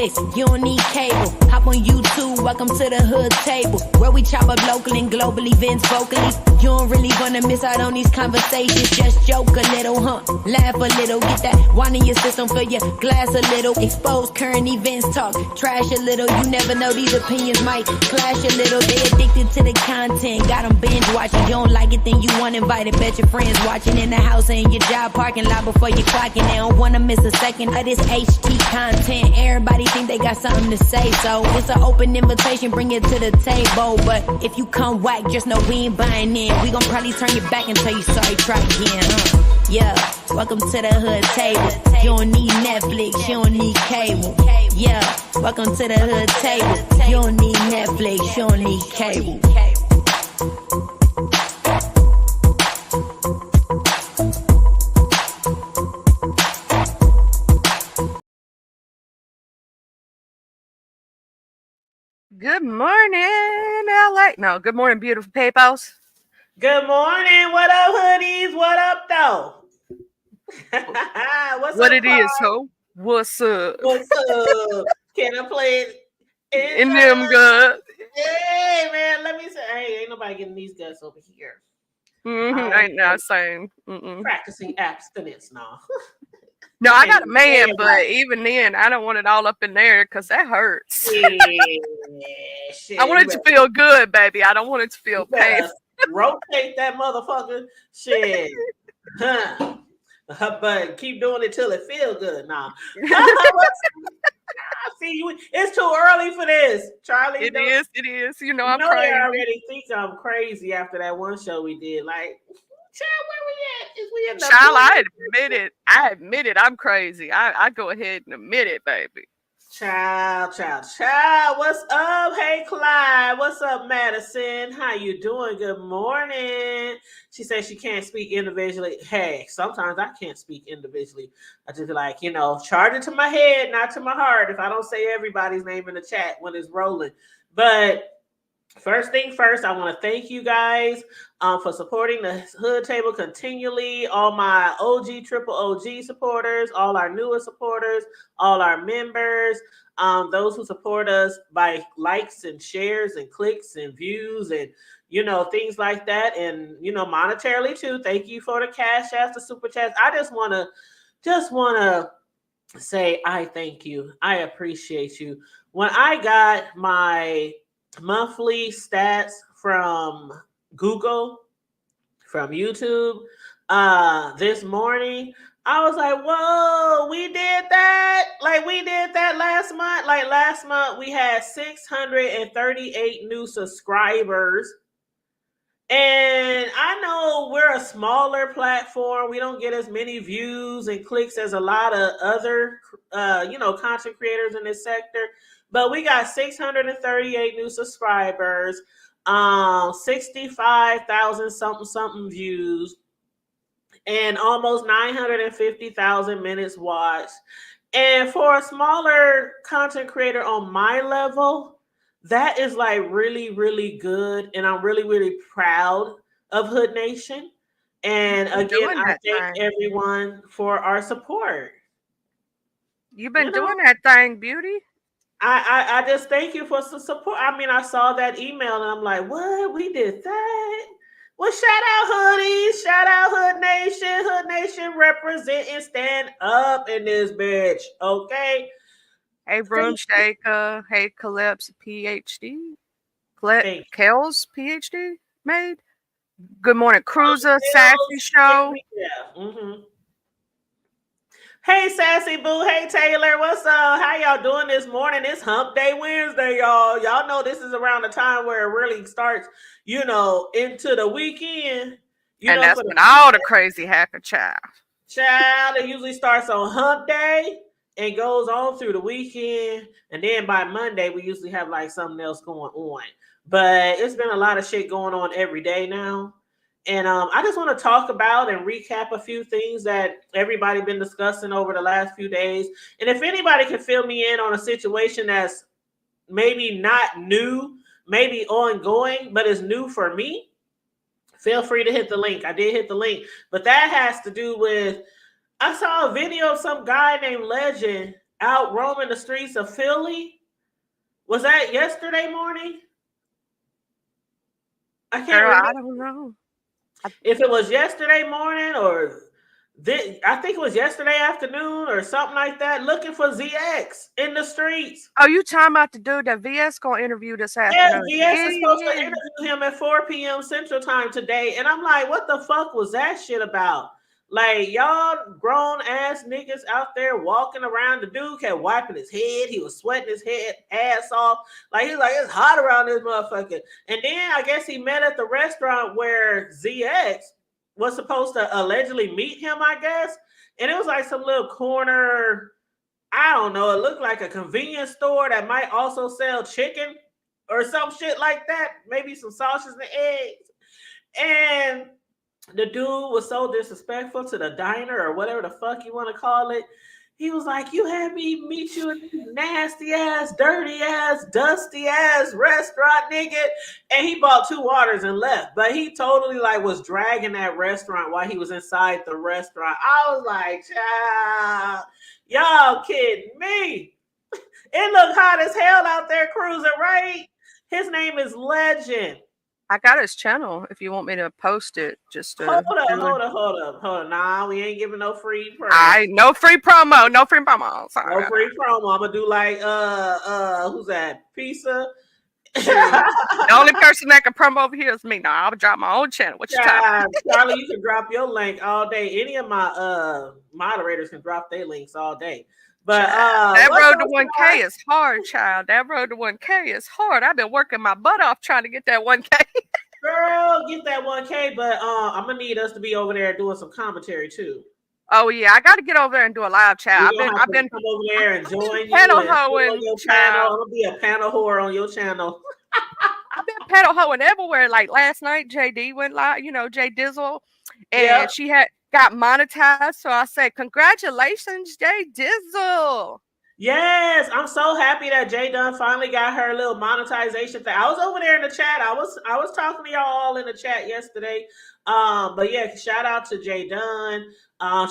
Netflix, you don't need cable. Hop on YouTube, welcome to the hood table, where we chop up local and global events vocally. You don't really wanna miss out on these conversations. Just joke a little, laugh a little, get that wine in your system, fill your glass a little. Expose current events, talk trash a little. You never know, these opinions might clash a little. They addicted to the content, got them binge watching. You don't like it, then you want invited. Bet your friends watching in the house and in your job parking lot before you clocking. They don't wanna miss a second of this HT content. Everybody think they got something to say, so it's an open invitation, bring it to the table. But if you come whack, just know we ain't buying in. We gon' probably turn your back and tell you sorry, try again, Yeah, welcome to the hood table. You don't need Netflix, you don't need cable. Yeah, welcome to the hood table. You don't need Netflix, you don't need cable. Good morning, LA. No, good morning, beautiful peoples. Good morning. What up, hoodies? What up, though? What it is, ho? What's up? What's up? Can I play it? In them good. Hey, man, let me say, hey, ain't nobody getting these guts over here. Ain't not saying. Practicing abstinence now. No, I got a man, but even then, I don't want it all up in there because that hurts. Yeah, shit, I want it to feel good, baby. I don't want it to feel painful. Rotate that motherfucker. Shit. Huh. But keep doing it till it feels good. Nah. I see you. It's too early for this, Charlie. It is. You know, I'm crazy. crazy. I already think I'm crazy after that one show we did. Like, child, where we at? Is we in the child, I admit it. I'm crazy. I go ahead and admit it, baby. Child. What's up? Hey, Clyde. What's up, Madison? How you doing? Good morning. She says she can't speak individually. Hey, sometimes I can't speak individually. I just like, charge it to my head, not to my heart. If I don't say everybody's name in the chat when it's rolling. But first thing first, I want to thank you guys for supporting the Hood Table continually. All my OG, triple OG supporters, all our newest supporters, all our members, those who support us by likes and shares and clicks and views and, things like that. And, monetarily too. Thank you for the cash apps, the super chats. I just want to say I thank you. I appreciate you. When I got my monthly stats from Google, from YouTube, this morning, I was like, whoa, we did that. Like, we did that last month. Like, last month, we had 638 new subscribers. And I know we're a smaller platform. We don't get as many views and clicks as a lot of other, content creators in this sector. But we got 638 new subscribers, 65,000 something views, and almost 950,000 minutes watched. And for a smaller content creator on my level, that is like really, really good. And I'm really, really proud of Hood Nation. And again, I thank everyone for our support. You've been doing that thing, beauty. I just thank you for some support. I mean, I saw that email and I'm like, what? We did that? Well, shout out hoodies. Shout out Hood Nation. Hood Nation represent and stand up in this bitch. Okay. Hey, Room Shaker. Hey, Calypse PhD. Kels PhD made. Good morning, Cruiser. Sassy Show. Yeah. Mm-hmm. Hey, Sassy Boo. Hey, Taylor. What's up? How y'all doing this morning? It's Hump Day Wednesday, y'all. Y'all know this is around the time where it really starts, into the weekend. That's when all the crazy happen, child. It usually starts on Hump Day and goes on through the weekend. And then by Monday, we usually have like something else going on. But it's been a lot of shit going on every day now. And I just want to talk about and recap a few things that everybody been discussing over the last few days. And if anybody can fill me in on a situation that's maybe not new, maybe ongoing, but is new for me, feel free to hit the link. I did hit the link. But that has to do with, I saw a video of some guy named Legend out roaming the streets of Philly. Was that yesterday morning? I can't Girl, remember I don't know. if it was yesterday morning or I think it was yesterday afternoon or something like that. Looking for ZX in the streets. Oh, you talking about the dude that VS gonna interview this Yeah, afternoon? VS Yeah, is supposed to yeah. interview him at 4 p.m. Central Time today. And I'm like, what the fuck was that shit about? Like, y'all grown ass niggas out there walking around. The dude kept wiping his head. He was sweating his head ass off. Like, he's like, it's hot around this motherfucker. And then I guess he met at the restaurant where ZX was supposed to allegedly meet him, I guess. And it was like some little corner, I don't know. It looked like a convenience store that might also sell chicken or some shit like that. Maybe some sausages and eggs. And the dude was so disrespectful to the diner or whatever the fuck you want to call it. He was like, you had me meet you in this nasty ass, dirty ass, dusty ass restaurant, nigga. And he bought 2 waters and left. But he totally like was dragging that restaurant while he was inside the restaurant. I was like, child, y'all kidding me. It looked hot as hell out there cruising, right? His name is Legend. I got his channel if you want me to post it. Just Hold up. Nah, we ain't giving no free promo. No free promo. Sorry. No free promo. I'm gonna do like who's that? Pizza. The only person that can promo over here is me. No, I'll drop my own channel. What you talking? Charlie, you can drop your link all day. Any of my moderators can drop their links all day. But that road to 1K is hard, child. That road to 1K is hard. I've been working my butt off trying to get that 1K. Girl, get that 1K, but I'm gonna need us to be over there doing some commentary too. Oh yeah, I got to get over there and do a live chat. I've been come over there and join panel you hoeing your channel. I'm gonna be a panel whore on your channel. I've been panel hoeing everywhere. Like last night, JD went live. You know, J Dizzle, and she got monetized. So I said, congratulations, J Dizzle. Yes, I'm so happy that J Dunn finally got her little monetization thing. I was over there in the chat. I was talking to y'all all in the chat yesterday. But yeah, shout out to J Dunn.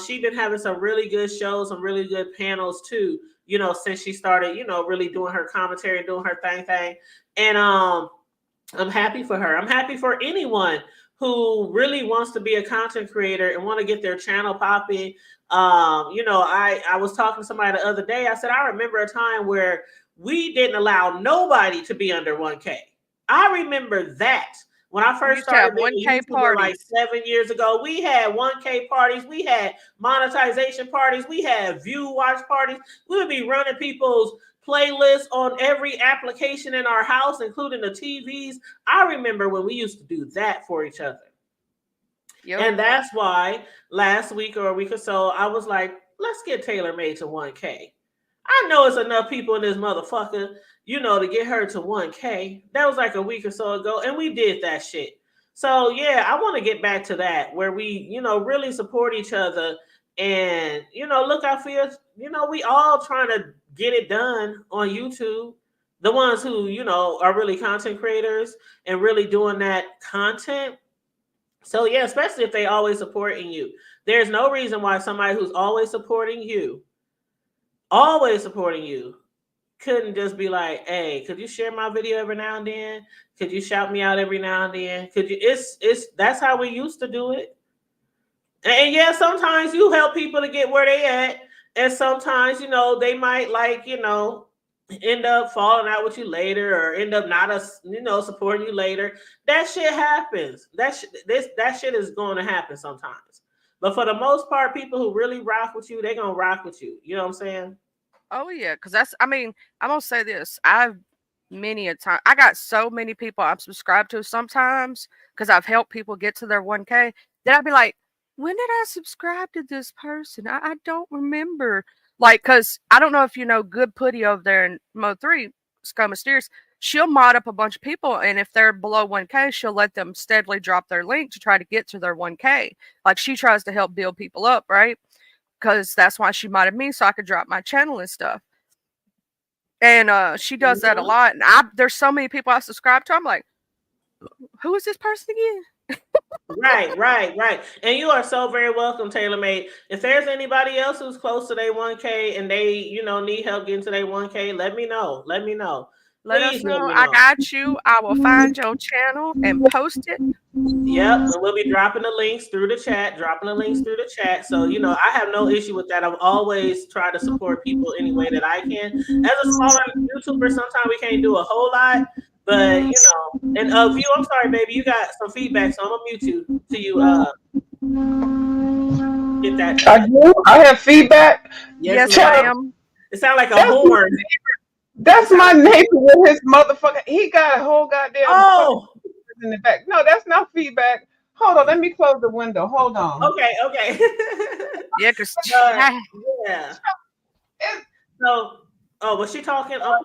She's been having some really good shows, some really good panels too. You know, since she started, you know, really doing her commentary and doing her thing. And I'm happy for her. I'm happy for anyone who really wants to be a content creator and want to get their channel popping. You know, I was talking to somebody the other day. I said, I remember a time where we didn't allow nobody to be under 1K. I remember that. When I first started 1K parties like 7 years ago, we had 1K parties, we had monetization parties, we had view watch parties. We would be running people's playlists on every application in our house, including the TVs. I remember when we used to do that for each other. Yep. And that's why last week or a week or so, I was like, let's get Taylor made to 1K. I know it's enough people in this motherfucker, you know, to get her to 1K. That was like a week or so ago, and we did that shit. So, yeah, I want to get back to that, where we, you know, really support each other and, you know, look out for us. You know, we all trying to get it done on YouTube. The ones who, you know, are really content creators and really doing that content. So, yeah, especially if they always supporting you. There's no reason why somebody who's always supporting you, couldn't just be like, hey, could you share my video every now and then? Could you shout me out every now and then? Could you? It's that's how we used to do it. And yeah, sometimes you help people to get where they at, and sometimes, you know, they might, like, you know, end up falling out with you later or end up not, you know, supporting you later. That shit happens. That shit is going to happen sometimes. But for the most part, people who really rock with you, they're going to rock with you. You know what I'm saying? Oh yeah, because I'm gonna say this. I've many a time I got so many people I'm subscribed to sometimes because I've helped people get to their 1K. Then I'd be like, when did I subscribe to this person? I don't remember. Like, because I don't know if you know Good Putty over there in Mo 3, Scum Mysterious. She'll mod up a bunch of people, and if they're below 1K, she'll let them steadily drop their link to try to get to their 1K. Like, she tries to help build people up, right? Because that's why she modded me, so I could drop my channel and stuff. And she does that a lot. And there's so many people I subscribe to. I'm like, who is this person again? Right. And you are so very welcome, TaylorMade. If there's anybody else who's close to their 1K and they, need help getting to their 1K, let me know. Let me know. Let us Please let know. me I know. got you. I will find your channel and post it. Yep, and we'll be dropping the links through the chat, So, I have no issue with that. I've always tried to support people any way that I can. As a smaller YouTuber, sometimes we can't do a whole lot, but and View, I'm sorry, baby, you got some feedback, so I'm gonna mute you till you get that I done. do. I have feedback. Yes, Yes, ma'am. Child, ma'am. It sounds like a that's horn. It that's sounds my like neighbor with his motherfucker. He got a whole goddamn fucking oh, in the back. No, that's not feedback. Hold on, let me close the window. Hold on. okay. Yeah, because But yeah. It's, So, was she talking? I'm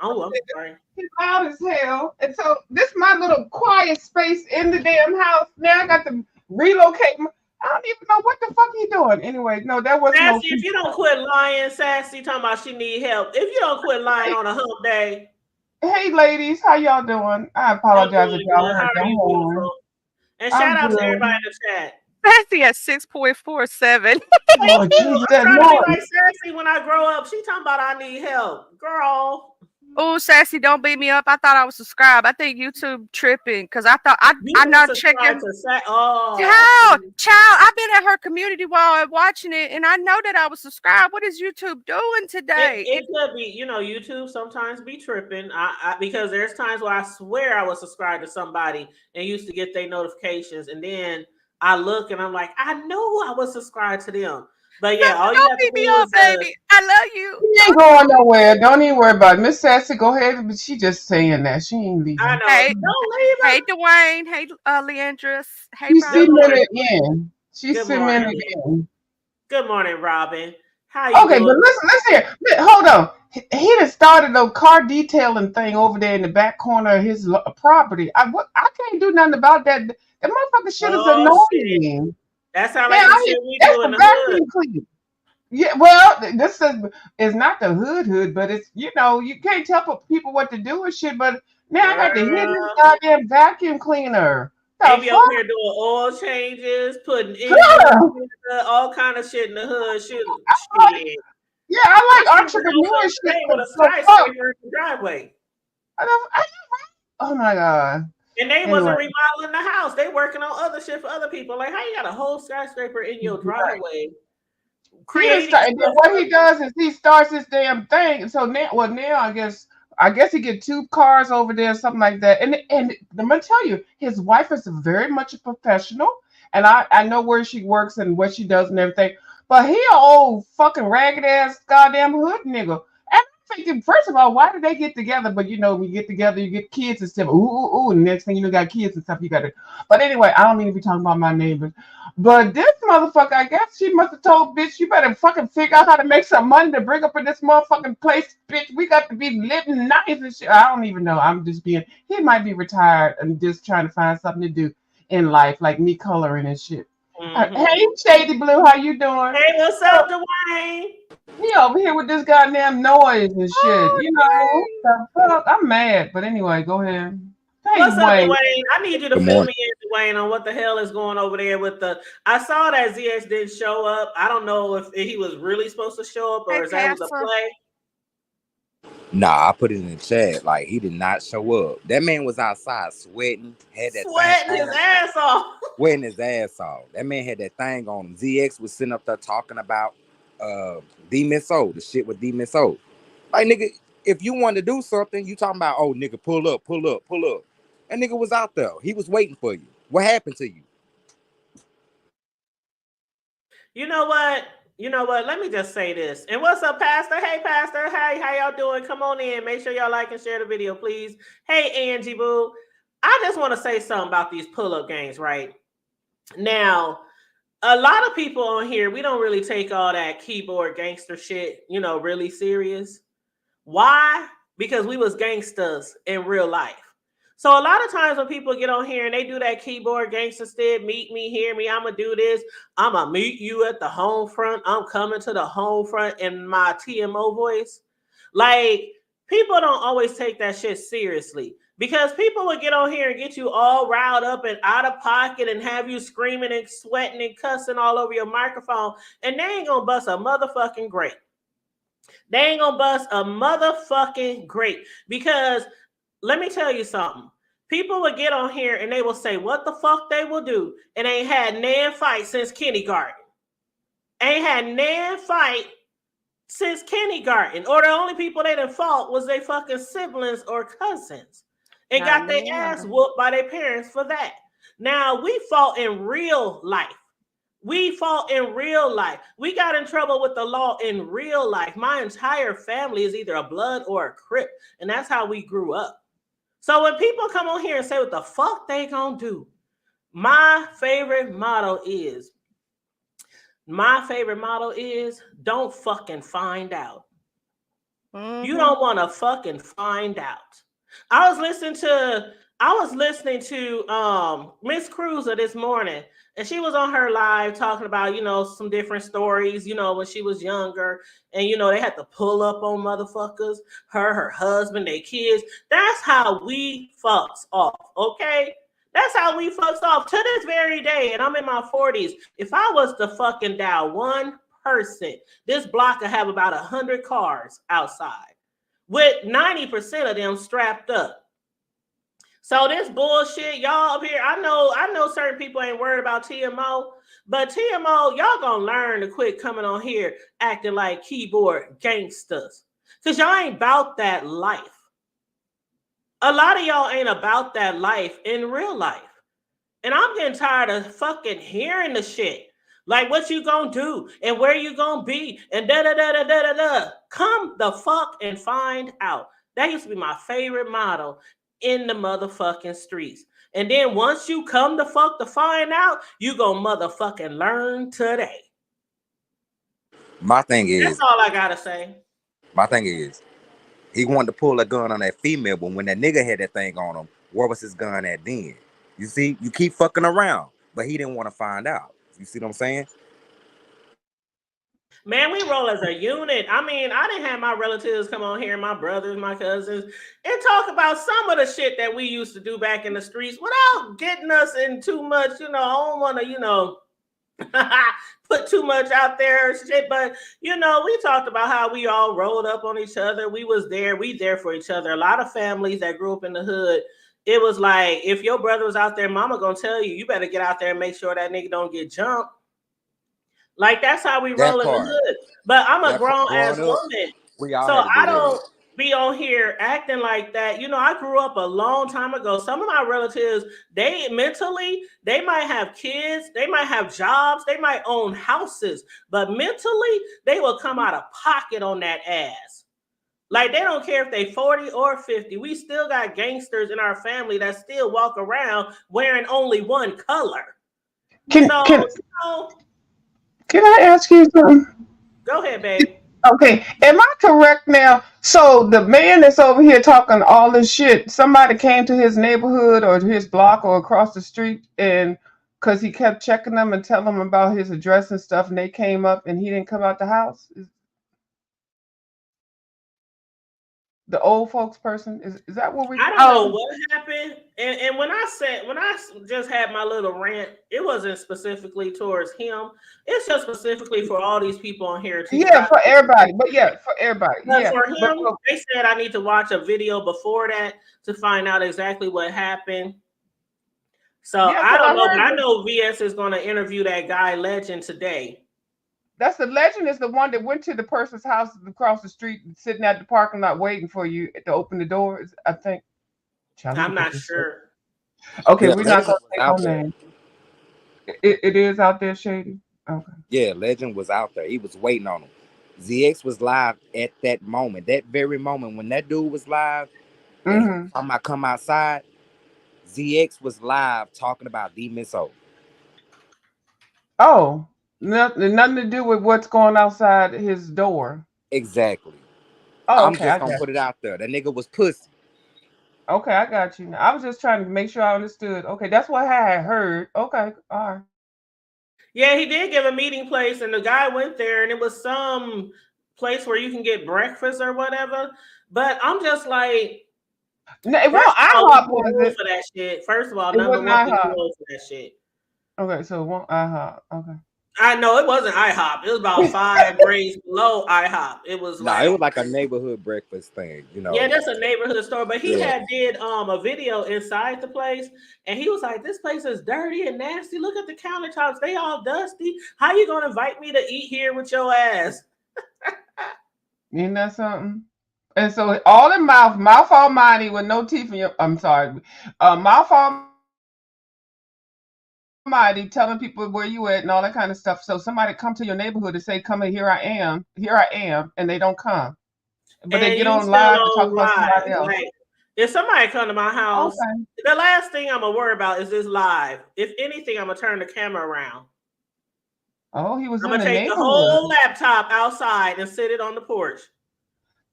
sorry. it's loud as hell. And so this my little quiet space in the damn house. Now I got to relocate. I don't even know what the fuck he doing. Anyway, no, there was no Sassy, if you don't quit lying, Sassy talking about she need help. If you don't quit lying on a hump day, Hey ladies, how y'all doing? I I'm apologize if doing y'all good. How heard are that you, horn. beautiful? And shout I'm out to everybody good. in the chat. Sassy at 6.47. Thank Lord you. Jesus, I'm that trying to be noise. like Sassy when I grow up. She talking about I need help, girl. Oh, Sassy, don't beat me up. I thought I was subscribed. I think YouTube tripping because I thought You I didn't not subscribe checking. to Oh, Child, see. child, I've been at her community while I'm watching it, and I know that I was subscribed. What is YouTube doing today? It could be, YouTube sometimes be tripping. Because there's times where I swear I was subscribed to somebody and used to get their notifications, and then I look and I'm like, I know I was subscribed to them. But yeah, all you Don't have to beat me do up, is baby. I love you. She ain't going nowhere. Don't even worry about it. Miss Sassy, go ahead. But she just saying that. She ain't I leaving. know, Hey, don't leave hey, her. Dwayne. Hey, Leandris. Hey, She's Good Robin. morning. cemented in. She's Good morning. cemented in. Good morning, Robin. How you Okay, doing? but listen here. Hold on. He done started a car detailing thing over there in the back corner of his property. I can't do nothing about that. The motherfucker shit is Oh shit. annoying. That sounds Man, like some shit we that's do in the the hood. vacuum cleaner. Yeah, well, is not the hood, but it's you can't tell people what to do and shit. But now I got to hit this Girl. goddamn vacuum cleaner. They The be over fuck? here doing oil changes, putting engine oil, all kind of shit in the hood. Shit. Yeah, I I like seen this house the entrepreneurship. other day with a So fuck. skyscraper in the driveway. I oh my god. And they Anyway, wasn't remodeling the house. They working on other shit for other people. Like, how you got a whole skyscraper in your right. driveway? He done Creating start, and then stuff what for he does is he starts this damn thing. So now, I guess he get two cars over there, something like that. And I'm gonna tell you, his wife is very much a professional, and I know where she works and what she does and everything. But he a old fucking ragged ass goddamn hood nigga. And I'm thinking, first of all, why did they get together? But when you get together, you get kids and stuff. Ooh, ooh, ooh. And next thing you know, got kids and stuff. You got to. But anyway, I don't mean to be talking about my neighbors. But this motherfucker, I guess she must have told bitch, you better fucking figure out how to make some money to bring up in this motherfucking place, bitch. We got to be living nice and shit. I don't even know. He might be retired and just trying to find something to do in life, like me coloring and shit. hmm Hey, Shady Blue, how you doing? Hey, what's So, up, Dwayne? he over here with this goddamn noise and shit. Oh, Dwayne. The fuck? I'm mad. But anyway, go ahead. Hey, What's up, Dwayne. Dwayne? I need you to Good fill morning. me in, Dwayne, on what the hell is going over there with the. I saw that ZX didn't show up. I don't know if he was really supposed to show up Hey, or if that was a Pastor. play. Nah, I put it in the chat. Like, he did not show up. That man was outside sweating, had that thing Sweating his on, ass off. sweating his ass off. That man had that thing on him. ZX was sitting up there talking about Demon Soul, the shit with Demon Soul. Like, nigga, if you wanted to do something, you talking about, oh, nigga, pull up, pull up, pull up. That nigga was out there. He was waiting for you. What happened to you? You know what? You know what? Let me just say this. And what's up, Pastor? Hey, Pastor. Hey, how y'all doing? Come on in. Make sure y'all like and share the video, please. Hey, Angie Boo. I just want to say something about these pull-up games, right? Now, a lot of people on here, we don't really take all that keyboard gangster shit, really serious. Why? Because we was gangsters in real life. So a lot of times when people get on here and they do that keyboard gangster shit, meet me, hear me, I'm gonna do this. I'm gonna meet you at the home front. I'm coming to the home front in my TMO voice. Like, people don't always take that shit seriously. Because people would get on here and get you all riled up and out of pocket and have you screaming and sweating and cussing all over your microphone, and they ain't gonna bust a motherfucking grape. They ain't gonna bust a motherfucking grape. Because let me tell you something. People would get on here and they will say what the fuck they will do, and ain't had nan fight since kindergarten. Ain't had nan fight since kindergarten. Or the only people they done fought was their fucking siblings or cousins. And got their ass whooped by their parents for that. Now, we fought in real life. We fought in real life. We got in trouble with the law in real life. My entire family is either a blood or a Crip, and that's how we grew up. So when people come on here and say what the fuck they gonna do, my favorite motto is don't fucking find out. You don't want to fucking find out. I was listening to Miss Cruiser this morning, and she was on her live talking about, some different stories, when she was younger, and they had to pull up on motherfuckers, her husband, their kids. That's how we fucks off, okay? That's how we fucks off to this very day, and I'm in my 40s. If I was to fucking dial one person, this block could have about 100 cars outside, with 90% of them strapped up. So this bullshit, y'all up here, I know certain people ain't worried about TMO, but TMO, y'all gonna learn to quit coming on here acting like keyboard gangsters, because y'all ain't about that life. A lot of y'all ain't about that life in real life. And I'm getting tired of fucking hearing the shit. Like, what you gonna do and where you gonna be and da-da-da-da-da-da-da. Come the fuck and find out. That used to be my favorite motto in the motherfucking streets. And then once you come the fuck to find out, you gonna motherfucking learn today. My thing is, that's all I gotta say. My thing is, he wanted to pull a gun on that female, but when that nigga had that thing on him, where was his gun at then? You see, you keep fucking around, but he didn't want to find out. You see what I'm saying? Man, we roll as a unit. I mean, I didn't have my relatives come on here, my brothers, my cousins, and talk about some of the shit that we used to do back in the streets without getting us in too much, I don't want to, put too much out there shit, but we talked about how we all rolled up on each other. We there for each other. A lot of families that grew up in the hood, it was like, if your brother was out there, mama gonna tell you better get out there and make sure that nigga don't get jumped. Like, that's how we roll in the hood. But I'm a grown ass woman, so I don't be on here acting like that. I grew up a long time ago. Some of my relatives, they might have kids, they might have jobs, they might own houses, but mentally, they will come out of pocket on that ass. Like, they don't care if they 40 or 50. We still got gangsters in our family that still walk around wearing only one color. Can I ask you something? Go ahead, babe. Okay, am I correct now? So the man that's over here talking all this shit, somebody came to his neighborhood or to his block or across the street, and because he kept checking them and telling them about his address and stuff, and they came up and he didn't come out the house? The old folks person, is that what we? I don't know what happened, and when I just had my little rant, it wasn't specifically towards him. It's just specifically for all these people on here. For everybody. But for everybody. But for him, they said I need to watch a video before that to find out exactly what happened. So I don't know, but I know VS is going to interview that guy Legend today. That's the Legend is the one that went to the person's house across the street, sitting at the parking lot waiting for you to open the doors, I think. I'm not sure. Okay, we're not going to take no name. It is out there, Shady? Okay. Yeah, Legend was out there. He was waiting on him. ZX was live at that moment. That very moment when that dude was live, and I come outside, ZX was live talking about the Miss O. Oh. Nothing to do with what's going outside his door. Exactly. Oh, I'm just gonna put it out there. That nigga was pussy. Okay, I got you. Now, I was just trying to make sure I understood. Okay, that's what I had heard. Okay, all right. Yeah, he did give a meeting place, and the guy went there, and it was some place where you can get breakfast or whatever. But I'm just like, No, it First won't of all, we IHOP, too was old it? for that shit. First of all, It number wasn't one, we too IHOP. old for that shit. Okay, so it won't IHOP. Okay. I know it wasn't IHOP. It was about 5 grades below IHOP. It was Nah, it like, was like a neighborhood breakfast thing, you know. yeah, that's a neighborhood store. But he Yeah. did a video inside the place, and he was like, "This place is dirty and nasty. Look at the countertops; they all dusty. How you gonna invite me to eat here with your ass?" Isn't that something? And so all in mouth almighty with no teeth in your. I'm sorry, mouth almighty telling people where you at and all that kind of stuff. So somebody come to your neighborhood and say, "Come here, here I am," and they don't come, but they And get you on still live to talk on about somebody live. else. Like, if somebody come to my house, Okay. the last thing I'm gonna worry about is this live. If anything, I'm gonna turn the camera around. Oh, he was I'm in gonna the take the neighborhood. whole laptop outside and sit it on the porch.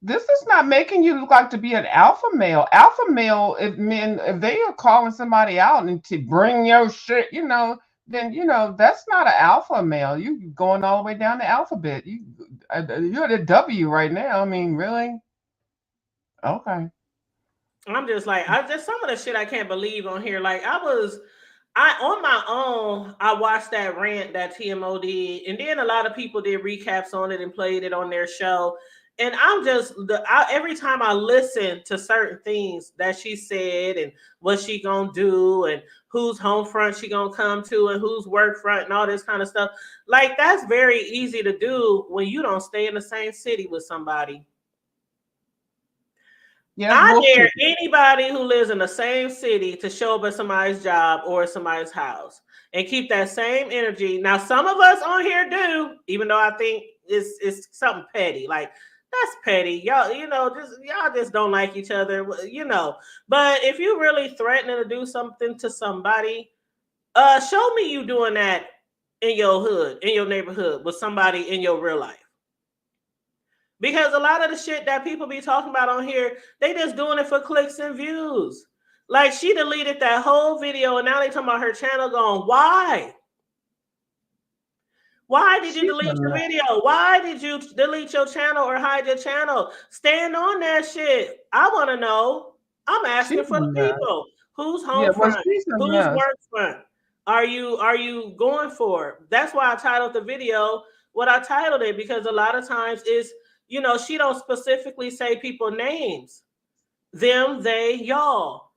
This is not making you look like to be an alpha male. Alpha male, if they are calling somebody out and to bring your shit, then that's not an alpha male. You going all the way down the alphabet. You're the W right now. I mean, really? Okay. I'm just like, some of the shit I can't believe on here. Like, I on my own, I watched that rant that TMO did, and then a lot of people did recaps on it and played it on their show. And I'm just every time I listen to certain things that she said and what she gonna do and whose home front she gonna come to and whose work front and all this kind of stuff, like that's very easy to do when you don't stay in the same city with somebody. Yes, I wolf dare chicken. anybody who lives in the same city to show up at somebody's job or somebody's house and keep that same energy. Now, some of us on here do, even though I think it's something petty. Like, that's petty. Y'all, y'all just don't like each other, But if you really threatening to do something to somebody, show me you doing that in your hood, in your neighborhood, with somebody in your real life. Because a lot of the shit that people be talking about on here, they just doing it for clicks and views. Like, she deleted that whole video and now they talking about her channel going, why? Why did you delete your video? Why did you delete your channel or hide your channel? Stand on that shit. I want to know. I'm asking for the people. Who's home front? Who's work front? Are you going for? That's why I titled the video what I titled it, because a lot of times is, she don't specifically say people names. Them, they, y'all.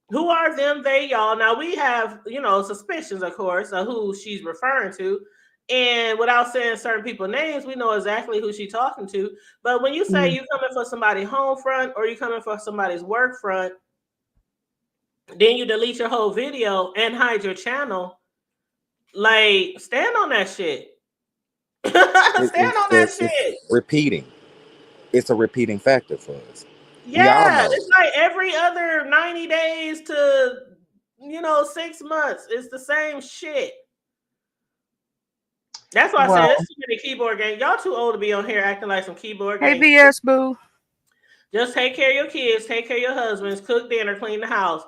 Who are them, they, y'all? Now we have, suspicions, of course, of who she's referring to. And without saying certain people names, we know exactly who she's talking to. But when you say you coming for somebody's home front or you coming for somebody's work front, then you delete your whole video and hide your channel. Like, stand on that shit. Stand on that shit. Repeating. It's a repeating factor for us. Yeah, it's like every other 90 days to 6 months. It's the same shit. That's why I said there's too many keyboard games. Y'all too old to be on here acting like some keyboard games. Hey, BS Boo. Just take care of your kids, take care of your husbands, cook dinner, clean the house,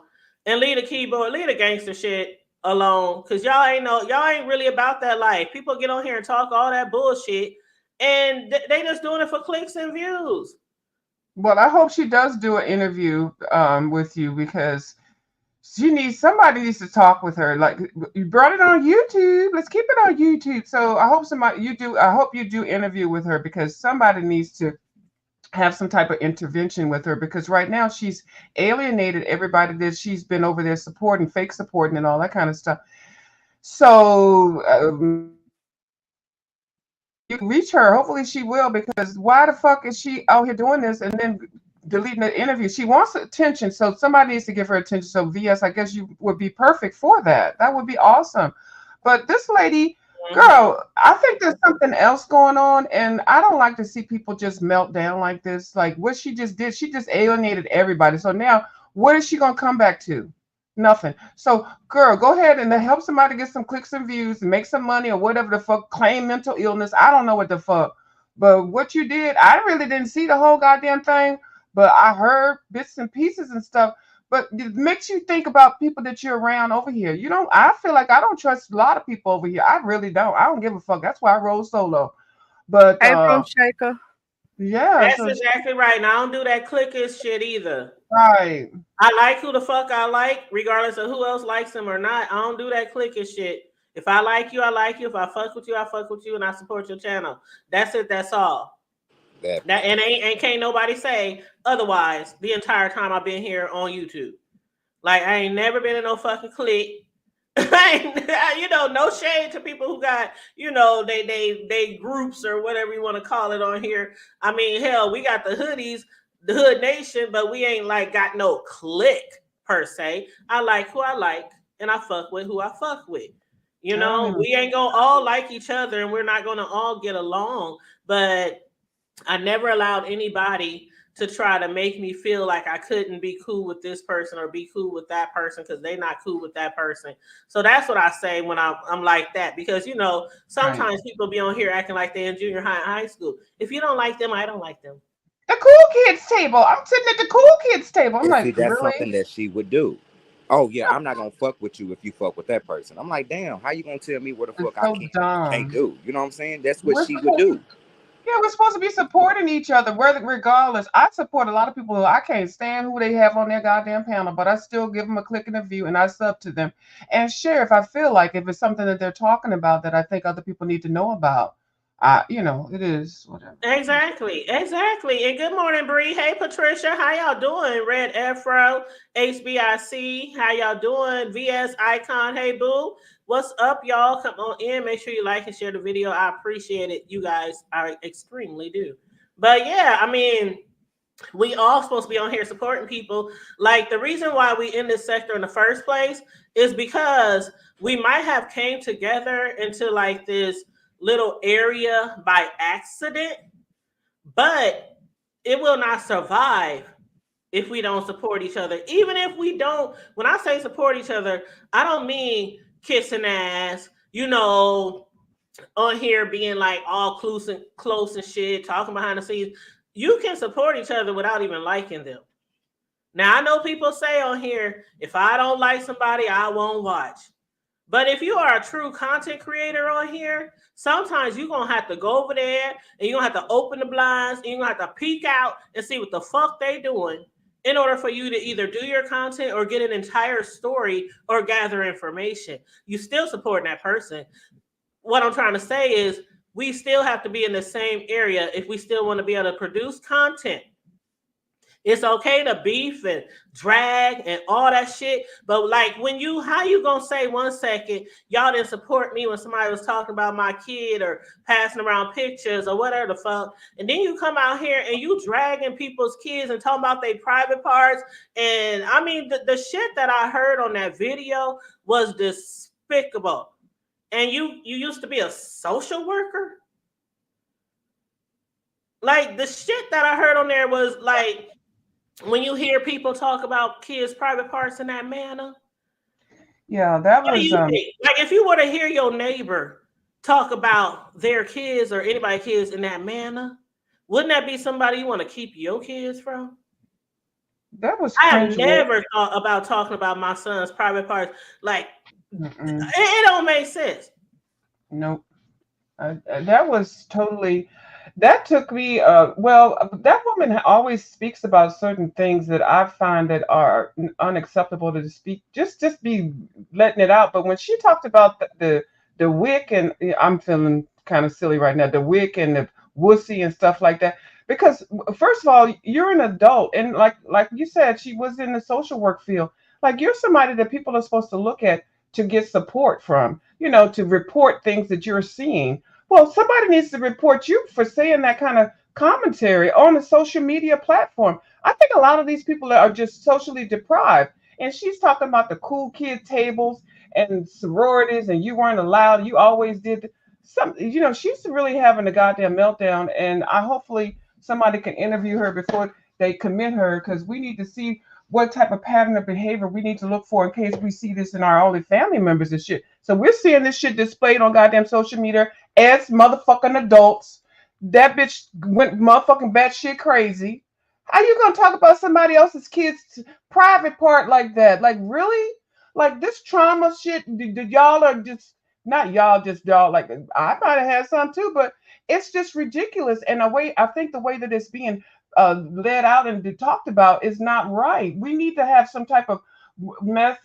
and leave the gangster shit alone. Cause y'all ain't really about that life. People get on here and talk all that bullshit, and they just doing it for clicks and views. Well, I hope she does do an interview with you, because somebody needs to talk with her. Like, you brought it on YouTube. Let's keep it on YouTube. So I hope you do interview with her, because somebody needs to have some type of intervention with her, because right now she's alienated everybody that she's been over there fake supporting and all that kind of stuff. So you can reach her. Hopefully she will, because why the fuck is she out here doing this and then deleting the interview? She wants attention, so somebody needs to give her attention. So VS, I guess you would be perfect for that. That would be awesome. But this lady, girl, I think there's something else going on, and I don't like to see people just melt down like this. Like what she just did, she just alienated everybody. So now, what is she gonna come back to? Nothing. So, girl, go ahead and help somebody get some clicks and views and make some money or whatever the fuck. Claim mental illness. I don't know what the fuck. But what you did, I really didn't see the whole goddamn thing, but I heard bits and pieces and stuff. But it makes you think about people that you're around over here. I feel like I don't trust a lot of people over here. I really don't. I don't give a fuck. That's why I roll solo. But April Shaker. yeah. That's exactly right. And I don't do that clickers shit either. Right. I like who the fuck I like, regardless of who else likes them or not. I don't do that clicking shit. If I like you, I like you. If I fuck with you, I fuck with you, and I support your channel. That's it. That's all. That That and can't nobody say otherwise the entire time I've been here on YouTube. Like I ain't never been in no fucking clique. No shade to people who got, they groups or whatever you want to call it on here. I mean, hell, we got the hoodies, the Hood Nation, but we ain't like got no clique per se. I like who I like, and I fuck with who I fuck with. We ain't gonna all like each other, and we're not gonna all get along. But I never allowed anybody to try to make me feel like I couldn't be cool with this person or be cool with that person because they're not cool with that person. So that's what I say when I'm like that, because sometimes people be on here acting like they're in junior high and high school. If you don't like them, I don't like them. The cool kids table. I'm sitting at the cool kids table. I'm like, see, that's really? something that she would do. Oh yeah, I'm not gonna fuck with you if you fuck with that person. I'm like, damn, how you gonna tell me what the fuck I can't do? You know what I'm saying? That's what she would do. Yeah, we're supposed to be supporting each other, regardless. I support a lot of people who I can't stand who they have on their goddamn panel, but I still give them a click and a view, and I sub to them and share if I feel like if it's something that they're talking about that I think other people need to know about. It is whatever. Exactly. And good morning, Bree. Hey, Patricia. How y'all doing? Red Afro, HBIC. How y'all doing? VS Icon. Hey, boo. What's up, y'all? Come on in. Make sure you like and share the video. I appreciate it. You guys, I extremely do. But yeah, I mean, we all supposed to be on here supporting people. Like the reason why we in this sector in the first place is because we might have came together into like this little area by accident, but it will not survive if we don't support each other. Even if we don't, when I say support each other, I don't mean kissing ass, on here being like all close and shit, talking behind the scenes. You can support each other without even liking them. Now, I know people say on here, if I don't like somebody, I won't watch. But if you are a true content creator on here, sometimes you're going to have to go over there and you're going to have to open the blinds and you're going to have to peek out and see what the fuck they doing in order for you to either do your content or get an entire story or gather information. You still support that person. What I'm trying to say is we still have to be in the same area if we still want to be able to produce content. It's okay to beef and drag and all that shit. But like how you gonna say 1 second, y'all didn't support me when somebody was talking about my kid or passing around pictures or whatever the fuck. And then you come out here and you dragging people's kids and talking about their private parts. And I mean, the shit that I heard on that video was despicable. And you used to be a social worker? Like the shit that I heard on there was like, when you hear people talk about kids' private parts in that manner, yeah, that what was do you think? Like if you were to hear your neighbor talk about their kids or anybody's kids in that manner, wouldn't that be somebody you want to keep your kids from? That was I have never thought about talking about my son's private parts. Like it don't make sense. Nope. That was totally. That took me. That woman always speaks about certain things that I find that are unacceptable to speak. Just be letting it out. But when she talked about the wick, and I'm feeling kind of silly right now. The wick and the wussy and stuff like that. Because first of all, you're an adult, and like you said, she was in the social work field. Like you're somebody that people are supposed to look at to get support from. To report things that you're seeing. Well, somebody needs to report you for saying that kind of commentary on a social media platform. I think a lot of these people are just socially deprived. And she's talking about the cool kid tables and sororities, and you weren't allowed. You always did she's really having a goddamn meltdown. And hopefully somebody can interview her before they commit her, because we need to see what type of pattern of behavior we need to look for in case we see this in our only family members and shit. So we're seeing this shit displayed on goddamn social media as motherfucking adults. That bitch went motherfucking batshit crazy. How you gonna talk about somebody else's kid's private part like that? Like really? Like this trauma shit? Y'all are just not y'all, just y'all. Like I might have had some too, but It's just ridiculous. And I think the way that it's being led out and talked about is not right. We need to have some type of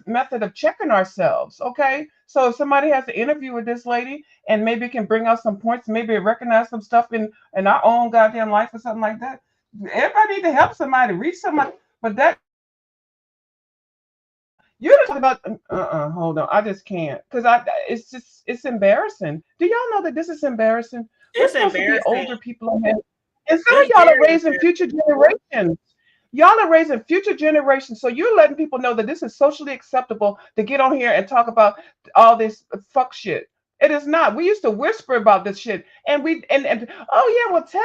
method of checking ourselves. Okay, so if somebody has an interview with this lady and maybe can bring out some points, maybe recognize some stuff in our own goddamn life or something like that. Everybody need to help somebody, reach somebody. But that you're talking about hold on, I just can't because it's embarrassing. Do y'all know that this is embarrassing? We're It's supposed to be embarrassing. older people in here. Instead of It's y'all are very raising embarrassing. future generations. Y'all are raising future generations. So you're letting people know that this is socially acceptable to get on here and talk about all this fuck shit. It is not. We used to whisper about this shit and oh yeah, well tell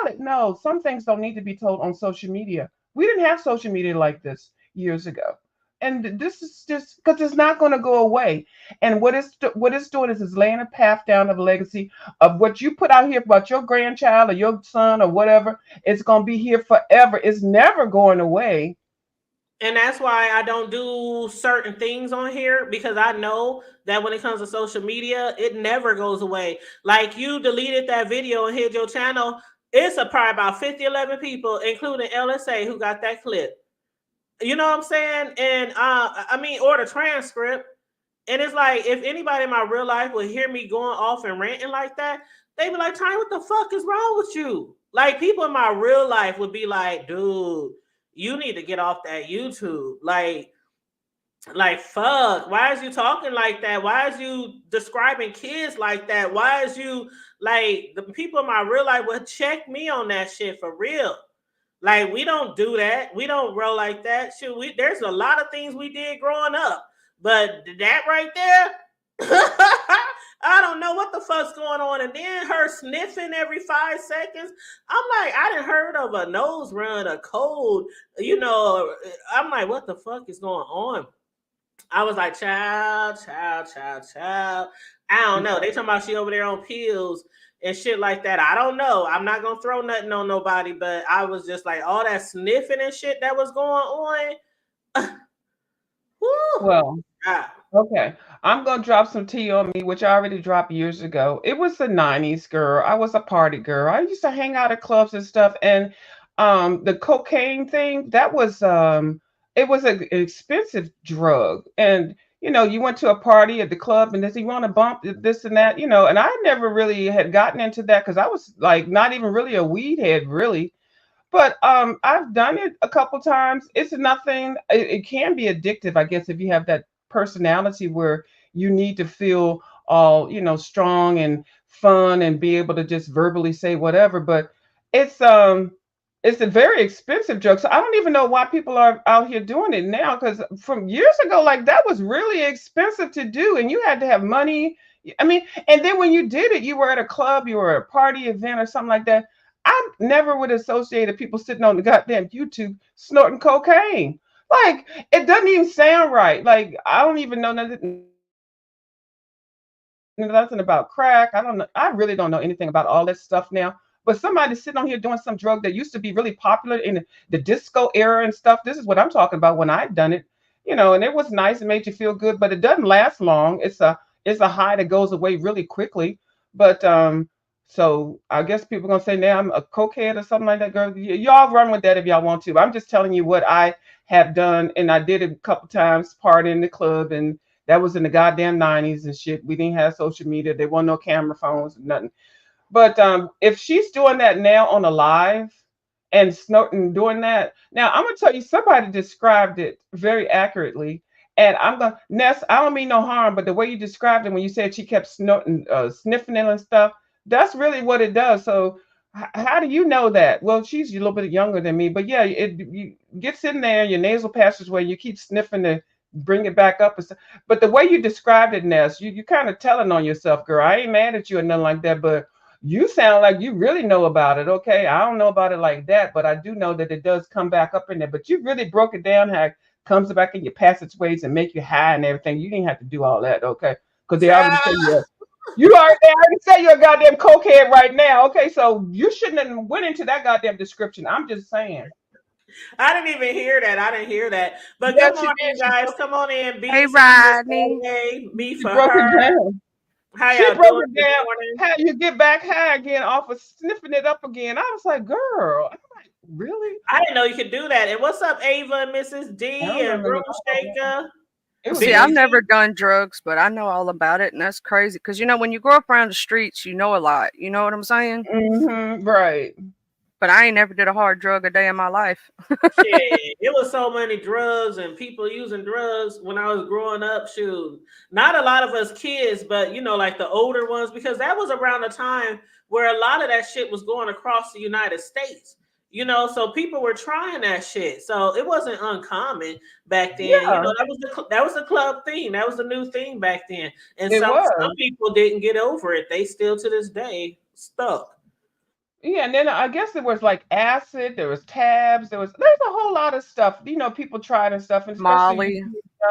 it. No, some things don't need to be told on social media. We didn't have social media like this years ago. And this is just because it's not going to go away. And what it's doing is laying a path down of legacy of what you put out here about your grandchild or your son or whatever. It's going to be here forever. It's never going away. And that's why I don't do certain things on here because I know that when it comes to social media, it never goes away. Like you deleted that video and hid your channel. It's probably about 50, 11 people, including LSA, who got that clip. You know what I'm saying? And I mean, or the transcript. And it's like, if anybody in my real life would hear me going off and ranting like that, they'd be like, Tiny, what the fuck is wrong with you? Like, people in my real life would be like, dude, you need to get off that YouTube. Like, fuck, why is you talking like that? Why is you describing kids like that? Why is you, like, the people in my real life would check me on that shit for real. Like, we don't do that. We don't roll like that. Shit, there's a lot of things we did growing up. But that right there, I don't know what the fuck's going on. And then her sniffing every 5 seconds. I'm like, I didn't heard of a nose run, a cold, you know. I'm like, what the fuck is going on? I was like, child. I don't know. They talking about she over there on pills and shit like that. I don't know. I'm not gonna throw nothing on nobody, but I was just like, all that sniffing and shit that was going on. Whew. Well, Ah. okay. I'm gonna drop some tea on me, which I already dropped years ago. It was the '90s, girl. I was a party girl. I used to hang out at clubs and stuff. And the cocaine thing, that was it was an expensive drug. And you went to a party at the club and you want to bump this and that, and I never really had gotten into that because I was like not even really a weed head, really. But I've done it a couple times. It's nothing. It can be addictive, I guess, if you have that personality where you need to feel all strong and fun and be able to just verbally say whatever. But it's um it's a very expensive drug. So I don't even know why people are out here doing it now. Because from years ago, like that was really expensive to do, and you had to have money. I mean, and then when you did it, you were at a club, you were at a party event or something like that. I never would associate people sitting on the goddamn YouTube snorting cocaine. Like it doesn't even sound right. Like I don't even know nothing about crack. I don't know. I really don't know anything about all this stuff now. But somebody sitting on here doing some drug that used to be really popular in the disco era and stuff. This is what I'm talking about when I've done it, and it was nice. It made you feel good, but it doesn't last long. It's a high that goes away really quickly. But so I guess people are gonna say now I'm a cokehead or something like that, girl. Y'all run with that if y'all want to. I'm just telling you what I have done, and I did it a couple times, party in the club, and that was in the goddamn '90s and shit. We didn't have social media. There weren't no camera phones, nothing. But if she's doing that now on a live and snorting doing that, now I'm gonna tell you somebody described it very accurately. And I'm gonna Ness, I don't mean no harm, but the way you described it when you said she kept snorting, sniffing it and stuff, that's really what it does. So how do you know that? Well, she's a little bit younger than me, but yeah, it gets in there, your nasal passageway, you keep sniffing to bring it back up. But the way you described it, Ness, you kind of telling on yourself, girl. I ain't mad at you or nothing like that, but you sound like you really know about it. Okay, I don't know about it like that, but I do know that it does come back up in there. But you really broke it down how it comes back in your passageways and make you high and everything. You didn't have to do all that, okay? Because they already say you already say you're a goddamn cokehead right now. Okay, so you shouldn't have went into that goddamn description. I'm just saying. I didn't even hear that. I didn't hear that. But good Yes, she morning, did. guys. Come on in. Hey, Bees Rodney. me She for broke it her. down. How She y'all broke doing it this down. morning? How you get back high again off of sniffing it up again? I was like, girl. I'm like, really? I didn't know you could do that. And what's up, Ava and Mrs. I D don't know and nothing Room about that. Shaker? It was See, I've Big just never G? done drugs, but I know all about it, and that's crazy. Because when you grow up around the streets, you know a lot. You know what I'm saying? right. But I ain't never did a hard drug a day in my life. Shit, it was so many drugs and people using drugs when I was growing up. Shoot, not a lot of us kids, but like the older ones, because that was around the time where a lot of that shit was going across the United States. So people were trying that shit. So it wasn't uncommon back then. Yeah, That was the club thing. That was the new thing back then. And it some was. people didn't get over it. They still to this day stuck. Yeah, and then I guess there was like acid, there was tabs, there's a whole lot of stuff. People tried and stuff, and especially Molly.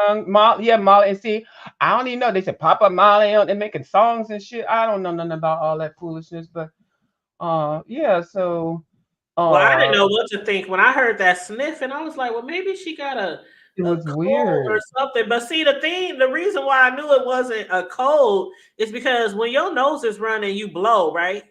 young Molly. Yeah, Molly. And see, I don't even know. They said Papa Molly on and making songs and shit. I don't know nothing about all that foolishness, but yeah. So Well, I didn't uh, know what to think when I heard that sniff, and I was like, well, maybe she got it a was cold or weird. something. But see, the reason why I knew it wasn't a cold is because when your nose is running, you blow, right?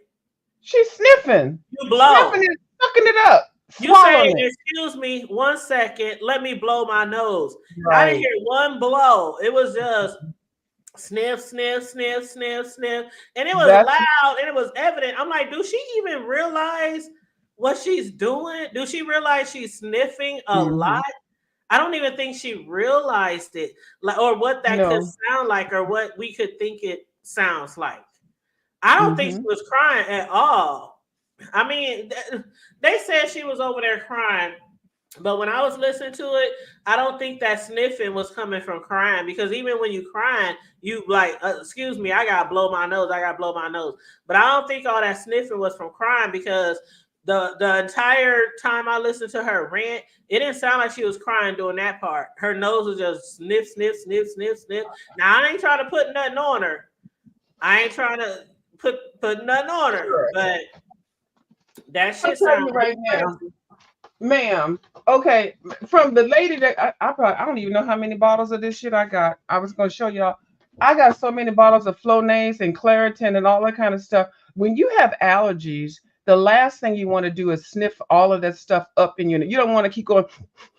She's sniffing, You sniffing blow. it, sucking it up, You say, swallowing it. excuse me, 1 second, let me blow my nose. I didn't Right. hear one blow. It was just sniff, sniff, sniff, sniff, sniff. And it was That's loud and it was evident. I'm like, do she even realize what she's doing? Do she realize she's sniffing a hmm lot? I don't even think she realized it, like, or what that could no. sound like, or what we could think it sounds like. I don't think she hmm was crying at all. I mean, they said she was over there crying, but when I was listening to it, I don't think that sniffing was coming from crying, because even when you crying, you like, excuse me, I gotta blow my nose, I gotta blow my nose. But I don't think all that sniffing was from crying, because the entire time I listened to her rant, it didn't sound like she was crying during that part. Her nose was just sniff, sniff, sniff, sniff, sniff. Now I ain't trying to put nothing on her. I ain't trying to put nothing on her, Sure. but that I'll shit tell sounds you right now. crazy. Ma'am, okay, from the lady that I don't even know how many bottles of this shit I got. I was gonna show y'all. I got so many bottles of Flonase and Claritin and all that kind of stuff. When you have allergies, the last thing you want to do is sniff all of that stuff up in your. You don't want to keep going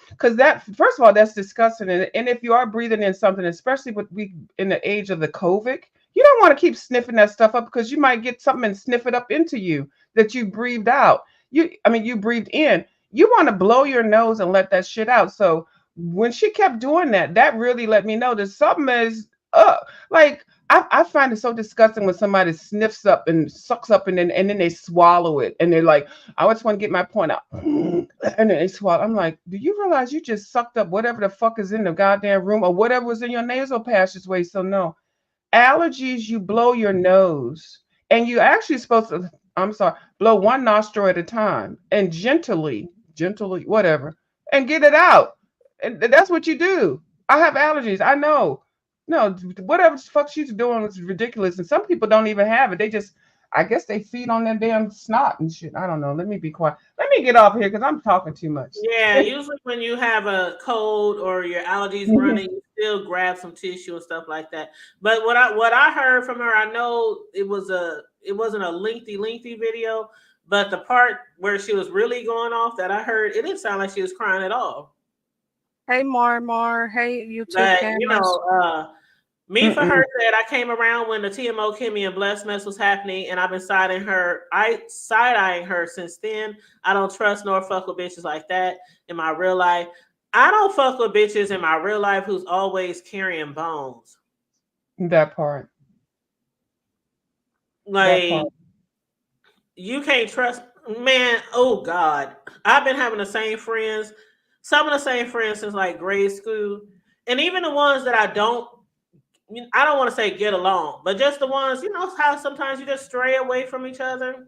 because that first of all that's disgusting. And if you are breathing in something, especially with we in the age of the COVID, you don't want to keep sniffing that stuff up because you might get something and sniff it up into you that you breathed out. You breathed in. You want to blow your nose and let that shit out. So when she kept doing that, that really let me know that something is up. Like I find it so disgusting when somebody sniffs up and sucks up and then they swallow it and they're like, I just want to get my point out. And then they swallow. I'm like, do you realize you just sucked up whatever the fuck is in the goddamn room or whatever was in your nasal passageway? So no. Allergies, you blow your nose. And you actually supposed to, I'm sorry, blow one nostril at a time and gently, whatever, and get it out. And that's what you do. I have allergies. I know. No, whatever the fuck she's doing is ridiculous. And some people don't even have it. They just, I guess they feed on their damn snot and shit. I don't know. Let me be quiet. Let me get off here because I'm talking too much. Yeah, usually when you have a cold or your allergies running, you still grab some tissue and stuff like that. But what I heard from her, I know it wasn't a lengthy video, but the part where she was really going off that I heard, it didn't sound like she was crying at all. Hey, Mar. Hey, YouTube But cameras. me for Mm-mm. her said I came around when the TMO Kimmy and Bless mess was happening, and I've been side eyeing her since then. I don't trust nor fuck with bitches like that in my real life. I don't fuck with bitches in my real life who's always carrying bones. That part. That Like, part. you can't trust, man. Oh God, I've been having the same friends, some of the same friends since like grade school, and even the ones that I don't want to say get along, but just the ones, how sometimes you just stray away from each other.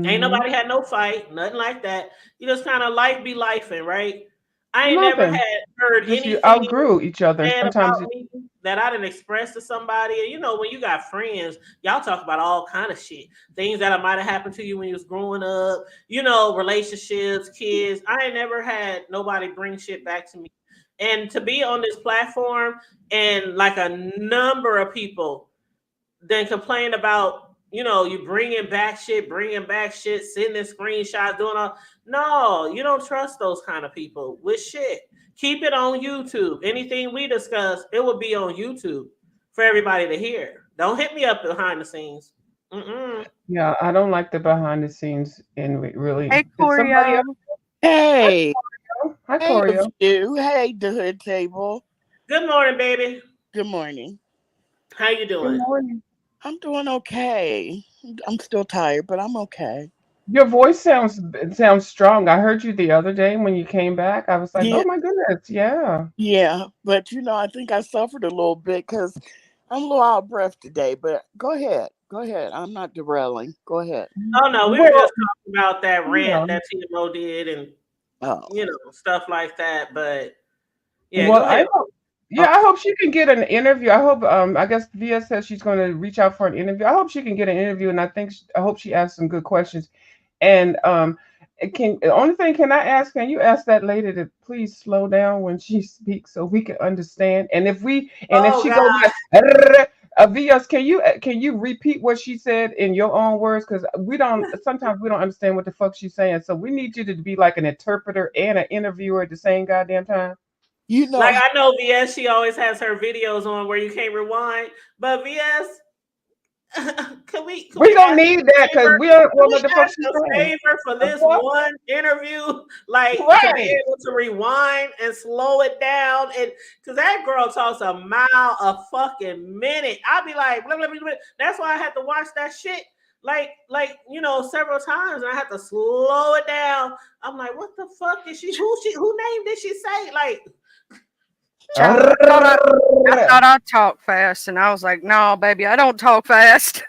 Ain't Mm-hmm. nobody had no fight, nothing like that. You just kind of life be lifing, right? I ain't never Nothing. had heard Just you anything outgrew each other. said Sometimes about me that I didn't express to somebody. And when you got friends, y'all talk about all kind of shit. Things that might have happened to you when you was growing up, relationships, kids. I ain't never had nobody bring shit back to me. And to be on this platform and like a number of people than complain about, you bringing back shit, sending screenshots, doing all. No, you don't trust those kind of people with shit. Keep it on YouTube. Anything we discuss, it will be on YouTube for everybody to hear. Don't hit me up behind the scenes. Yeah, I don't like the behind the scenes. And really, Hey, did somebody Corio. else? Hey, Hi, hey, of Corio. you. Hey, the hood table. Good morning, baby. Good morning. How you Good doing? morning. I'm doing okay. I'm still tired, but I'm okay. Your voice sounds strong. I heard you the other day when you came back. I was like, oh Yeah, my goodness, yeah. yeah. But I think I suffered a little bit because I'm a little out of breath today. But go ahead. Go ahead. I'm not derailing. Go ahead. Oh no, we were Well, just talking about that yeah. rant that TMO did and Oh, stuff like that. But yeah, Well, go ahead. uh, I hope she can get an interview. I hope I guess Via says she's going to reach out for an interview. I hope she can get an interview, and I hope she asks some good questions. And the only thing, can I ask? Can you ask that lady to please slow down when she speaks so we can understand? And if Oh she God. goes like, Vias, can you repeat what she said in your own words? Because sometimes we don't understand what the fuck she's saying. So we need you to be like an interpreter and an interviewer at the same goddamn time. you know, Like I know VS, she always has her videos on where you can't rewind. But VS, can we We don't ask need a that because favor? we don't Can know what we the fuck ask she's a saying. favor for this What? one interview? Like to be Right. able to rewind and slow it down. And because that girl talks a mile a fucking minute. I'll be like, blah, blah, blah, blah. That's why I had to watch that shit several times, and I had to slow it down. I'm like, what the fuck is who name did she say? Like, Child, I thought I talked fast, and I was like, "No, baby, I don't talk fast."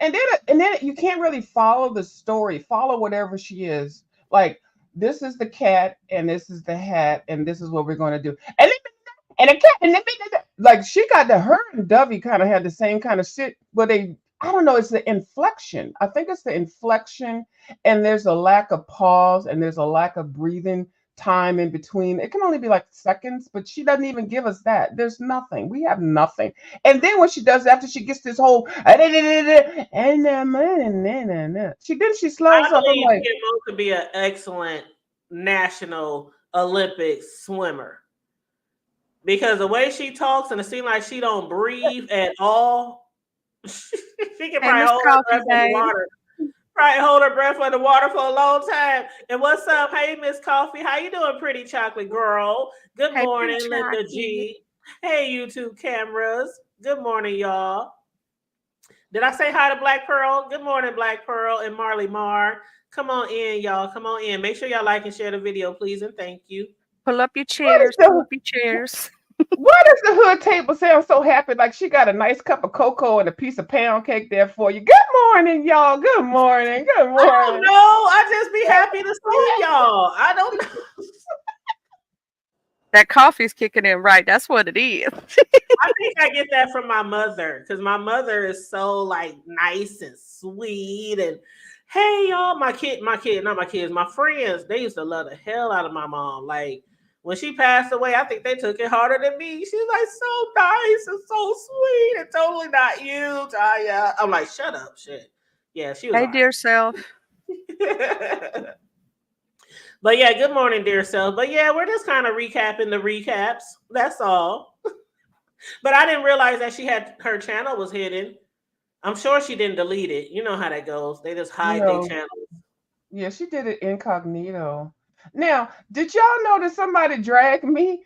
And then you can't really follow the story, follow whatever she is. Like, this is the cat, and this is the hat, and this is what we're going to do. And the cat, like she got her and Dovey kind of had the same kind of shit, but I don't know, it's the inflection. I think it's the inflection, and there's a lack of pause, and there's a lack of breathing time in between. It can only be like seconds, but she doesn't even give us that. There's nothing. We have nothing. And then what she does after she gets this whole she slows I up. I'm believe like, TMO could be an excellent national Olympic swimmer because the way she talks and it seems like she don't breathe at all. She can Hey, probably Miss hold her Coffee, breath babe. underwater. Probably hold her breath underwater for a long time. And what's up? Hey, Miss Coffee. How you doing, pretty chocolate girl? Good Hey, pretty morning, Linda chocolate. G. Hey, YouTube cameras. Good morning, y'all. Did I say hi to Black Pearl? Good morning, Black Pearl and Marley Mar. Come on in, y'all. Come on in. Make sure y'all like and share the video, please, and thank you. Pull up your what is chairs. Pull the up your chairs. Why does the hood table sound so happy? Like she got a nice cup of cocoa and a piece of pound cake there for you. Good morning, y'all. Good morning. Good I don't morning. know. I just be happy to see y'all. I don't know. That coffee's kicking in right. That's what it is. I think I get that from my mother because my mother is so like nice and sweet and hey y'all, my friends, they used to love the hell out of my mom. Like when she passed away, I think they took it harder than me. She's like so nice and so sweet and totally not you, Taya. I'm like, shut up, shit. Yeah, she was Hey, all dear self. right. But yeah, good morning, dear self. But yeah, we're just kind of recapping the recaps. That's all. But I didn't realize that her channel was hidden. I'm sure she didn't delete it. You know how that goes. They just hide their No. channel. Yeah, she did it incognito. Now, did y'all know that somebody dragged me?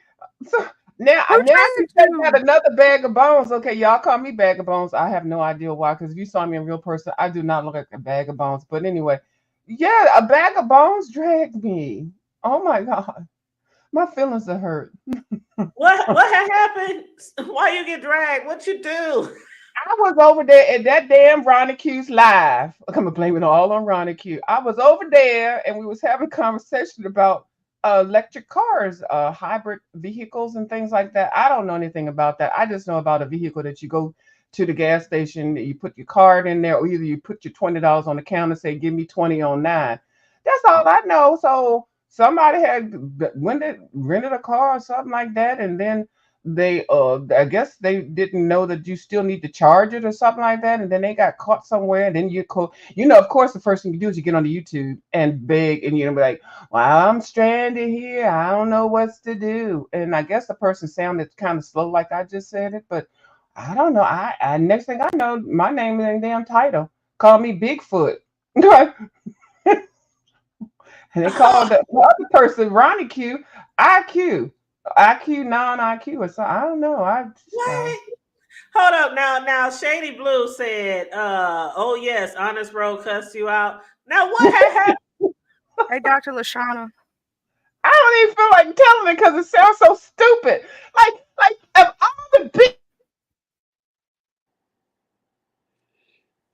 So now Who I can dragged take you? out another bag of bones. Okay, y'all call me bag of bones. I have no idea why, because if you saw me in real person, I do not look like a bag of bones. But anyway, yeah, a bag of bones dragged me. Oh my God. My feelings are hurt. What had happened? Why you get dragged? What you do? I was over there at that damn Ronnie Q's live. I'm gonna blame it all on Ronnie Q. I was over there and we was having a conversation about electric cars, hybrid vehicles and things like that. I don't know anything about that. I just know about a vehicle that you go to the gas station, you put your card in there, or either you put your $20 on the counter, say give me 20 on 9. That's all I know. So somebody had rented a car or something like that, and then they I guess they didn't know that you still need to charge it or something like that, and then they got caught somewhere, and then of course the first thing you do is you get on the YouTube and beg, and be like, well, I'm stranded here, I don't know what to do. And I guess the person sounded kind of slow like I just said it, but I don't know. I next thing I know, my name is in the damn title. Call me Bigfoot. And they called the other person Ronnie Q, IQ, IQ, non IQ, or something. I don't know. What? Hold up now. Shady Blue said, oh yes, Honest Bro cussed you out. Now what had happened? Hey, Dr. Lashana. I don't even feel like telling it because it sounds so stupid. Like of all the big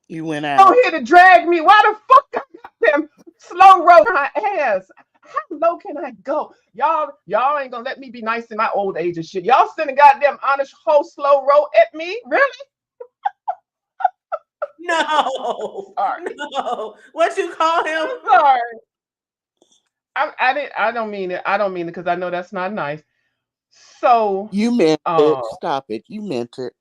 You went people out. here to drag me, why the fuck I got them slow roll my ass? How low can I go? Y'all ain't gonna let me be nice in my old age and shit. Y'all send a goddamn honest whole slow roll at me? Really? No. Sorry. No. What you call him? I'm sorry. I don't mean it. I don't mean it because I know that's not nice. So You meant it. uh Stop it. You meant it.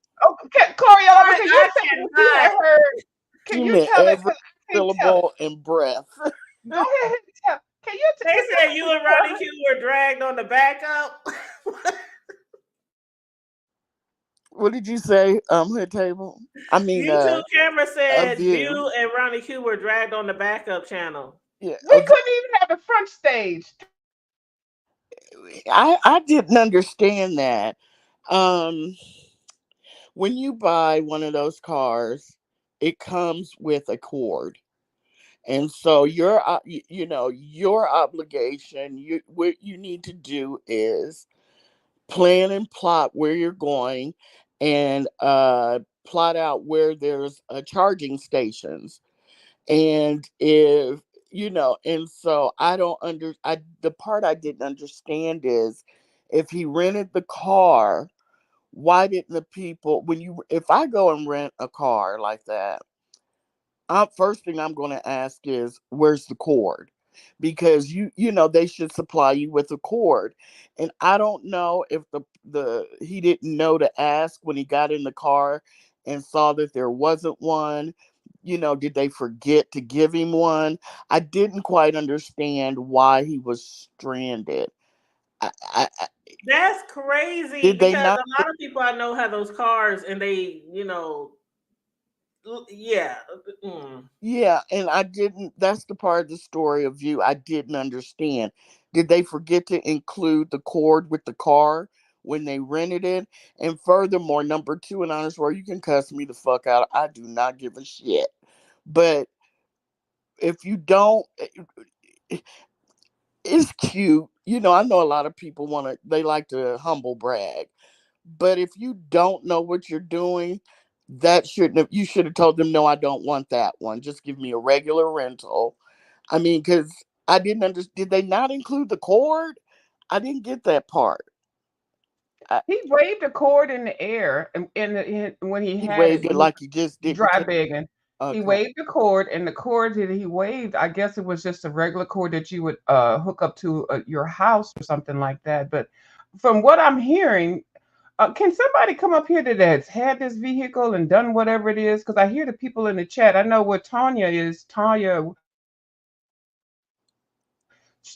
okay, Coriella, can you I tell me what you had cannot. heard? Can You you meant tell it? every Because I can't tell it. syllable and breath. Go ahead and tell. Can you tell? They said you and Ronnie Q were dragged on the backup. What did you say? Hood table. I mean, YouTube camera a said view. View and Ronnie Q were dragged on the backup channel. Yeah, We couldn't even have a front stage. I didn't understand that. Um, when you buy one of those cars, it comes with a cord. And so your obligation, what you need to do is plan and plot where you're going, and plot out where there's charging stations. And if and so the part I didn't understand is, if he rented the car, why didn't the people, if I go and rent a car like that, first thing I'm going to ask is, where's the cord? Because they should supply you with a cord. And I don't know if the he didn't know to ask when he got in the car and saw that there wasn't one. Did they forget to give him one? I didn't quite understand why he was stranded. That's crazy Did they because not? a lot of people I know have those cars and they, yeah. Mm. Yeah, and I didn't. That's the part of the story of you I didn't understand. Did they forget to include the cord with the car when they rented it? And furthermore, number two, and honest where you can cuss me the fuck out. I do not give a shit. But if you don't, it's cute. I know a lot of people they like to humble brag. But if you don't know what you're doing, you should have told them, no, I don't want that one. Just give me a regular rental. I mean, because I didn't understand. Did they not include the cord? I didn't get that part. He waved a cord in the air, and when he He had it, waved it when he like he just didn't dry care. begging, he Okay. waved the cord, and the cord that he waved, I guess it was just a regular cord that you would hook up to your house or something like that. But from what I'm hearing, can somebody come up here that's had this vehicle and done whatever it is? Because I hear the people in the chat. I know what Tanya is. Tanya,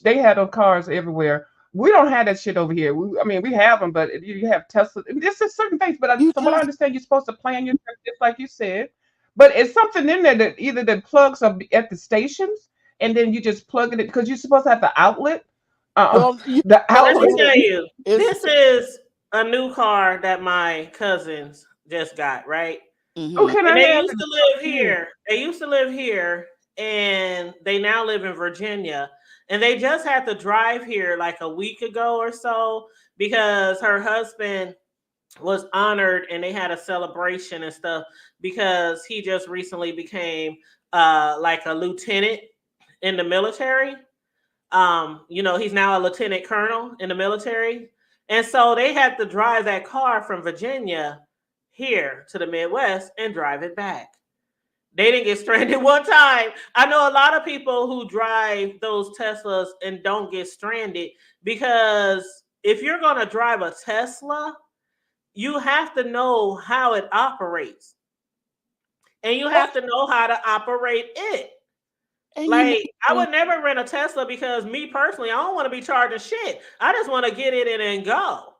they had those cars everywhere. We don't have that shit over here. I mean, we have them, but you have Tesla. This is certain things, but You from what I just understand, you're supposed to plan your trip just like you said. But it's something in there that either the plugs are at the stations, and then you just plug it because you're supposed to have the outlet. well, The Let me outlet. tell you, it's this is a new car that my cousins just got, right? Oh, hmm can And I they have used it? to live here. They used to live here, and they now live in Virginia. And they just had to drive here like a week ago or so because her husband was honored and they had a celebration and stuff because he just recently became like a lieutenant in the military. He's now a lieutenant colonel in the military. And so they had to drive that car from Virginia here to the Midwest and drive it back. They didn't get stranded one time. I know a lot of people who drive those Teslas and don't get stranded because if you're going to drive a Tesla, you have to know how it operates, and you have to know how to operate it. And you Like, I know, would never rent a Tesla because me personally, I don't want to be charging shit. I just want to get in it and go.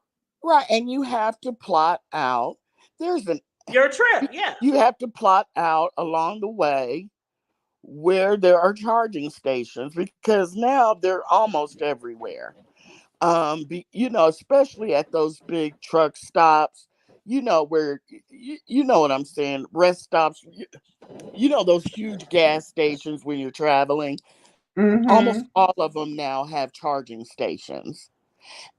right, and you have to plot out. There's an Your trip, yeah. you have to plot out along the way where there are charging stations because now they're almost everywhere. Especially at those big truck stops. Where you know what I'm saying. Rest stops. Those huge gas stations when you're traveling. Almost Mm-hmm. all of them now have charging stations.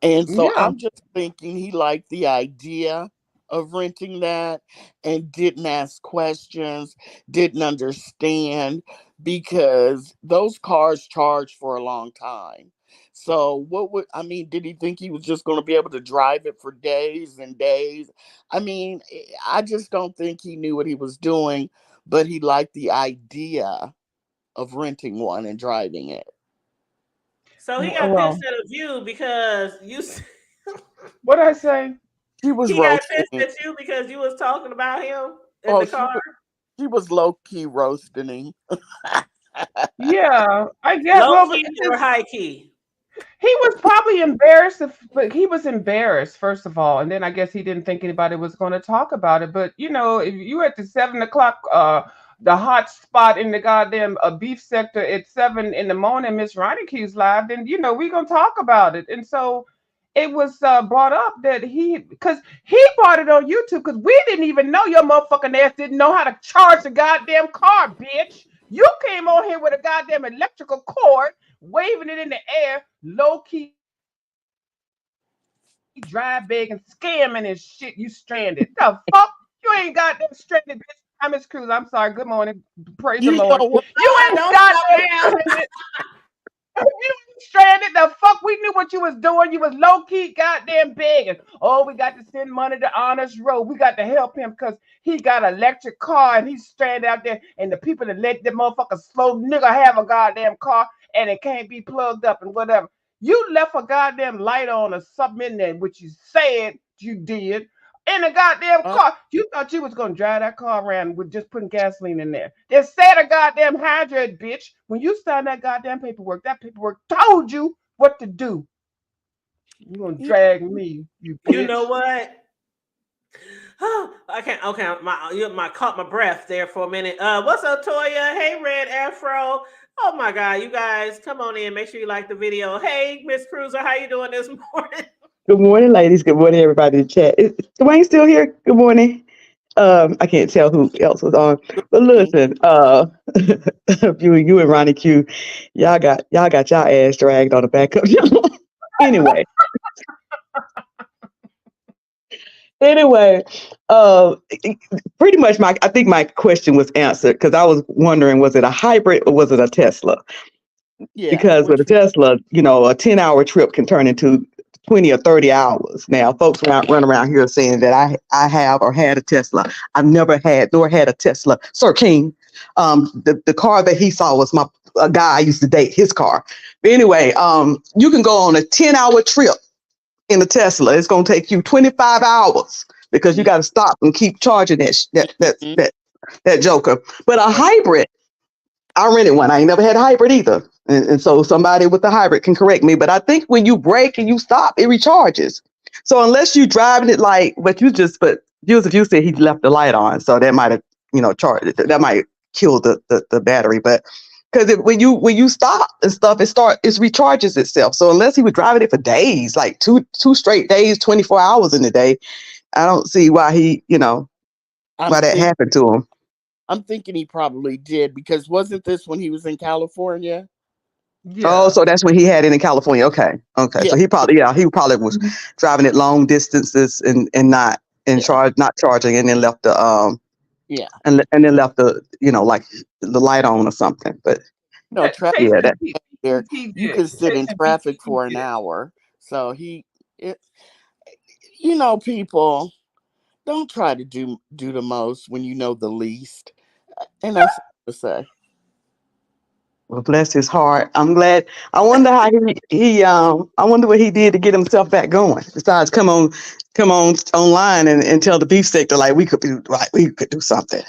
And so Yeah. I'm just thinking he liked the idea of renting that and didn't ask questions, didn't understand because those cars charge for a long time. So did he think he was just going to be able to drive it for days and days? I just don't think he knew what he was doing, but he liked the idea of renting one and driving it. So he got pissed Well, at a view because what I say? She was he got pissed roasting. at you because you was talking about him in Oh, the car. she was low key roasting him. Yeah, I get. Low Well, key or high key? he was probably embarrassed, but he was embarrassed first of all, and then I guess he didn't think anybody was going to talk about it. But if you at the 7 o'clock, the hot spot in the goddamn beef sector at 7 in the morning, Miss Ronique's live, then we gonna talk about it. And so it was brought up that because he brought it on YouTube because we didn't even know your motherfucking ass didn't know how to charge the goddamn car, bitch. You came on here with a goddamn electrical cord waving it in the air, low key drive big and scamming and shit. You stranded. The fuck? You ain't got them stranded, bitch. I'm Miss Cruz. I'm sorry. Good morning. Praise the You Lord. know what? You ain't Don't got slow them down. stranded. You ain't stranded. The fuck? We knew what you was doing. You was low key goddamn begging. Oh, we got to send money to Honest Road. We got to help him because he got an electric car and he's stranded out there. And the people that let the motherfucker slow nigga have a goddamn car and it can't be plugged up and whatever. You left a goddamn light on or something in there, which you said you did, in a goddamn Uh, car. You thought you was gonna drive that car around with just putting gasoline in there. They said a goddamn hydrant, bitch. When you signed that paperwork told you what to do. You gonna you drag me, you You know bitch. what? I can't. Okay, my caught my breath there for a minute. What's up, Toya? Hey, Red Afro. Oh my God, you guys, come on in. Make sure you like the video. Hey, Miss Cruiser, how you doing this morning? Good morning, ladies. Good morning, everybody in the chat. Is Dwayne still here? Good morning. I can't tell who else was on, but think listen, you and Ronnie Q, y'all got y'all ass dragged on the back of y'all. Anyway, anyway, uh, pretty much I think my question was answered because I was wondering, was it a hybrid or was it a Tesla? yeah, Because with a which Tesla, a 10-hour trip can turn into 20 or 30 hours. Now, folks run around here saying that I have or had a Tesla. I've never had nor had a Tesla. Sir King, the car that he saw was a guy I used to date, his car. But anyway, you can go on a 10-hour trip in a Tesla. It's going to take you 25 hours because you mm, got to stop and keep charging mm, that joker. But a right. hybrid, I rented one. I ain't never had a hybrid either. And so somebody with a hybrid can correct me. But I think when you brake and you stop, it recharges. So unless you driving it but Joseph, you said he left the light on. So that might have, charged it. That might kill the battery. But because when you stop and stuff, it recharges itself. So unless he was driving it for days, like two straight days, 24 hours in a day, I don't see why I'm why that think happened to him. I'm thinking he probably did because wasn't this when he was in California? Oh, Yeah. so that's when he had it in California. Okay. Okay. Yeah, So he probably was driving it long distances and yeah, not charging and then left the yeah. and then left the like the light on or something. But Traffic yeah, Chasing that there. BT You did. could sit in Chasing traffic BT for an did. hour. So it, people don't try to do the most when you know the least, and that's what I say. Well, bless his heart. I'm glad. I wonder how I wonder what he did to get himself back going. Besides, come on online and tell the beef sector like we could do something.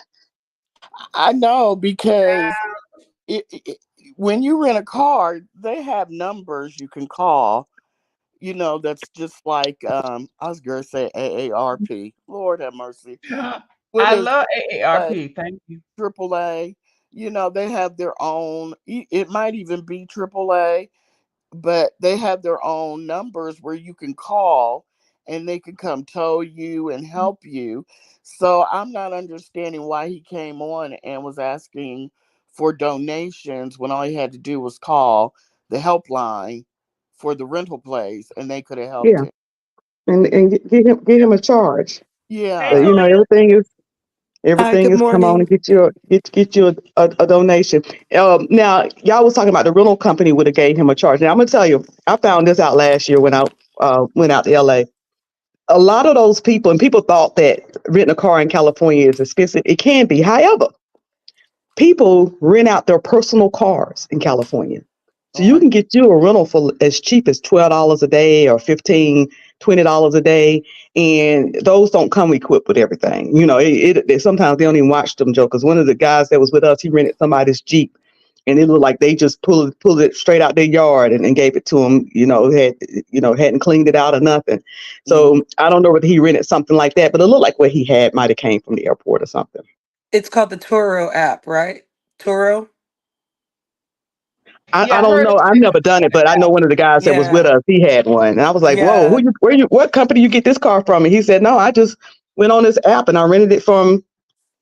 I know because when you rent a car, they have numbers you can call. That's just like I was gonna say AARP. Lord have mercy. What I is love like AARP. Thank you. AAA? They have their own. It might even be AAA, but they have their own numbers where you can call and they can come tow you and help you. So I'm not understanding why he came on and was asking for donations when all he had to do was call the helpline for the rental place and they could have helped Yeah, him. and get him a charge. Hey, Yeah. But Hi, everything good is come on and morning. get you a donation. Now y'all was talking about the rental company would have gave him a charge. Now I'm gonna tell you, I found this out last year when I went out to LA. A lot of those people and people thought that renting a car in California is expensive. It can be. However, people rent out their personal cars in California. So Oh, you can get you a rental for as cheap as $12 a day or $15, $20 a day. And those don't come equipped with everything. Sometimes they don't even watch them, Joe. Because one of the guys that was with us, he rented somebody's Jeep. And it looked like they just pulled it straight out their yard and gave it to him. Hadn't cleaned it out or nothing. mhm. So I don't know whether he rented something like that, but it looked like what he had might have came from the airport or something. It's called the Turo app, right? Turo? I Yeah, I don't heard know. it I've said never done it, but I know one of the guys that was with Yeah. us, he had one. And I was like, whoa, Yeah. what company you get this car from? And he said, no, I just went on this app and I rented it from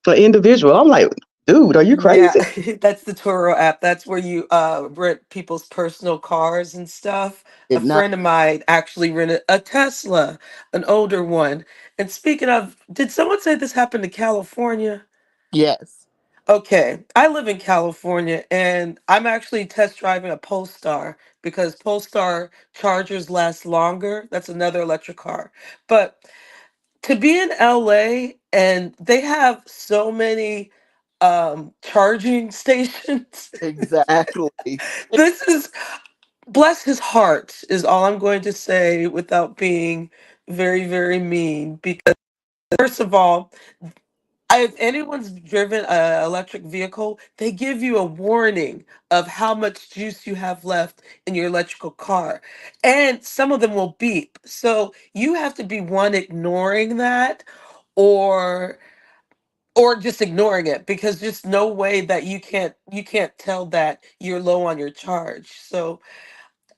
an individual. I'm like, dude, are you Yeah, crazy? that's the Turo app. That's where you rent people's personal cars and stuff. A It not friend of mine actually rented a Tesla, an older one. And speaking of, did someone say this happened to California? yes. Okay, I live in California and I'm actually test driving a Polestar because Polestar chargers last longer. That's another electric car. But to be in LA and they have so many charging stations. Exactly. This is bless his heart is all I'm going to say without being very very mean because first of all, if anyone's driven an electric vehicle, they give you a warning of how much juice you have left in your electrical car. And some of them will beep. So you have to be one ignoring that or just ignoring it because just no way that you can't tell that you're low on your charge. So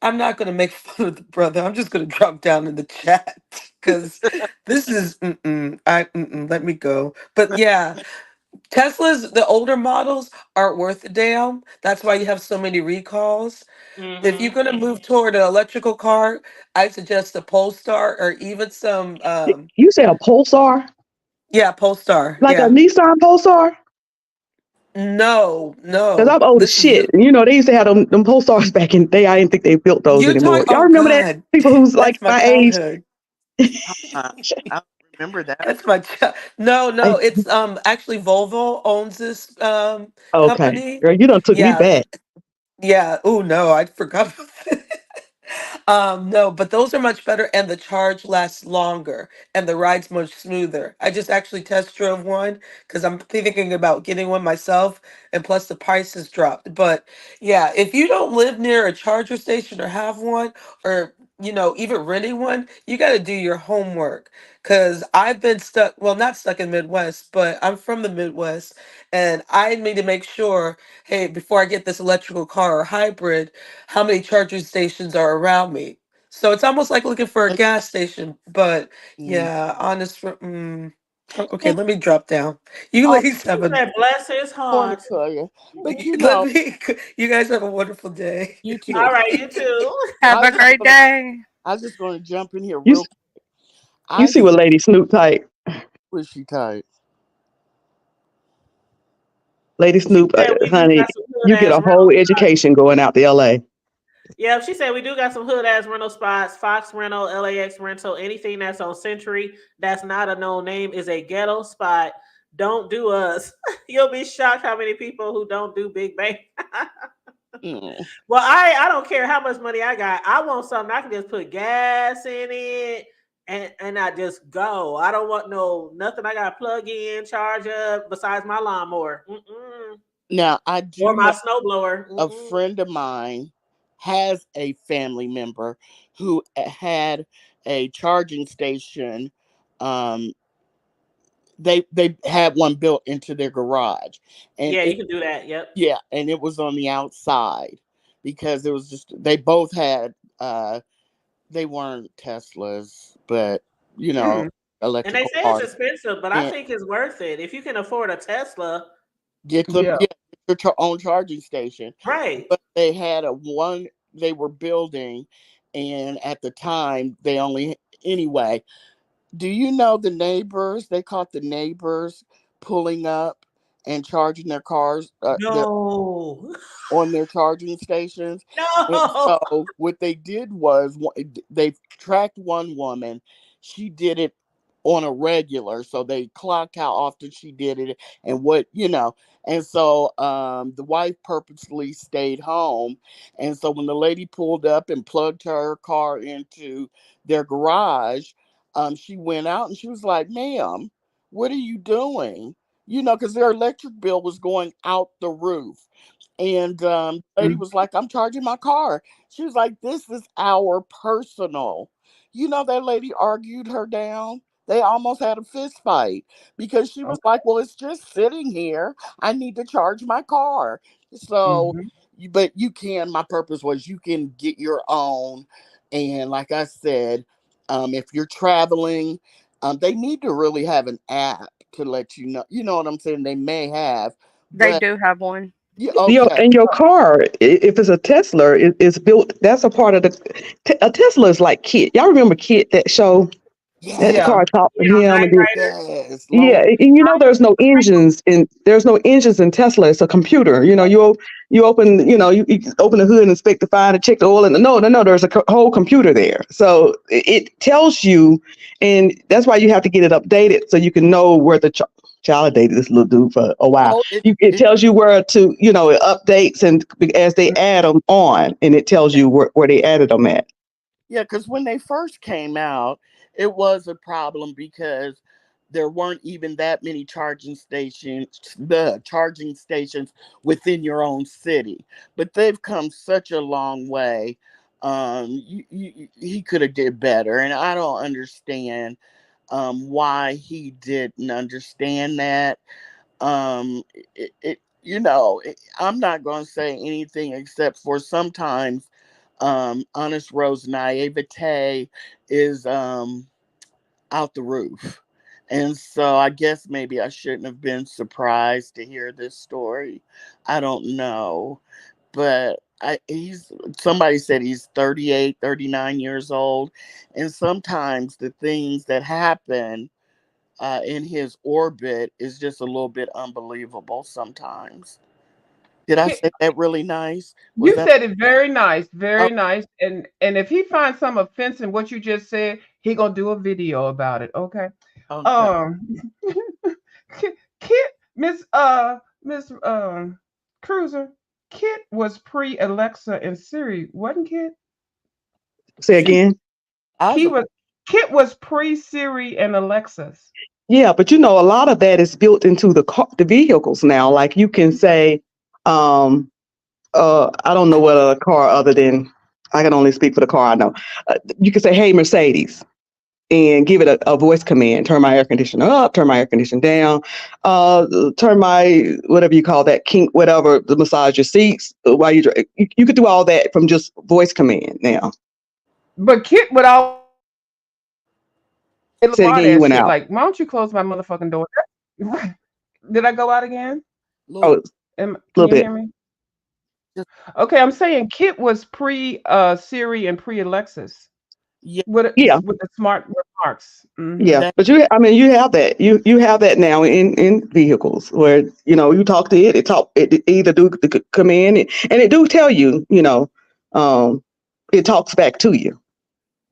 I'm not gonna make fun of the brother. I'm just gonna drop down in the chat because this is let me go. But yeah, Teslas, the older models aren't worth a damn. That's why you have so many recalls. If you're Mm-hmm. gonna move toward an electrical car, I suggest a Polestar or even some You say a Pulsar? yeah, Polestar. Like a Yeah. Nissan Pulsar? No, Because no. I'm old as This is shit. They used to have them Pulsars back in the day. I didn't think they built those you're talking anymore. Y'all oh remember that? God. People who's like That's my my age. childhood. I don't remember that. That's my no, I- no. It's actually Volvo owns this okay. company. Girl, you done took me Yeah, back. yeah. Oh no, I forgot about that. No, but those are much better and the charge lasts longer and the ride's much smoother. I just actually test drove one because I'm thinking about getting one myself and plus the price has dropped. But yeah, if you don't live near a charger station or have one or even renting one, you got to do your homework because I've been stuck, well, not stuck in Midwest, but I'm from the Midwest and I need to make sure, hey, before I get this electrical car or hybrid, how many charging stations are around me. So it's almost like looking for a And, gas station. But mm, yeah, okay, and let me drop down. You oh, ladies He have a said, bless his I want heart. to tell you, but let me. You guys have a wonderful day. you All too. right, you too. I Have was a just great gonna, day. I was just going to jump in here You, real. you I see just what Lady Snoop type. wish she tight. Lady She Snoop, said we do honey, got some hood you get ass a rental whole spots. education going out to LA. Yeah, she said we do got some hood ass rental spots. Fox Rental, LAX Rental, anything that's on Century that's not a known name is a ghetto spot. Don't do us. You'll be shocked how many people who don't do Big Bang. Mm. Well, I don't care how much money I got. I want something I can just put gas in it and I just go. I don't want nothing I got to plug in, charge up besides my lawnmower. Now, I do Or my know snowblower. a friend of mine has a family member who had a charging station. Um, they had one built into their garage, and Yeah, you can do that. Yep. and it was on the outside because it was just they both had they weren't Teslas, but you know, Mm. And they electrical say it's cars. expensive, but I And think it's worth it. If you can afford a Tesla, Yeah. get your own charging station. right. But they had a one they were building, and at the time they only anyway. Do you know the neighbors? They caught the neighbors pulling up and charging their cars. No. On their charging stations. And No. so what they did was they tracked one woman. She did it on a regular, so they clocked how often she did it and what And so the wife purposely stayed home. And so when the lady pulled up and plugged her car into their garage, she went out and she was like, "Ma'am, what are you doing?" Because their electric bill was going out the roof. And the lady Mm. was like, "I'm charging my car." She was like, "This is our personal." That lady argued her down. They almost had a fist fight because she was like, "Well, it's just sitting here. I need to charge my car." So, Mhm. but my purpose was you can get your own. And like I said, if you're traveling, they need to really have an app to let you know. You know what I'm saying? They may have, They but do have one. yeah, Your okay. and your car, if it's a Tesla, it's built. That's a part of a Tesla is like Kit. Y'all remember Kit, that show? That the Yes, Yeah. car talked to Yeah, him, Knight and then Rider. yes, yeah, long. and there's no engines in Tesla. It's a computer. You open you open the hood and inspect the fire to check the oil, and no, there's a whole computer there. So it tells you, and that's why you have to get it updated so you can know where the child dated this little dude for a while. Oh, It tells you where to it updates, and as they add them on, and it tells you where they added them at. yeah, because when they first came out, it was a problem because there weren't even that many charging stations within your own city. But they've come such a long way. He could have did better, and I don't understand why he didn't understand that. I'm not going to say anything except for sometimes Honest Rose naivete is out the roof. And so I guess maybe I shouldn't have been surprised to hear this story. I don't know. But somebody said he's 38, 39 years old. And sometimes the things that happen in his orbit is just a little bit unbelievable sometimes. Did I say that really nice? Was You that said it very nice, oh, very nice. And if he finds some offense in what you just said, he gonna do a video about it. Okay. okay? Um, Kit, Miss Cruiser, Kit was pre Alexa and Siri, wasn't Kit? Say again. I He was was Kit was pre Siri and Alexa's. Yeah, but a lot of that is built into the vehicles now. Like you can say, um, I don't know what other car other than I can only speak for the car I know. You can say, "Hey Mercedes," and give it a voice command. Turn my air conditioner up. Turn my air conditioner down. Turn my whatever you call that kink, whatever, the massage your seats while you drive. You could do all that from just voice command now. But Kit would always say Say it LeBron again. You ass went shit out. like, why don't you close my motherfucking door? Did I go out again? little, Oh, a Can little you bit. hear me? just Okay, I'm saying Kit was pre Siri and pre Alexis yeah, Yeah. with the smart remarks. Yeah, that but you have that. You have that now in vehicles where you talk to it. It either do the command, and it do tell you. Um, it talks back to you.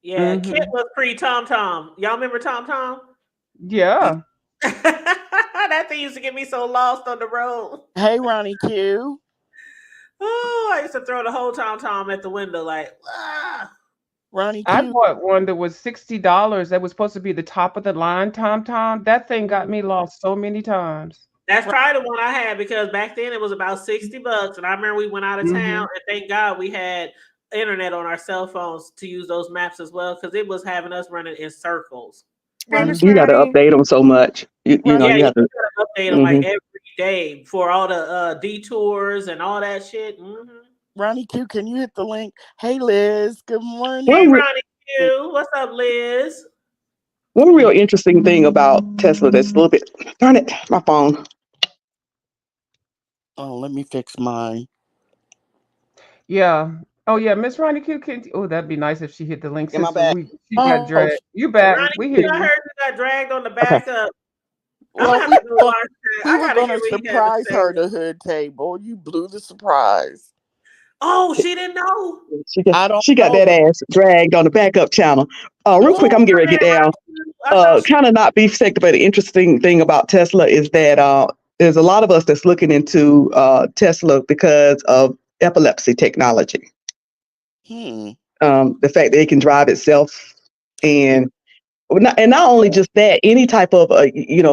Yeah, Kit Hmm. was pre Tom Tom. Y'all remember Tom Tom? Yeah. That thing used to get me so lost on the road. hey Ronnie Q. Oh, I used to throw the whole Tom at the window like, ah. Ronnie I Q. bought one that was $60. That was supposed to be the top of the line Tom. That thing got me lost so many times. That's probably the one I had because back then it was about $60. And I remember we went out of town and thank God we had internet on our cell phones to use those maps as well because it was having us running in circles. Hey, Ronnie Miss You got to Ronnie. update them so much. Ronnie Yeah, You you have to. gotta update them like hmm every day for all the detours and all that shit. Ronnie Q, can you hit the link? Hey Liz, good Hey, One, morning. re- Ronnie Q. What's up, Liz? one real interesting thing about Tesla that's a little bit. Darn it, my phone. Oh, let me fix mine. Yeah. Oh yeah, Miss Ronnie Q can. Oh, that'd be nice if she hit the link, Am I sister. back? She got Oh, dragged. You back? Ronnie We Q, hear I you. heard you got dragged on the Okay. back up. I'm well, gonna have to go watch that. we I were gotta gonna hear what he had to surprise say. her to hood table. You blew the surprise. Oh, she didn't know. I don't She got know. that ass dragged on the backup channel. Real quick, Oh, I'm getting my ready to get bad, down. Ronnie Q. I thought she. Kind of not beef sector, but the interesting thing about Tesla is that there's a lot of us that's looking into Tesla because of epilepsy technology. Hmm. The fact that it can drive itself, and not only just that, any type of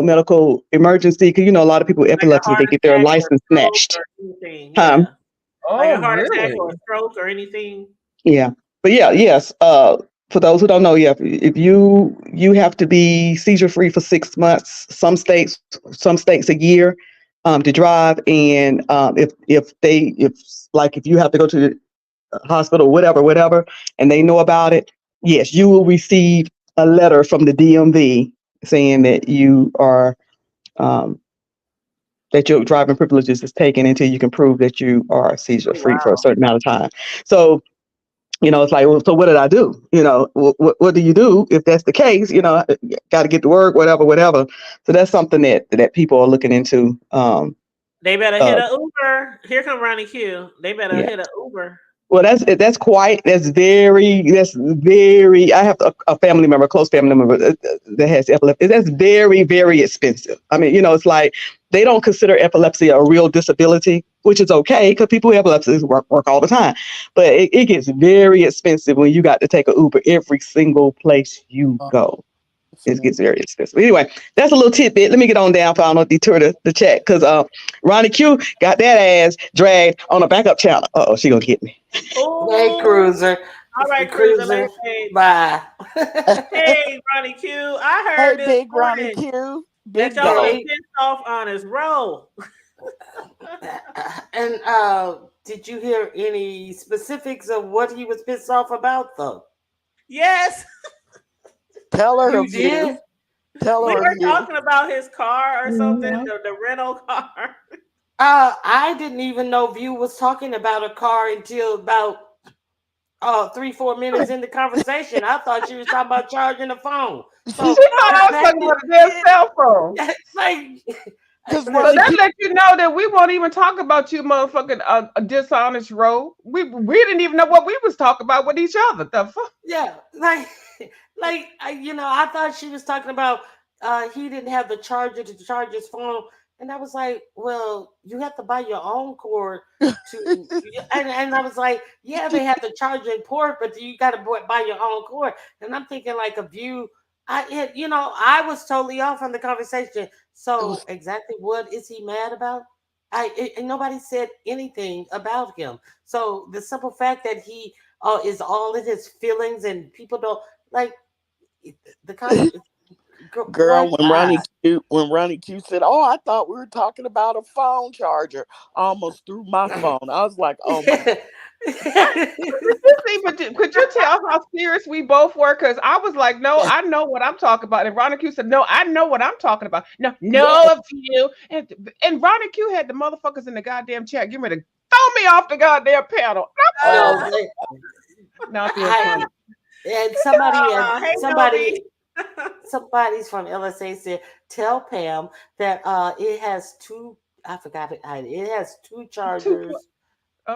medical emergency. Because a lot of people with Like a epilepsy, heart they get their attack or a license stroke snatched. or anything. Um, Yeah. Like a Oh, heart attack really? or a stroke or anything. yeah, but yeah, yes. For those who don't know, yeah, if you have to be seizure free for 6 months, some states a year, to drive, and if you have to go to the hospital, whatever, and they know about it, yes, you will receive a letter from the DMV saying um, that your driving privileges is taken until you can prove that you are seizure Oh free for a wow. certain amount of time. So it's like, well, so what did I do? What do you do if that's the case? Got to get to work, whatever. So that's something that people are looking into. They better hit Uh, a Uber. Here come Ronnie Q. They better yeah. hit a Uber. Well, that's very. I have a family member, a close family member that has epilepsy. That's very, very expensive. I mean, it's like they don't consider epilepsy a real disability, which is okay because people with epilepsy work all the time. But it gets very expensive when you got to take an Uber every single place you go. It gets very expensive. Anyway, that's a little tidbit. Let me get on down for I don't detour the chat because Ronnie Q got that ass dragged on a backup channel. Oh, she gonna get me. Hey, Oh, Cruiser. all right, Cruiser. Let me Cruiser. say, Bye. hey, Ronnie Q. I Hey, heard this big Ronnie morning Q, that big y'all done dog. Hey. pissed off on his row. And did you hear any specifics of what he was pissed off about, though? Yes, Tell her, You View. did? Tell we her, were View. talking about his car or something, Mhm. the rental car. I didn't even know View was talking about a car until about 3-4 minutes in the conversation. I thought she was talking about charging the phone. She So thought the I was fact talking that about a damn cell phone. like Because like So Ronnie that Q, let you know that we won't even talk about you, motherfucking a dishonest road. We didn't even know what we was talking about with each other. The fuck? yeah, I thought she was talking about he didn't have the charger to charge his phone, and I was like, well, you have to buy your own cord to, and I was like, yeah, they have the charging port, but you got to buy your own cord, and I'm thinking like a view. I was totally off on the conversation. So exactly what is he mad about? And nobody said anything about him. So the simple fact that he is all in his feelings and people don't like the conversation. girl, What? when Ronnie Q said, "Oh, I thought we were talking about a phone charger," I almost threw my phone. I was like, "Oh my Could you tell how serious we both were? Because I was like, no, god!" I know what I'm talking about. And Ronnie Q said, no, I know what I'm talking about. No, Yeah. no, of you. And Ronnie Q had the motherfuckers in the goddamn chat getting ready to throw me off the goddamn panel. Oh, Uh, Well, No, I'm being I funny. and hey, Melody. somebody's from LSA said, tell Pam that it has two. I forgot it. It has two Two, chargers.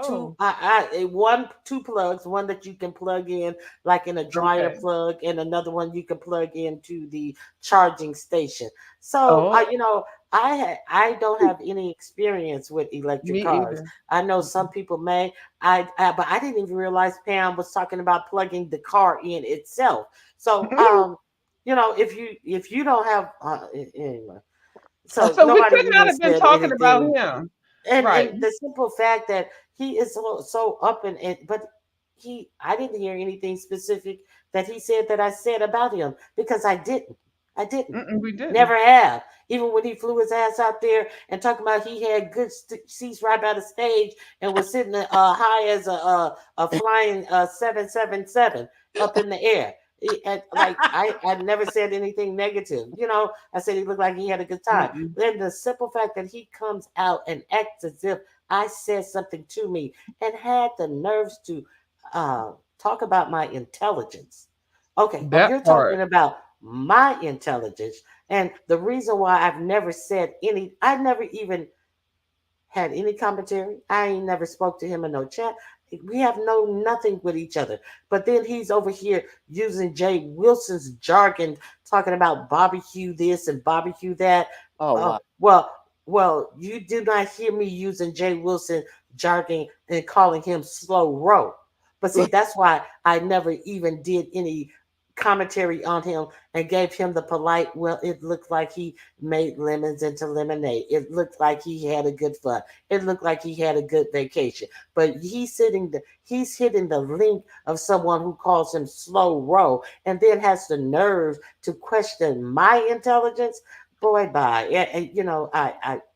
two Oh, two plugs, one that you can plug in like in a dryer okay. plug, and another one you can plug into the charging station. So Oh, I don't have any experience with electric me cars. either. I know some Mm-mm. people may. But I didn't even realize Pam was talking about plugging the car in itself. So if you don't have anyway, so So we nobody could not even have been said talking about anything. him. and Right. and the simple fact that he is so up and but I didn't hear anything specific that he said that I said about him, because I didn't Mm-mm, we didn't. never have. Even when he flew his ass out there and talking about he had good seats right by the stage and was sitting high as a flying 777 up in the air. Like I never said anything negative. I said he looked like he had a good time. Mm-mm. Then the simple fact that he comes out and acts as if I said something to me and had the nerves to talk about my intelligence. Okay, That you're part. talking about my intelligence. And the reason why I never even had any commentary. I ain't never spoke to him in no chat. We have no nothing with each other. But then he's over here using Jay Wilson's jargon, talking about barbecue this and barbecue that. Oh Uh, wow. well, you do not hear me using Jay Wilson jargon and calling him slow row. But see, that's why I never even did any commentary on him and gave him the polite, well, it looked like he made lemons into lemonade. It looked like he had a good fun. It looked like he had a good vacation. But he's hitting the link of someone who calls him slow row and then has the nerve to question my intelligence. Boy, bye.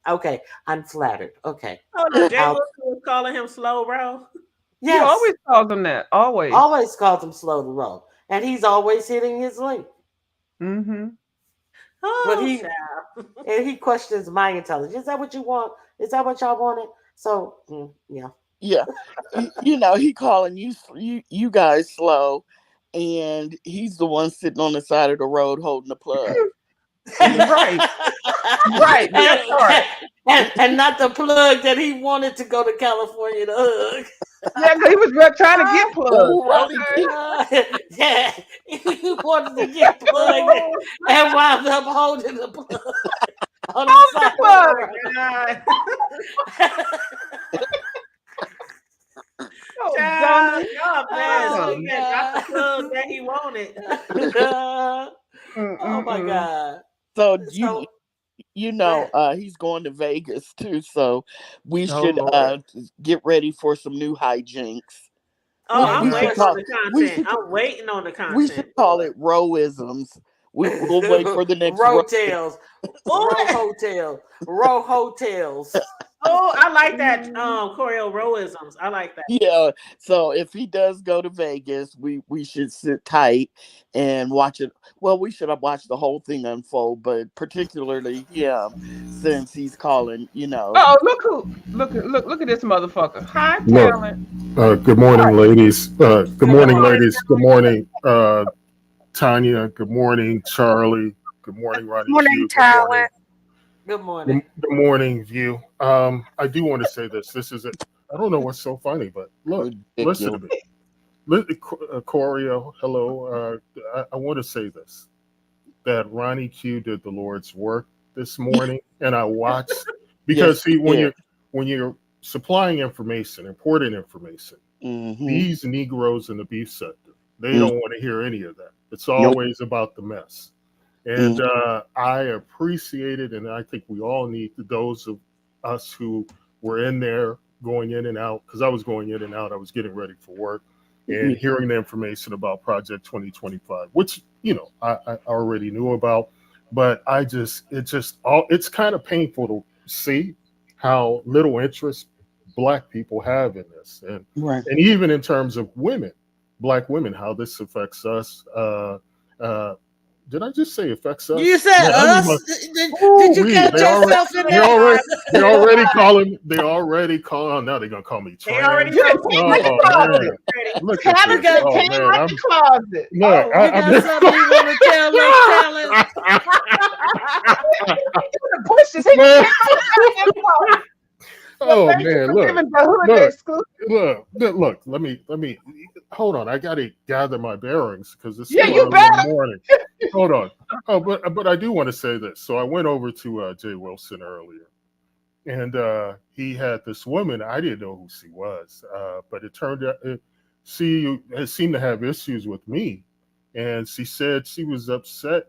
Okay, I'm flattered. Okay. Oh no, Jay I'll Wilson was calling him slow bro. He Yes. always calls him that. Always. Always calls him slow to roll. And he's always hitting his link. Mm-hmm. But Oh child. he questions my intelligence. Is that what you want? Is that what y'all wanted? So yeah. Yeah. He calling you guys slow, and he's the one sitting on the side of the road holding the plug. Right. Right. That part. and not the plug that he wanted to go to California to hug. Yeah, 'cause he was trying to get plugged. Right. Okay. Yeah, he wanted to get plugged Oh, and wound up holding the plug on the hold the side of plug. the God. road. Oh, Child, dummy. y'all mess. Oh He my got the god. plug that he wanted. Oh my Mm-mm-mm. god. So So go ahead. he's going to Vegas too. So we Oh, should Lord. get ready for some new hijinks. Oh, And I'm We he should waiting on call the questioned we content. should I'm waiting on the we should content call for it. it rowisms. We'll wait for the next row. Rotels, Oh, row hotels. I like that. Choreo Roisms. I like that. Yeah. So if he does go to Vegas, we should sit tight and watch it. Well, we should have watched the whole thing unfold, but particularly him, since he's calling. Oh, look at this motherfucker. High Look, talent. good Right. morning, ladies. Good Good morning, morning. ladies. Good morning, Tanya. Good morning, Charlie. Good morning, Ronnie Morning, Q. Good morning. talent. Good morning. Good morning, View. I do want to say this. This is it. I don't know what's so funny, but look, listen to Ridiculous. me. Choreo, hello. I want to say this, that Ronnie Q did the Lord's work this morning, and I watched because Yes, see yeah. when you're supplying information, important information, Mm-hmm. these Negroes in the beef sector, they Mm. don't want to hear any of that. It's Nope. always about the mess. And I appreciate it, and I think we all need those of us who were in there going in and out, because I was going in and out. I was getting ready for work and Yeah. hearing the information about Project 2025, which I already knew about, but it's kind of painful to see how little interest Black people have in this, Right. and even in terms of women, Black women, how this affects us. Did I just say affects us? You said Man, us? Did you catch they yourself in they that? already they already calling oh, now they're gonna call me They already trans. know. You in the Oh closet. man, Ready. look at Tabby this. got Oh came man, out the closet. look. You got something you want to tell us, talent? The bushes. He Man. came out the closet. Well, Oh thank you man, for look, giving the hood look, exclusive. look. Let me hold on. I got to gather my bearings because it's Yeah, still you early in the better. morning. Hold on. Oh, but I do want to say this. So I went over to Jay Wilson earlier, and he had this woman. I didn't know who she was, but it turned out she seemed to have issues with me, and she said she was upset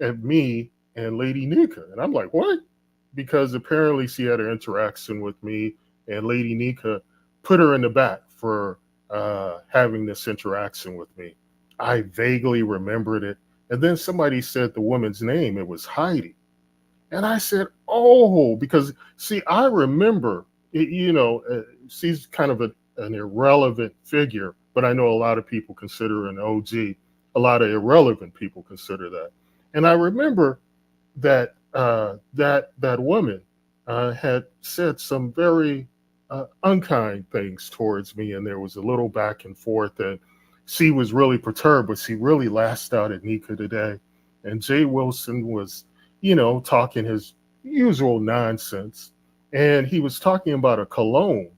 at me and Lady Nika, and I'm like, what? Because apparently she had an interaction with me, and Lady Nika put her in the back for having this interaction with me. I vaguely remembered it, and then somebody said the woman's name. It was Heidi. And I said, "Oh, because see, I remember, she's kind of an irrelevant figure, but I know a lot of people consider her an OG. A lot of irrelevant people consider that. And I remember that that woman had said some very unkind things towards me, and there was a little back and forth, and she was really perturbed, but she really lashed out at Nika today. And Jay Wilson was, talking his usual nonsense, and he was talking about a cologne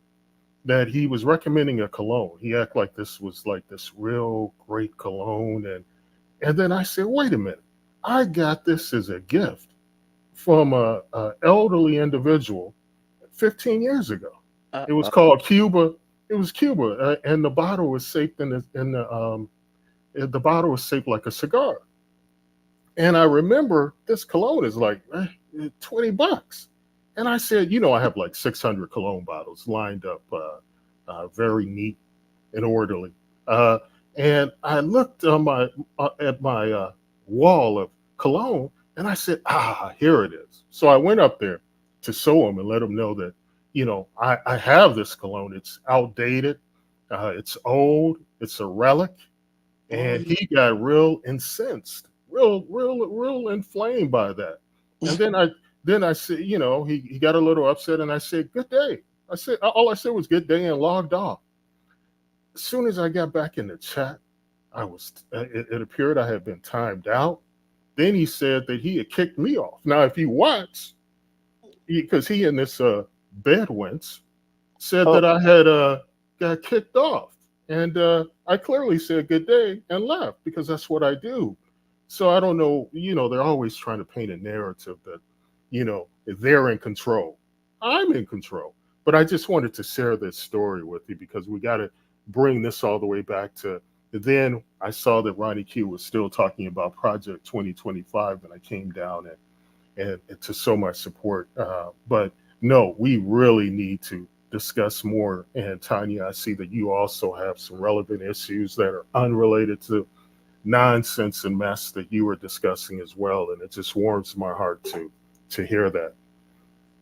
that he was recommending a cologne. He acted like this was like this real great cologne, and then I said, wait a minute, I got this as a gift from a elderly individual 15 years ago. It was Uh-oh. called Cuba. It was Cuba, and the bottle was shaped the bottle was shaped like a cigar. And I remember this cologne is like $20. And I said, I have like 600 cologne bottles lined up, very neat and orderly. Uh, and I looked on at my wall of cologne, and I said, here it is. So I went up there to show him and let him know that, I have this cologne. It's outdated. It's old. It's a relic. And Mhm. he got real incensed, real inflamed by that. And then I said, he got a little upset, and I said, "Good day." I said all I said was "Good day" and logged off. As soon as I got back in the chat, it appeared I had been timed out. Then he said that he had kicked me off. Now, if you watch, because he and this bedwench said Oh, that I had got kicked off. And I clearly said good day and left because that's what I do. So I don't know, they're always trying to paint a narrative that, they're in control. I'm in control. But I just wanted to share this story with you because we got to bring this all the way back to then I saw that Ronnie Q was still talking about Project 2025, and I came down and to show my support. But no, we really need to discuss more. And Tanya, I see that you also have some relevant issues that are unrelated to nonsense and mess that you were discussing as well. And it just warms my heart to hear that.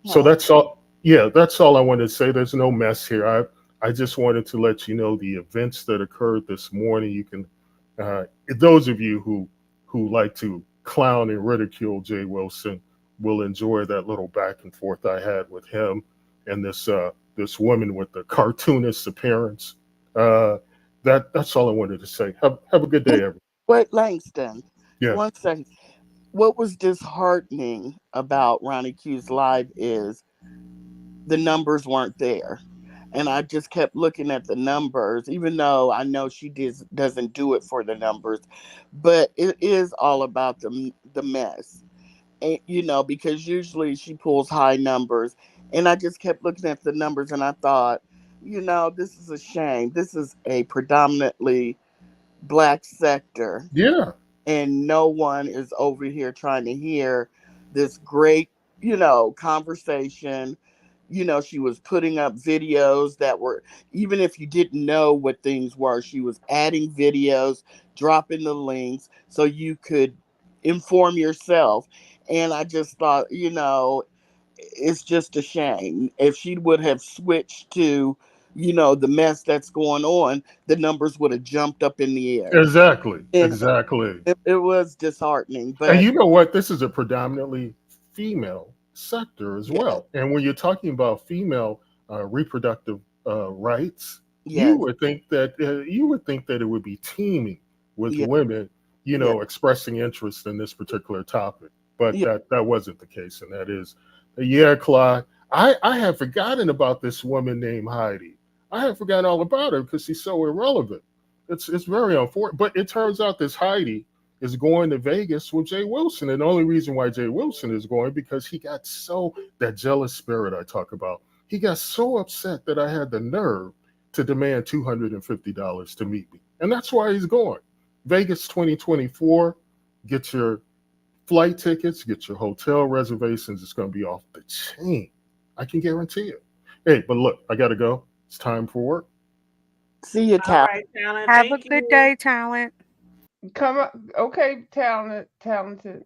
So oh, that's all. Yeah, that's all I wanted to say. There's no mess here. I just wanted to let you know the events that occurred this morning. You can, those of you who like to clown and ridicule Jay Wilson will enjoy that little back and forth I had with him and this woman with the cartoonist appearance. Uh, that's all I wanted to say. Have a good day, everyone. wait, Langston. Yeah. 1 second. What was disheartening about Ronnie Q's live is the numbers weren't there. And I just kept looking at the numbers, even though I know she doesn't do it for the numbers, but it is all about the mess. And, because usually she pulls high numbers. And I just kept looking at the numbers and I thought, this is a shame. This is a predominantly black sector, Yeah. and no one is over here trying to hear this great, conversation. She was putting up videos that were, even if you didn't know what things were, she was adding videos, dropping the links so you could inform yourself. And I just thought, it's just a shame. If she would have switched to, the mess that's going on, the numbers would have jumped up in the air. Exactly. And Exactly. it was disheartening, And but you know what? This is a predominantly female sector as yes, well. And when you're talking about female reproductive rights, yes, you would think that it would be teeming with yes, women, yes, expressing interest in this particular topic. But yes. that wasn't the case, and that is, yeah, Clyde. I had forgotten about this woman named Heidi. I had forgotten all about her because she's so irrelevant. It's very unfortunate. But it turns out this Heidi is going to Vegas with Jay Wilson. And the only reason why Jay Wilson is going because he got so that jealous spirit I talk about. He got so upset that I had the nerve to demand $250 to meet me. And that's why he's going. Vegas 2024, get your flight tickets, get your hotel reservations. It's going to be off the chain. I can guarantee it. Hey, but look, I got to go. It's time for work. See you, All Tal. right, talent. Have a Thank good you. day, talent. Come on. Okay, talented.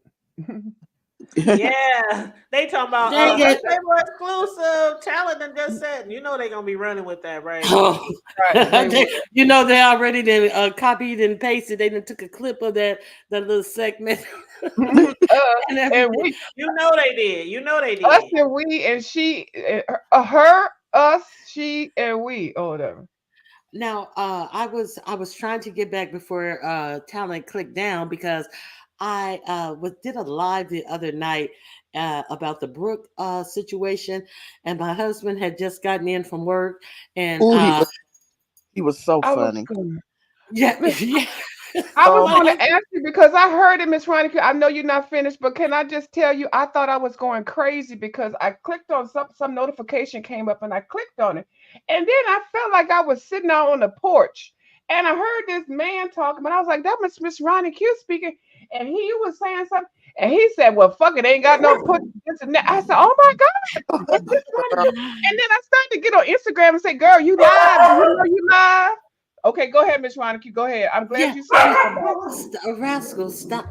Yeah, they talking about Dang her it. Playboy exclusive talent and just said, you know they gonna be running with that, right? Oh, Right, they will. you know they already done copied and pasted. They done took a clip of that little segment and And everything. we, You know they did. You know they us did. and we, and she, her, us, she, and we, or whatever. Now, I was trying to get back before talent clicked down because I was did a live the other night about the Brooke situation, and my husband had just gotten in from work, and Oh, he was so I was funny. gonna, yeah, yeah. I was Oh my my going hus- to ask you because I heard it, Miss Ronica. I know you're not finished, but can I just tell you, I thought I was going crazy because I clicked on some notification came up and I clicked on it, and then I felt like I was sitting out on the porch, and I heard this man talking, but I was like, that was Miss Ronnie Q speaking, and he was saying something, and he said, well, fuck it, ain't got no put this and that. I said, oh my God, it's Miss Ronnie girl. Q, and then I started to get on Instagram and say, girl, you live? Do you know you live? Okay, go ahead, Miss Ronica. Go ahead. I'm glad yeah, you said something. rascal, stop.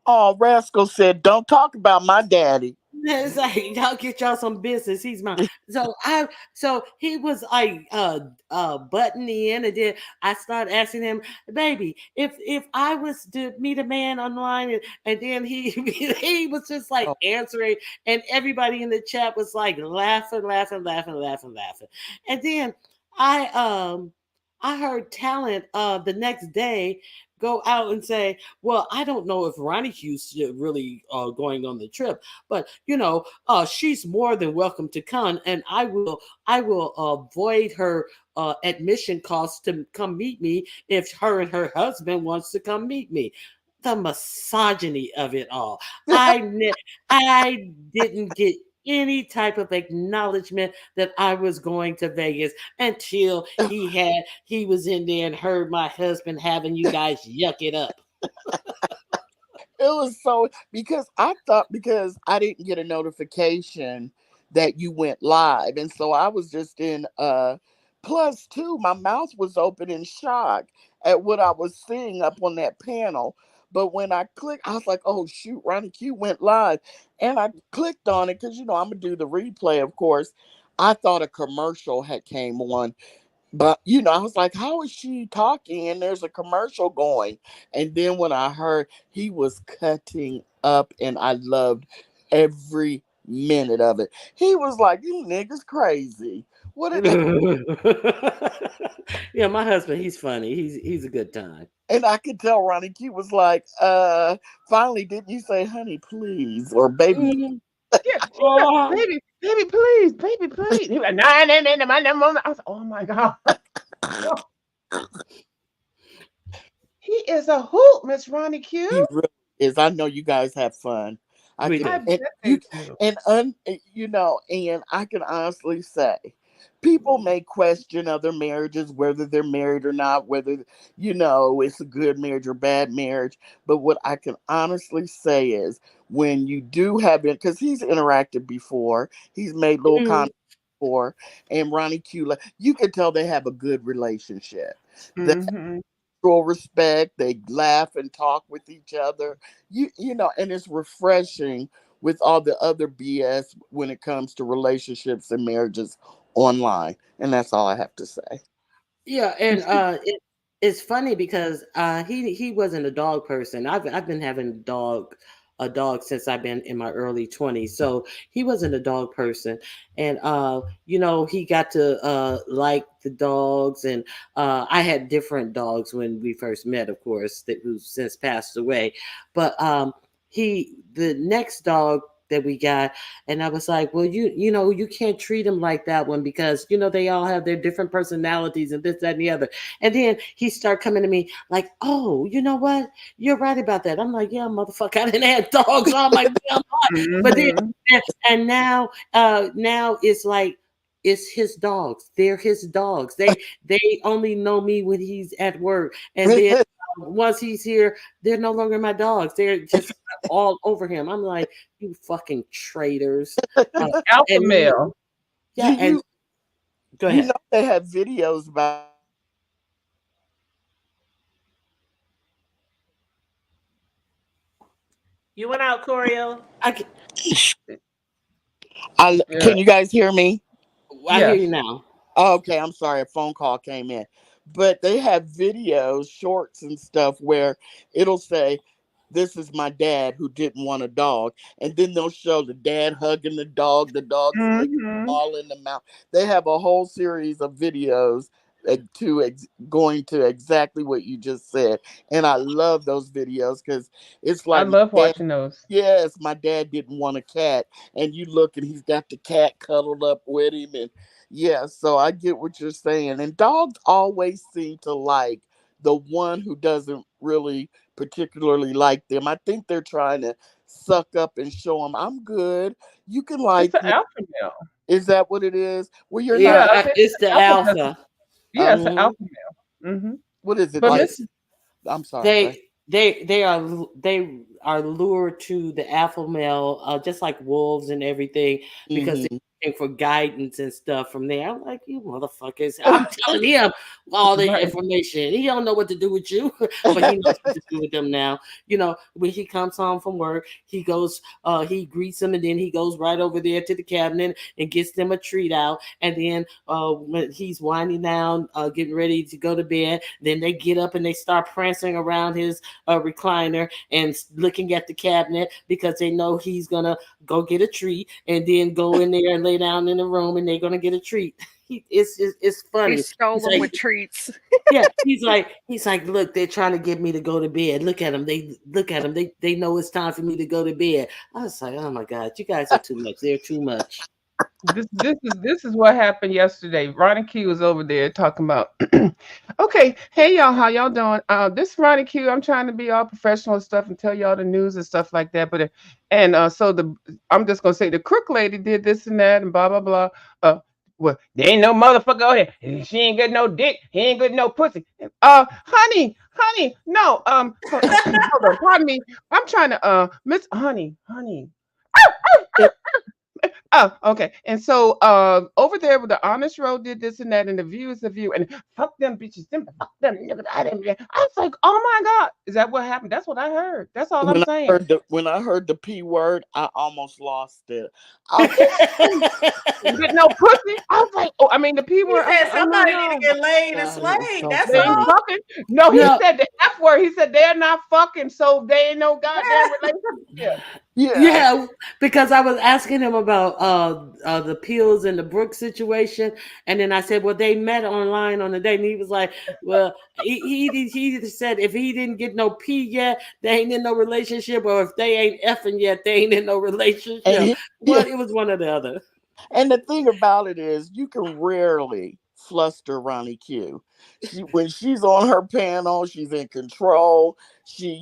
Oh, Rascal said, "Don't talk about my daddy." It's like y'all get y'all some business. He's mine. So he was like butting in, and then I started asking him, baby, if I was to meet a man online, and then he he was just like Oh, answering, and everybody in the chat was like laughing, laughing, laughing, laughing, laughing. And then I um I heard talent the next day go out and say, well, I don't know if Ronnie Hughes really going on the trip, but she's more than welcome to come, and I will avoid her admission costs to come meet me if her and her husband wants to come meet me. The misogyny of it all. I didn't get any type of acknowledgement that I was going to Vegas until he was in there and heard my husband having you guys yuck it up. it was so because I didn't get a notification that you went live, and so I was just in plus two. My mouth was open in shock at what I was seeing up on that panel. But when I clicked, I was like, "Oh shoot, Ronnie Q went live," and I clicked on it because I'm gonna do the replay, of course. I thought a commercial had came on, but I was like, how is she talking? And there's a commercial going. And then when I heard he was cutting up, and I loved every minute of it. He was like, you niggas crazy. What did Yeah, my husband, he's funny. He's a good time. and I could tell Ronnie Q was like, finally, didn't you say honey, please? Or baby, Mhm. Yeah, she got, Oh, baby, baby, please, baby, please. He was like, nah, nah, nah, nah, nah, nah, nah. I was like, oh my God. He is a hoot, Miss Ronnie he Q. really is. I know you guys have fun. I we can, I do. and bet you they do. and and I can honestly say, people may question other marriages, whether they're married or not, whether it's a good marriage or bad marriage. But what I can honestly say is, when you do have it, because he's interacted before, he's made little Mm. comments before, and Ronnie Q, you can tell they have a good relationship. Mm-hmm. Mutual respect. They laugh and talk with each other. And it's refreshing with all the other BS when it comes to relationships and marriages online. And that's all I have to say. Yeah, and it's funny because he wasn't a dog person. I've been having a dog since I've been in my early 20s. So he wasn't a dog person, and he got to like the dogs, and I had different dogs when we first met, of course, that who since passed away. But he the next dog that we got. And I was like, well, you can't treat them like that one because, they all have their different personalities and this, that, and the other. And then he started coming to me like, oh, you know what? You're right about that. I'm like, yeah, motherfucker, I didn't have dogs all my damn life. But then, and now it's like, it's his dogs. They're his dogs. They only know me when he's at work. And then once he's here, they're no longer my dogs. They're just all over him. I'm like, you fucking traitors. Alpha male. Yeah, and go ahead. They have videos about. You went out, Corio. Can you guys hear me? I hear you now. Okay, I'm sorry, a phone call came in. But they have videos, shorts and stuff where it'll say, this is my dad who didn't want a dog. And then they'll show the dad hugging the dog's licking all in the mouth. They have a whole series of videos going to exactly what you just said. And I love those videos because it's like, I love watching those. Yes, my dad didn't want a cat. And you look and he's got the cat cuddled up with him. And yeah, so I get what you're saying. And dogs always seem to like the one who doesn't really particularly like them. I think they're trying to suck up and show them, I'm good. You can like it's the alpha male. Is that what it is? Well, you're not. It's the alpha. Yeah, it's the alpha male. Mm-hmm. What is it? But like? I'm sorry. They are lured to the alpha male, just like wolves and everything, because they're looking for guidance and stuff from there. I'm like, you motherfuckers! I'm telling him all the information. He don't know what to do with you, but he knows what to do with them now. When he comes home from work, he goes, he greets them, and then he goes right over there to the cabinet and gets them a treat out. And then when he's winding down, getting ready to go to bed, then they get up and they start prancing around his recliner and looking at the cabinet because they know he's gonna go get a treat and then go in there and lay down in the room and they're gonna get a treat. It's funny. He stole them with treats. Yeah, he's like, look, they're trying to get me to go to bed. Look at them. They know it's time for me to go to bed. I was like, oh my God, you guys are too much. They're too much. This is what happened yesterday. Ronnie Q was over there talking about okay, hey y'all, how y'all doing? This is Ronnie Q. I'm trying to be all professional and stuff and tell y'all the news and stuff like that. But so I'm just gonna say the crook lady did this and that and blah blah blah. Well, there ain't no motherfucker out here. She ain't got no dick. He ain't got no pussy. Honey, no. Hold on, pardon me. I'm trying to Miss Honey. Oh, okay. And so over there with the Honest Road did this and that, and the View is the View, and fuck them bitches, fuck them niggas. I was like, oh my God, is that what happened? That's what I heard. That's all I'm saying. When I heard the P word, I almost lost it. Get no pussy. I was like, oh, I mean the P word. Somebody need to get laid and slayed. That's they all. Ain't fucking. No, he said the F word. He said they're not fucking, so they ain't no goddamn relationship. Yeah, because I was asking him about the Peels and the Brooks situation, and then I said, well, they met online on the date, and he was like, well, he said if he didn't get no P yet, they ain't in no relationship, or if they ain't effing yet, they ain't in no relationship. Well, it was one or the other. And the thing about it is, you can rarely fluster Ronnie Q. When she's on her panel, she's in control. She,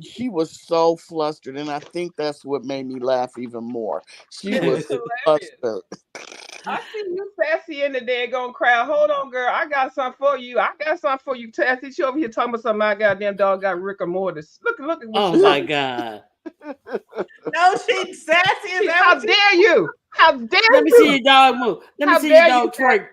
she was so flustered, and I think that's what made me laugh even more. She was flustered. I see you, Sassy, in the daggone crowd. Hold on, girl. I got something for you. Sassy. She over here talking about something. My goddamn dog got Rick or Mortis. Look at what oh my God. No, she's sassy. How dare you? How dare you? Let me see your dog move. Let me see your dog twerk.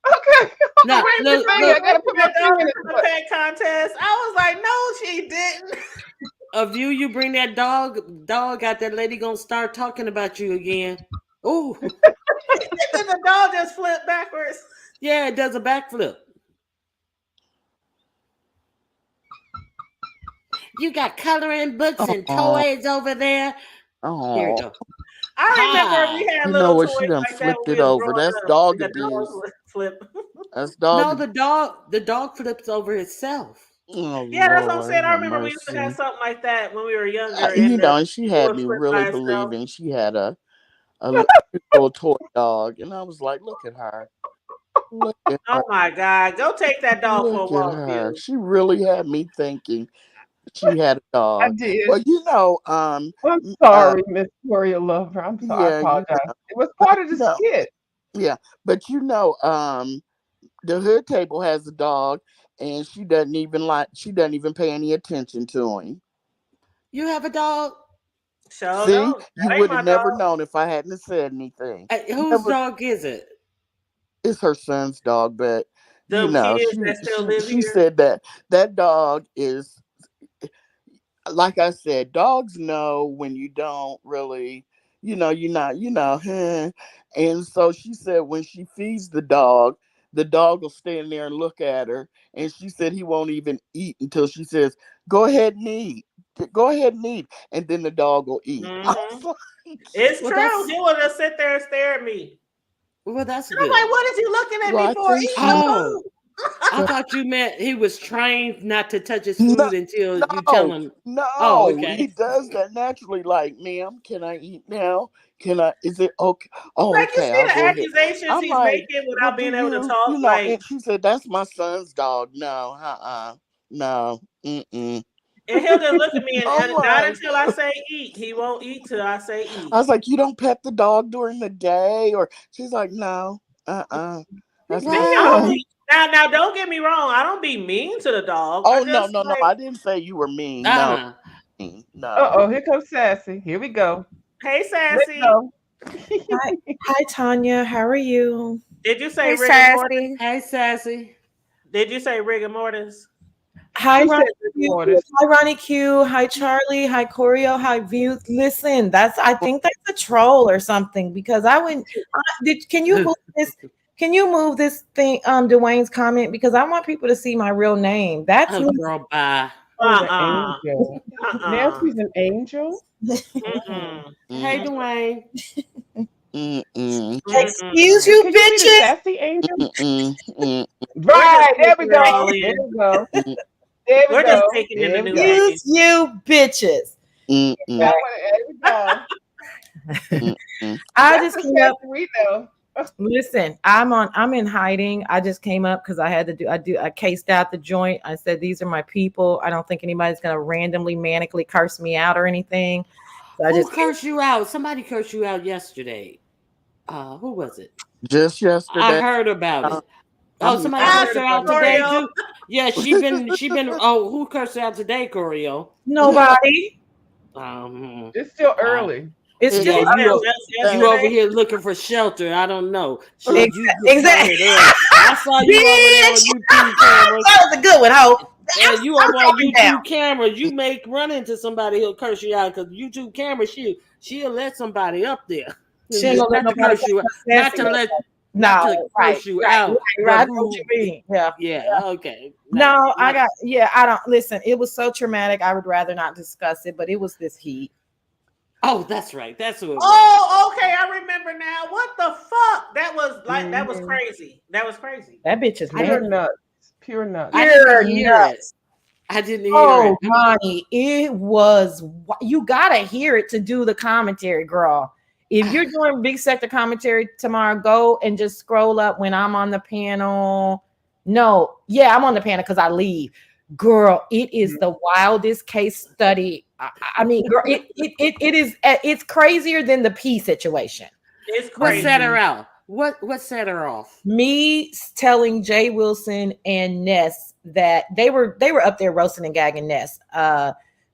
Okay. Now, look, I gotta put my finger in the pet contest. I was like, no, she didn't. Of you bring that dog out, that lady gonna start talking about you again. Oh. The dog just flipped backwards. Yeah, it does a backflip. You got coloring books and toys over there. Oh. Here we go. I remember we had little toys she done like flipped that it over. That's dog abuse. Flip. That's dog. No, the dog flips over itself. Oh Yeah, that's what I'm Lord, saying. I have remember we used to have mercy. something like that when we were younger, You and know, and she it had would me flip by really itself. believing she had a li- little toy dog, and I was like, look at her, look at Oh her, my God. Go take that dog for a look at walk, her. you. She really had me thinking she had a I dog. did. Well, you know, I'm uh, sorry, Miss Gloria Lover. I'm sorry. I yeah, you apologize. know, It was but part of the you know, skit. yeah, but you know, the hood table has a dog, and she doesn't even pay any attention to him. You have a dog? Show See, don't. you That ain't would have my never dog. known if I hadn't have said anything. Whose Never. dog is it? It's her son's dog, but you Them know, kids that still live she here. said that that dog is, like I said, dogs know when you don't really, you're not, and so she said when she feeds the dog will stand there and look at her, and she said he won't even eat until she says, "Go ahead and eat, go ahead and eat," and then the dog will eat. I Hmm. was It's Well, true. that's He would just sit there and stare at me. well, that's And I'm like, good. what is you looking at well, me I for? think Eat my she, Oh, I food. thought you meant he was trained not to touch his no, food until you tell no, him. Oh, no. He okay. does that naturally. Like, ma'am, can I eat now? Can I? Is it okay? Oh, Like, you okay. see I'll the go ahead. accusations I'm he's like, making well, without do being able to you, talk? Like, And she said, that's my son's dog. No, no, and he'll just look at me I'm and not like, until I say eat. He won't eat till I say I eat. was like, you don't pet the dog during the day, or she's like, no, that's my I don't Well, Damn. be now. Don't get me wrong. I don't be mean to the dog. I Oh no, just no, no! like, I didn't say you were mean. No, uh-uh. no. Uh-oh, here comes Sassy. Here we go. hey, Let's sassy. go. Hi, hi, Tanya. How are you? Did you say Hey, rigor mortis? sassy. Hey, sassy. Did you say rigor mortis? Hi, She said Ronnie this Q. morning. Hi, Ronnie Q. Hi, Charlie. Hi, Choreo. Hi, View. Listen, I think that's a troll or something because I wouldn't. Can you move this? Can you move this thing, Dwayne's comment because I want people to see my real name. That's Oh, me. girl, bye. Oh, the Uh-uh. angel. Uh-uh. Nancy's an angel? Mm-mm. Hey, Mm, Dwayne. mm, Excuse Mm-mm. you, Can you be the bitches. sassy angel? mm, mm, We're just Right. There we taking it go. all There in. we go. mm, There we We're just go. taking in the There we new go. name. Excuse you, bitches. mm, That mm, one, there we go. mm, mm. I That's just the came up. sassy we know. Listen, I'm in hiding. I just came up because I cased out the joint. I said these are my people. I don't think anybody's gonna randomly manically curse me out or anything. So I Who just cursed you out? Somebody cursed you out yesterday. Who was it? Just I yesterday, heard about uh, it. Oh, somebody Ah, cursed heard her about out it today too. Oreo. too. Yeah, she been. Oh, who cursed her out today, Corio? nobody. It's still I, early. It's it still yeah, is He said you just you over yesterday. here looking for shelter. I don't know. uh, You exactly. started early. I saw you over there on Bitch, YouTube cameras. that was a good one, ho. And you I'm over on coming down. YouTube cameras, you make run into somebody who'll curse you out because YouTube camera, she'll let somebody up there. She ain't gonna let Not to nobody curse you out, get not sassy. to let not to No, right, curse you right, out, right, right. but I know what you who mean. Yeah. yeah, okay. No, Not I don't listen. It was so traumatic. I would rather not discuss it, but it was this heat. oh, that's right. That's who it was. Oh, okay. I remember now. What the fuck? That was Mhm. crazy. That was crazy. That bitch is I mad. Pure didn't nuts. Pure nuts. I didn't Pure hear it. nuts. I didn't hear Oh, it. Ronnie, it was. You gotta hear it to do the commentary, girl. If you're doing big sector commentary tomorrow, go and just scroll up when I'm on the panel. No, yeah, I'm on the panel because I leave. Girl, it is the wildest case study. I mean, girl, it is. It's crazier than the P situation. It's What set crazy. her Mhm. out? What set her off? Me telling Jay Wilson and Ness that they were up there roasting and gagging Ness.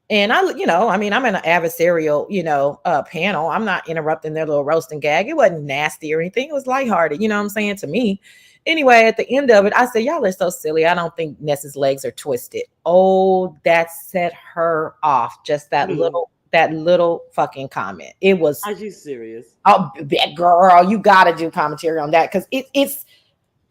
And I mean, I'm in an adversarial, panel. I'm not interrupting their little roast and gag. It wasn't nasty or anything. It was lighthearted, you know what I'm saying, to me. Anyway, at the end of it, I said, y'all are so silly. I don't think Ness's legs are twisted. Oh, that set her off. Just that little fucking comment. It was, Are you serious? oh, that girl, you got to do commentary on that because it's,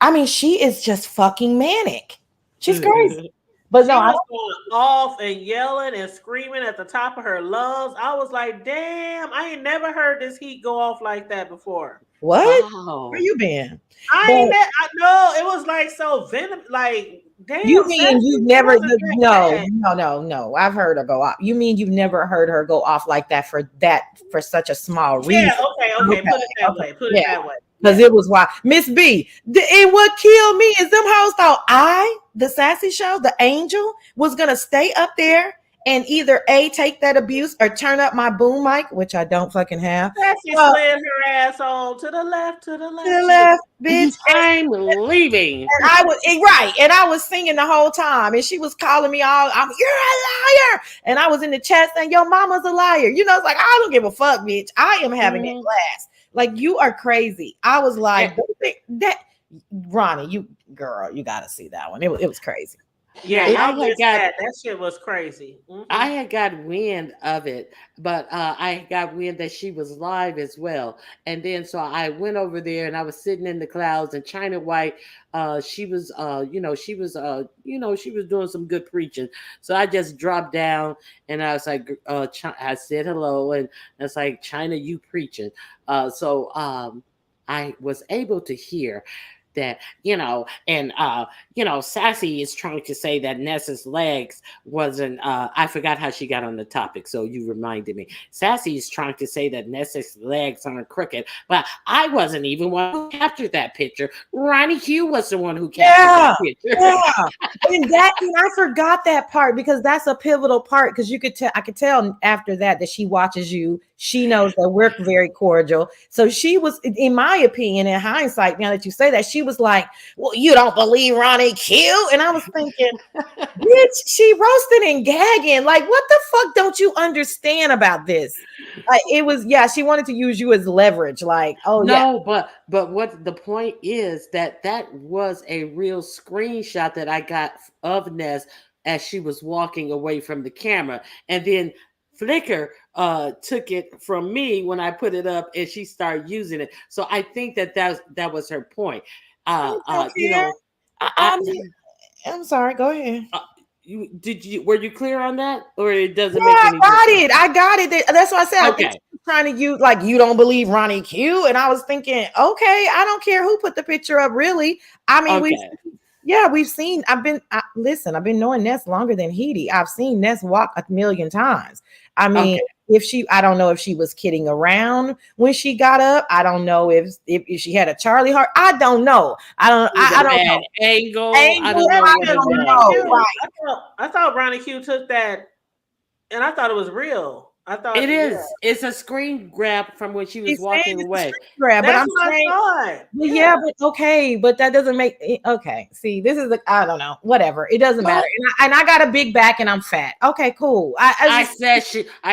I mean, she is just fucking manic. She's crazy. But She no, I was going off and yelling and screaming at the top of her lungs. I was like, damn, I ain't never heard this heat go off like that before. What? Wow. Where you been? I But ain't that. I know it was like so venom. Like damn, you mean Sassy you've never? wasn't that No. I've heard her go off. You mean you've never heard her go off like that for such a small bad. reason? Yeah. Okay. Put it that way. Put it Yeah. that way. Because it was why Miss B. And what killed me is them hoes thought the Sassy Show, the angel, was gonna stay up there and either take that abuse or turn up my boom mic, which I don't fucking have. Sassy slid her ass on to the left, to the To left. the left, bitch. I'm leaving. And I was right, and I was singing the whole time, and she was calling me all, "You're a liar," and I was in the chat saying, "Your mama's a liar." You know, it's like I don't give a fuck, bitch. I am having a blast. Like you are crazy. I was like, that Ronnie, you gotta see that one. It was crazy. Yeah, I y'all had missed got- that shit was crazy. Mhm. I had got wind of it, but I got wind that she was live as well. And then so I went over there and I was sitting in the clouds, and China White, she was she was doing some good preaching. So I just dropped down and I was like, I said hello, and it's like, China, you preaching. So I was able to hear that, Sassy is trying to say that Nessa's legs wasn't, I forgot how she got on the topic, so you reminded me. Sassy is trying to say that Nessa's legs aren't crooked, but I wasn't even one who captured that picture. Ronnie Hugh was the one who captured that picture. And I forgot that part because that's a pivotal part, because I could tell after that she watches you. She knows that we're very cordial. So she was, in my opinion, in hindsight, now that you say that, she was like, "Well, you don't believe Ronnie Q?" And I was thinking, bitch, she roasting and gagging. Like, what the fuck don't you understand about this? It was, she wanted to use you as leverage. Like, but what the point is that was a real screenshot that I got of Ness as she was walking away from the camera, and then Flickr took it from me when I put it up, and she started using it. So I think that was her point. I'm sorry. Go ahead. Were you clear on that, or it doesn't make any difference? I got it. That's what I said. Okay. I think she's trying to use, like, you don't believe Ronnie Q, and I was thinking, okay, I don't care who put the picture up. Really, I mean, we've seen. I've been knowing Ness longer than Heidi. I've seen Ness walk a million times. I mean, I don't know if she was kidding around when she got up. I don't know if she had a Charlie heart. I don't know. I don't know. Angle. I don't know. Right. I thought Ronnie Q took that, and I thought it was real. I thought it is. It's a screen grab from when she was walking away. Grab, That's but I'm what saying, I thought. but okay, but that doesn't make it okay. See, this is I don't know, whatever. It doesn't matter. And I got a big back and I'm fat. Okay, cool. I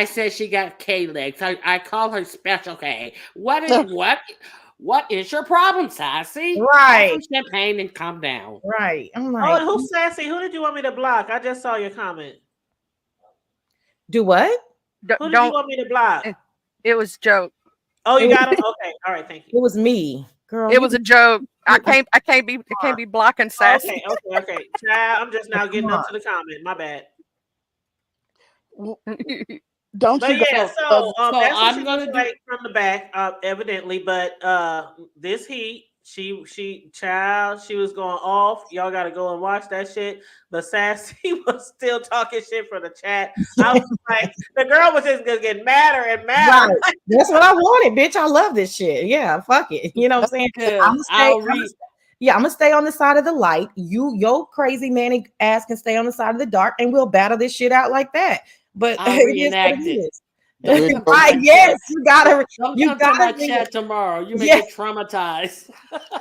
said she got K legs. I call her Special K. What is your problem, Sassy? Right. Have some champagne and calm down. Right. I'm like, who's Sassy? Who did you want me to block? I just saw your comment. Do what? Who did you want me to block? It was a joke. Oh, you got him? Okay. All right, thank you. It was me. Girl. It was a joke. I can't be blocking Sassy. Okay. Child, I'm just now getting up to the comment. My bad. Don't but you yeah, go, so that's what I'm she gonna looks do like from the back, evidently. But this heat, she was going off. Y'all got to go and watch that shit. But Sassy was still talking shit for the chat. I was like, the girl was just gonna get madder and madder. Right. That's what I wanted, bitch. I love this shit. Yeah, fuck it. You know what I'm saying? I'm gonna stay on the side of the light. Your crazy manic ass can stay on the side of the dark, and we'll battle this shit out like that. But I'll reenact it. Yes, you gotta my chat tomorrow. You make it traumatized.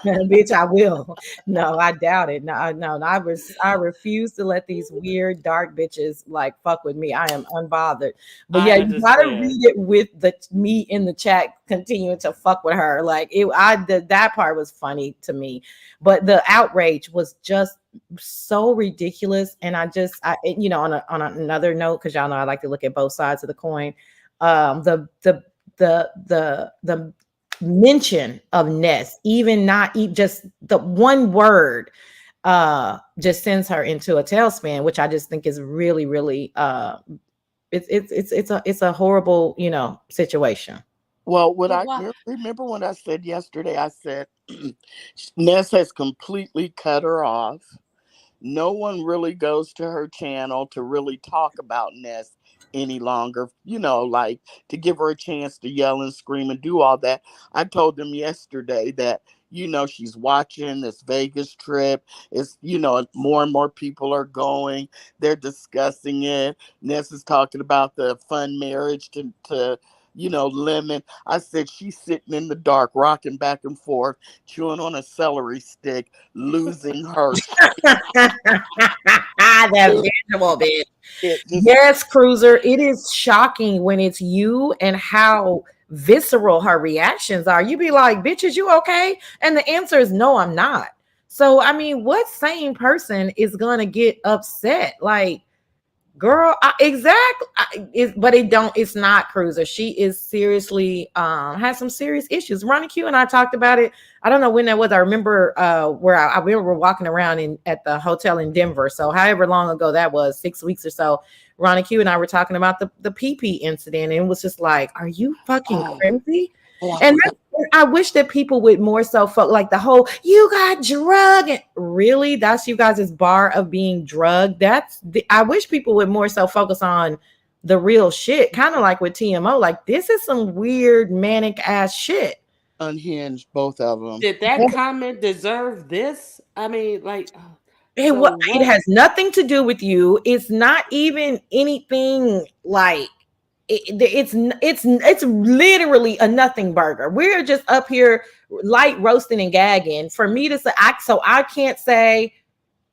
Bitch, I will. No, I doubt it. No, I refuse to let these weird dark bitches like fuck with me. I am unbothered. But you gotta read it with me in the chat continuing to fuck with her. Like that part was funny to me, but the outrage was just so ridiculous. And on another note, because y'all know I like to look at both sides of the coin. The mention of Ness, just the one word, just sends her into a tailspin, which I just think is really, really, it's a horrible, situation. Well, But why? remember when I said yesterday, I said Ness has completely cut her off. No one really goes to her channel to really talk about Ness any longer, like to give her a chance to yell and scream and do all that. I told them yesterday that, she's watching this Vegas trip. It's, more and more people are going. They're discussing it. Ness is talking about the fun marriage to Lemon. I said she's sitting in the dark, rocking back and forth, chewing on a celery stick, losing her That visual, bitch. just Yes, Cruiser. It is shocking when it's you and how visceral her reactions are. You be like, bitch, is you okay? And the answer is no, I'm not. So, I mean, what sane person is going to get upset? Like, girl, exactly. But it's not Cruiser. She is seriously has some serious issues. Ronnie Q and I talked about it. I don't know when that was. I remember where I remember walking around at the hotel in Denver. So however long ago that was, 6 weeks or so. Ronnie Q and I were talking about the PP incident, and it was just like, are you fucking crazy? And I wish that people would more so like the whole you got drugged. Really, that's you guys' bar of being drugged. I wish people would more so focus on the real shit, kind of like with TMO. Like, this is some weird manic ass shit. Unhinged, both of them. Did that comment deserve this? I mean, like, it has nothing to do with you. It's not even anything like. It's literally a nothing burger. We're just up here light roasting and gagging. For me to say, I can't say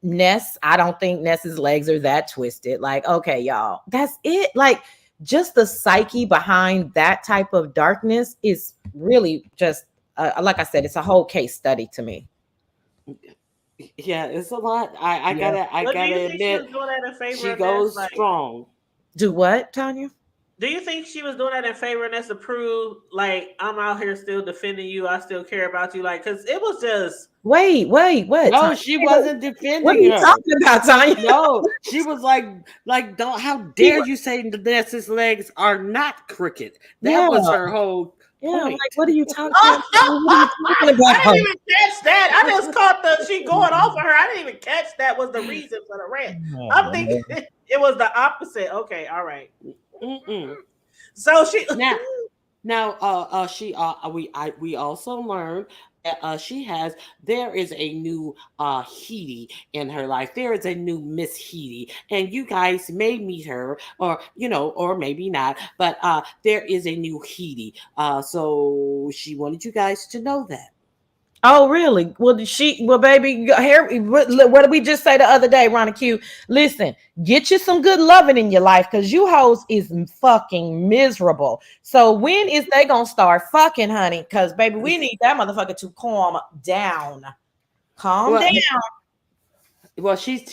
Ness. I don't think Ness's legs are that twisted. Like, okay, y'all, that's it. Like, just the psyche behind that type of darkness is really just like I said, it's a whole case study to me. Yeah, it's a lot. I gotta admit, she goes strong. Do what, Tanya? Do you think she was doing that in favor and that's to prove, like, I'm out here still defending you, I still care about you? Like, because it was just... Wait, what? No, Tanya? she wasn't defending What are you her. talking about, Tanya? No, she was like, don't, how dare you say Ness's legs are not crooked? That was her whole point. Like, what are you talking about? What are you talking about? I didn't even catch that. I just caught she going off of her. I didn't even catch that was the reason for the rant. I'm thinking it was the opposite. Okay, all right. So she now we also learned that there is a new Heidi in her life. There is a new Miss Heidi, and you guys may meet her, or or maybe not, but there is a new Heidi. So she wanted you guys to know that. Oh, really? Well, baby, what did we just say the other day, Ronnie Q? Listen, get you some good loving in your life, because you hoes is fucking miserable. So when is they gonna start fucking, honey? Because, baby, we need that motherfucker to calm down. Calm down. Well, she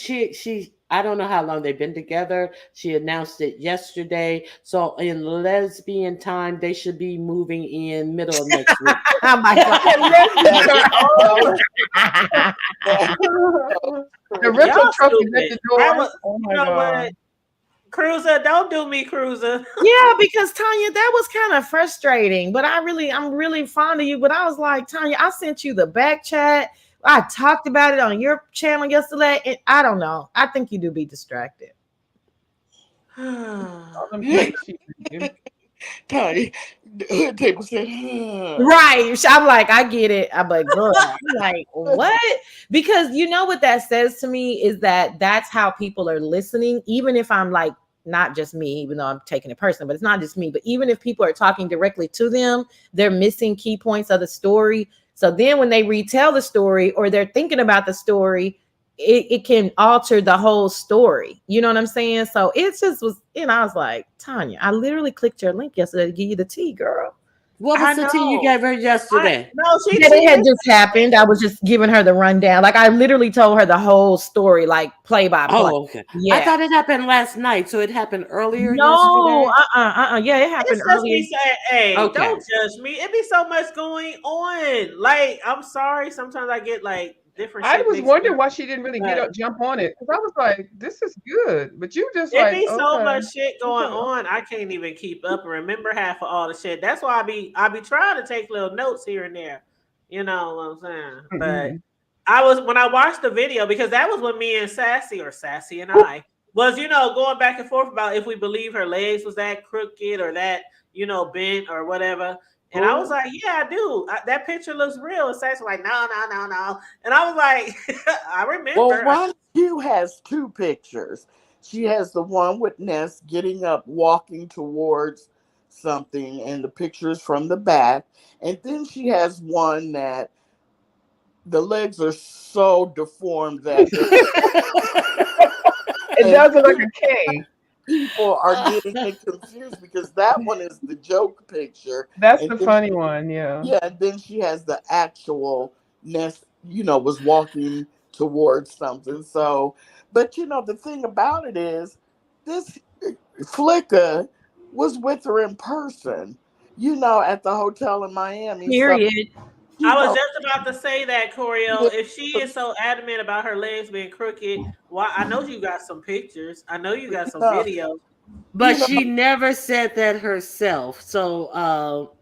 I don't know how long they've been together. She announced it yesterday. So in lesbian time, they should be moving in middle of next week. Oh my God. The rental truck is at the door. Oh my God. Cruiser, don't do me, Cruiser. Yeah, because Tanya, that was kind of frustrating. But I'm really fond of you. But I was like, Tanya, I sent you the back chat. I talked about it on your channel yesterday, and I don't know. I think you do be distracted. Tony, people said, right. I'm like, I get it. I'm like, girl, I'm like, what? Because you know what that says to me is that's how people are listening, even if I'm like, not just me, even though I'm taking it personal, but it's not just me. But even if people are talking directly to them, they're missing key points of the story. So then when they retell the story or they're thinking about the story, it can alter the whole story. You know what I'm saying? So it just was, I was like, Tanya, I literally clicked your link yesterday to give you the tea, girl. What was the tea you gave her yesterday? It had just happened. I was just giving her the rundown. Like, I literally told her the whole story, like play by play. Oh, okay. Yeah. I thought it happened last night, so it happened earlier. No, yeah, it happened earlier. Hey, don't judge me. It be so much going on. Like, I'm sorry. Sometimes I get like different I shit was mixed wondering in. why she didn't really get But up, jump on it, because I was like, "This is good," but you just it like, be so okay, much shit going okay. on, I can't even keep up and remember half of all the shit. That's why I be trying to take little notes here and there. You know what I'm saying? But Mm-mm. I was when I watched the video because that was when me and Sassy and I was going back and forth about if we believe her legs was that crooked or that bent or whatever. And I was Oh, like, yeah, I do. That picture looks real. And Sassy like, no, no, no, no. And I was like, I well, remember. Run Q has two pictures. She has the one with Ness getting up, walking towards something, and the picture is from the back. And then she has one that the legs are so deformed that It and does look like a K. people are getting it confused because that one is the joke picture, That's and the then funny one, yeah. yeah, and then she has the actual Ness, was walking towards something. So, but the thing about it is, this Flicka was with her in person, at the hotel in Miami. So, Period. you I was know, just about to say that, Coriel. yeah, If she is so adamant about her legs being crooked, why? I know you got some pictures. I know you got some uh, videos. But you know, she never said that herself. So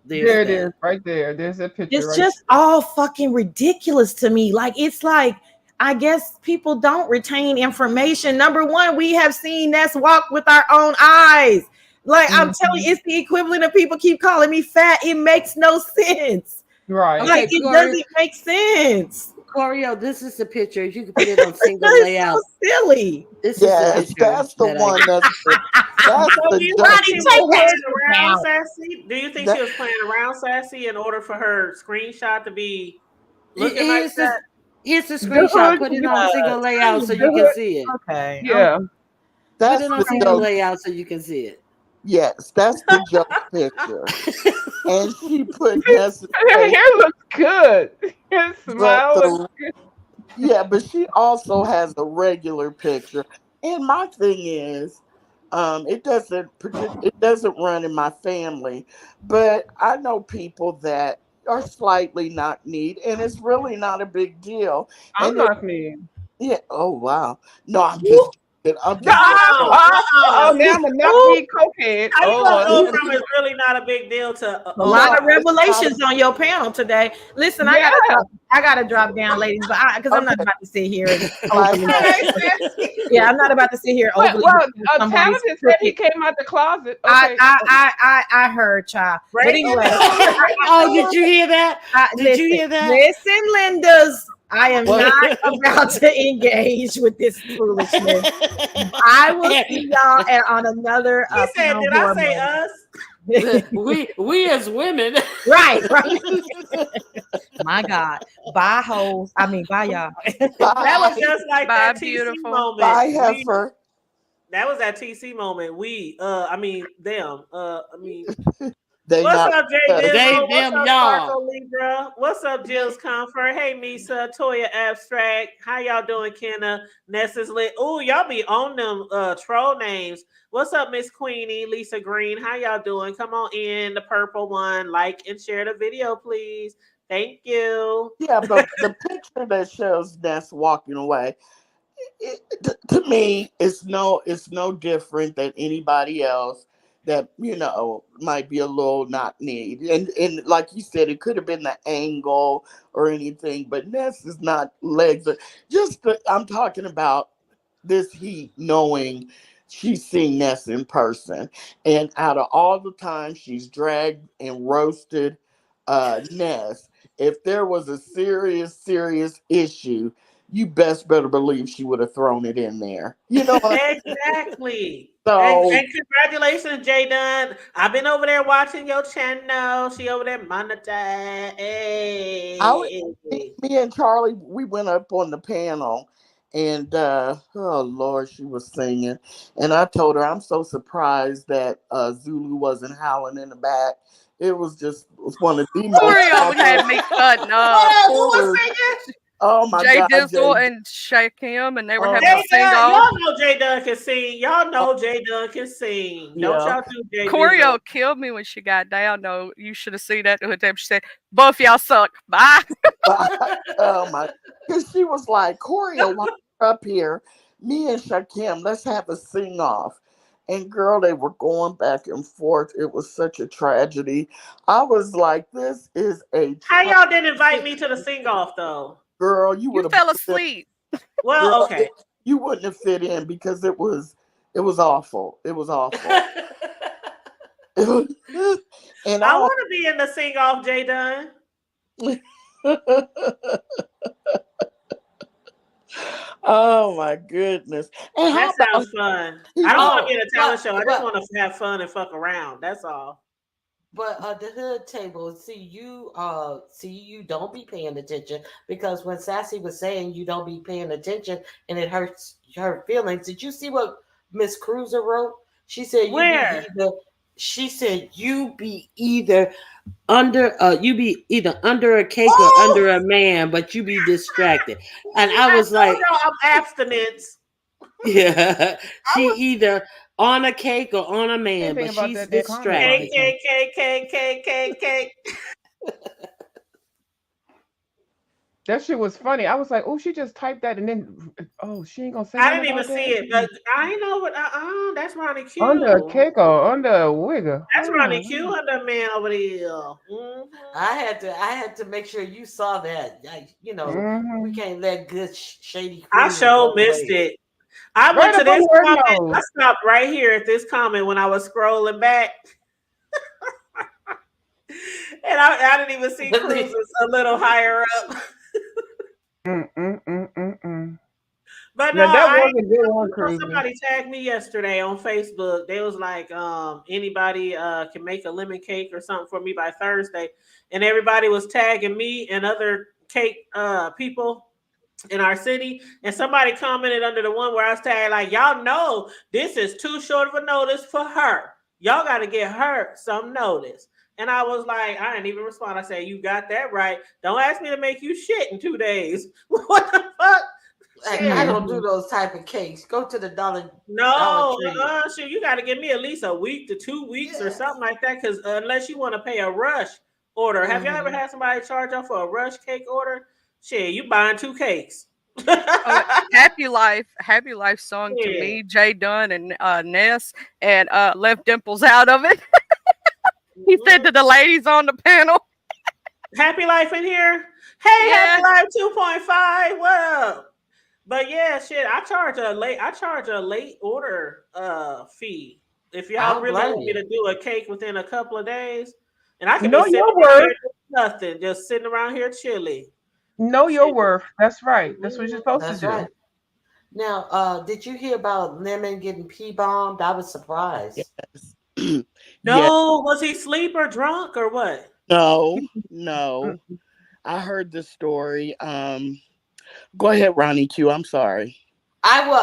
there's There it is, that. right there. There's that picture It's right just all fucking ridiculous to me. Like, it's like, I guess people don't retain information. Number one, we have seen Ness walk with our own eyes. Like, there. I'm telling you, it's the equivalent of people keep calling me fat. It makes no sense. Right. Like, Okay, it Corey. doesn't make sense. Corio, this is the picture. If you could put it on single It's so layout, silly. this is the yes, picture that's the that I one. That's So do the you think joke. Ronnie, she take was that playing shit around, down. Sassy? Do you think she That, was playing around, Sassy, in order for her screenshot to be looking like here's that? the The screenshot. hood, Put it on yeah. single layout so you The can hood, see it. Okay. yeah. Put that's it on the single joke. layout so you can see it. Yes, that's the joke picture. And she put Ness's Her face, hair looks good. Her but smile looks good. yeah, but she also has a regular picture. And my thing is, it doesn't run in my family, but I know people that are slightly not neat, and it's really not a big deal. I'm And it, not mean. yeah, oh wow, no, I'm Woo, just, joking. I'm just Ah, Uh-uh, ah, oh, uh-uh. now I'm a not woo. me cokehead. How you Oh gonna Lord. go from it's really not a big deal to A oh lot no, of wow? it's not revelations on your panel today. Listen, Yeah. I gotta drop down, ladies, but because I'm not okay. about to sit here and Like, overly. Hey, Sassy. Yeah, I'm not about to sit here Well, overly well, defend somebody's Talented said he crooked. came out the closet. I Okay. I I I heard, child. But Break anyway, it Oh, did you hear that? Did you listen, hear that? listen, Linda's. I am what? not about to engage with this foolishness. I will see y'all on another He said, panel did I say hormone. us? we as women. Right. My God. Bye, hoes. I mean, bye, y'all. That was Bye, just like Bye, that TC beautiful. moment. bye, heifer. That was that TC moment. I mean, them. I mean, They what's not up, Jay us. They, Dizzle? What's them, up, y'all. Sparkle Libra? What's up, Jill's Comfort? Hey, Misa, Toya Abstract. How y'all doing, Kenna? Nessa's lit. Ooh, y'all be on them troll names. What's up, Miss Queenie, Lisa Green? How y'all doing? Come on in, the purple one. Like and share the video, please. Thank you. Yeah, but the picture that shows Ness walking away, to me, it's no different than anybody else that might be a little not neat. And like you said, it could have been the angle or anything, but Ness is not legs. I'm talking about this heat, knowing she's seen Ness in person, and out of all the times she's dragged and roasted Ness, if there was a serious issue, you best better believe she would have thrown it in there. You know what? Exactly. So And congratulations, Jay Dunn. I've been over there watching your channel. She over there monetized. I would, Hey. me and Charlie, we went up on the panel, and oh Lord, she was singing, and I told her I'm so surprised that Zulu wasn't howling in the back. It was just one of the most Oreo popular. had me cutting up. What else? Who It was was singing? Oh my Jay God, Dizzle Jay. and Shakim, and they were Oh having a my. Jay sing Dunn, off. y'all know Jay Dunn can sing. Y'all know Jay Dunn can sing. Don't Yeah. y'all do Jay Dizzle. Choreo killed me when she got down. No, you should have seen that to her time. She said, "Both y'all suck. Bye." Oh my. Because she was like, Choreo, while you're up here, me and Shakim, let's have a sing off. And girl, they were going back and forth. It was such a tragedy. I was like, this is a How y'all didn't invite me to the sing off though? girl. You You would have fell asleep. Well, girl, okay. you wouldn't have fit in because it was awful. It was awful. And I I want to be in the sing off, Jay Dunn. oh my goodness. And how That about sounds fun. I don't he want to Oh, be in a talent but show. I just but want to have fun and fuck around. That's all. but the hood table, see you don't be paying attention because when Sassy was saying you don't be paying attention and it hurts her feelings. Did you see what Miss Cruiser wrote? She said Where? you be either under a cake or Oh, under a man, but you be distracted. And I I was told like, y'all I'm abstinence. yeah, I she was either on a cake or on a man, thinking but about she's that comment, Cake, distracted. Monica. cake, cake, cake, cake, cake, cake. That shit was funny. I was like, oh, she just typed that, and then, oh, she ain't gonna say I nothing didn't even about see that. it, but I ain't know what. That's Ronnie Under a Q. cake or under a wigger. That's Ronnie Q Oh, under man over there. I had to make sure you saw that. We mm-hmm. can't let good shady I cruiser sure go to missed waste. it. I went Right to up this under her comment. I nose. stopped right here at this comment when I was scrolling back, and I didn't even see At least- Cruises a little higher up. Mm-mm-mm-mm-mm. But no, Now that I was a good one, Cruiser. somebody tagged me yesterday on Facebook. They was like, anybody can make a lemon cake or something for me by Thursday. And everybody was tagging me and other cake people in our city. And somebody commented under the one where I was tagged, like, y'all know this is too short of a notice for her. Y'all gotta get her some notice. And I was like, I didn't even respond. I said, you got that right. Don't ask me to make you shit in 2 days. What the fuck? Like, I Shit. don't do Mm-hmm. those type of cakes. Go to the Dollar No, Tree. shit, you got to give me at least a week to 2 weeks or Yes. something like that. Because unless you want to pay a rush order, have you ever Hmm. had somebody charge you for a rush cake order? Shit, you buying 2 cakes. Happy Life song to Yeah. me, Jay Dunn and Ness, and left Dimples out of it. He said to Mhm. the ladies on the panel, Happy Life in here. Hey, Happy "Yeah, Life 2.5. What up? But yeah, shit, I charge a late order fee. If I y'all don't really blame want me you. to do a cake within a couple of days, and I could be Know sitting your around here worth. doing nothing, just sitting around here chilly. Know your Shit. worth. That's right. That's what you're Mhm. supposed to That's do. right. Now, did you hear about Lemon getting pee bombed? I was surprised. yes. Yeah. No, was he asleep or drunk or what? No, no. Mm-mm. I heard the story. Go ahead, Ronnie Q. I'm sorry. I will.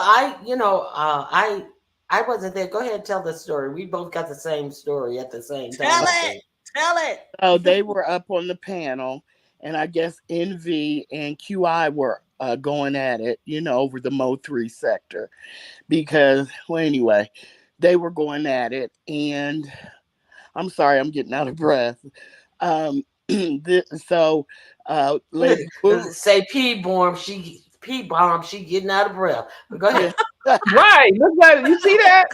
I wasn't there. Go ahead and tell the story. We both got the same story at the same Tell time, I it. think. Tell it. So they were up on the panel, and I guess NV and QI were going at it, over the Mo 3 sector. Because, well, anyway, they were going at it. And I'm sorry, I'm getting out of breath. Um, so, Lady Wu, Say pee bomb. She getting out of breath. But go yeah, ahead. Right. Look at it. You see that?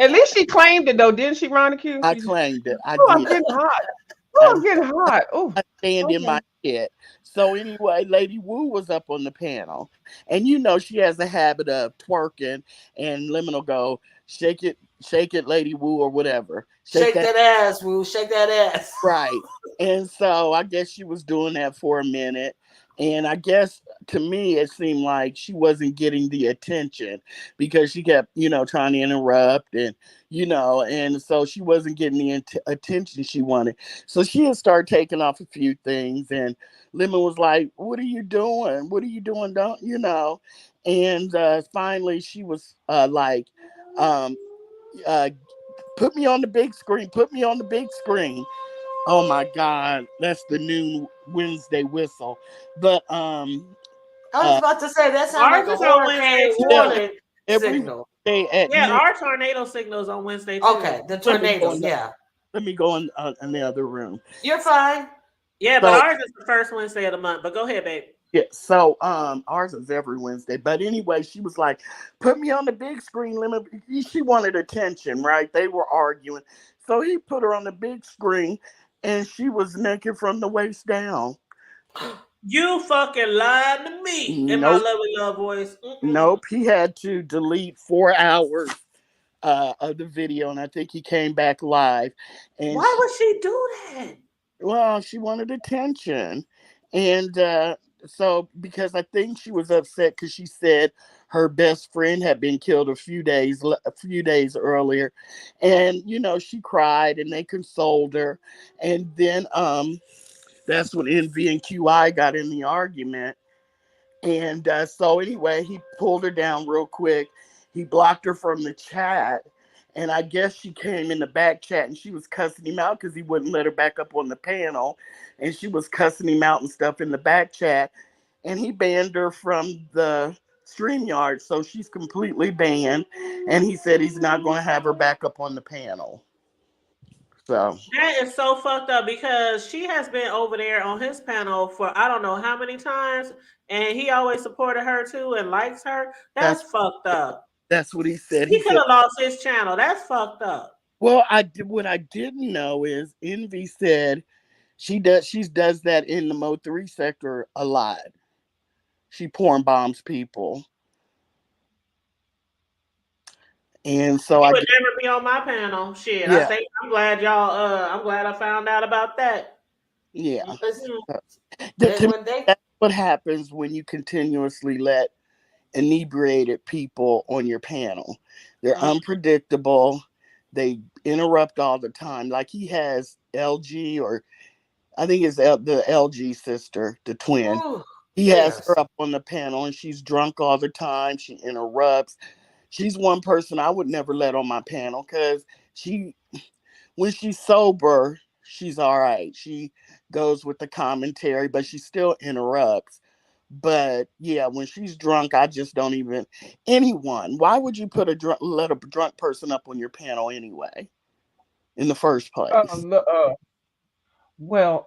At least she claimed it though, didn't she, Ron Q? I claimed it. I Oh, I'm did. getting hot. I Oh, I'm getting hot. Oh, I stand in okay. my shit. So anyway, Lady Wu was up on the panel, and she has a habit of twerking, and Lemon will go shake it, Lady Wu, or whatever, shake Shake that that ass, Woo. Shake that ass. right. And so I guess she was doing that for a minute, and I guess to me it seemed like she wasn't getting the attention because she kept trying to interrupt and so she wasn't getting the attention she wanted. So she had started taking off a few things, and Lemon was like, what are you doing? What are you doing? Don't and finally she was like, um uh put me on the big screen, put me on the big screen. Oh my God, that's the noon Wednesday whistle. But I was about to say that sounds like Ours a is on Wednesday hurricane too. warning every signal. day at Yeah, noon. our tornado signals on Wednesday too. Okay, the Let me go tornadoes. in Yeah, Let me go in the other room. you're fine. Yeah, but So ours is the first Wednesday of the month. But go ahead, babe. yeah, so ours is every Wednesday. But anyway, she was like, put me on the big screen. She wanted attention, right? They were arguing. So he put her on the big screen and she was naked from the waist down. You fucking lied to me in my Nope. lovely love voice. Nope. He had to delete 4 hours of the video, and I think he came back live. And Why would she do that? well, she wanted attention. And so, because I think she was upset because she said her best friend had been killed a few days earlier, and she cried, and they consoled her, and then that's when Envy and QI got in the argument. And so anyway, he pulled her down real quick. He blocked her from the chat. And I guess she came in the back chat and she was cussing him out because he wouldn't let her back up on the panel. And she was cussing him out and stuff in the back chat. And he banned her from the StreamYard. So she's completely banned. And he said he's not going to have her back up on the panel. So that is so fucked up because she has been over there on his panel for I don't know how many times, and he always supported her too and likes her. That's fucked up. That's what he said. He could have lost his channel. That's fucked up. Well, what I didn't know is Envy said she does that in the Mo3 sector a lot. She porn bombs people. And so he I would never be on my panel. Shit. Yeah. I'm glad I'm glad I found out about that. Yeah. That's what happens when you continuously let inebriated people on your panel. They're unpredictable. They interrupt all the time. Like he has LG, or I think it's the LG sister, the twin. He has her up on the panel and she's drunk all the time. She interrupts. She's one person I would never let on my panel because when she's sober, she's all right. She goes with the commentary, but she still interrupts. But yeah, when she's drunk, I just don't even anyone. Why would you let a drunk person up on your panel anyway? In the first place. Well,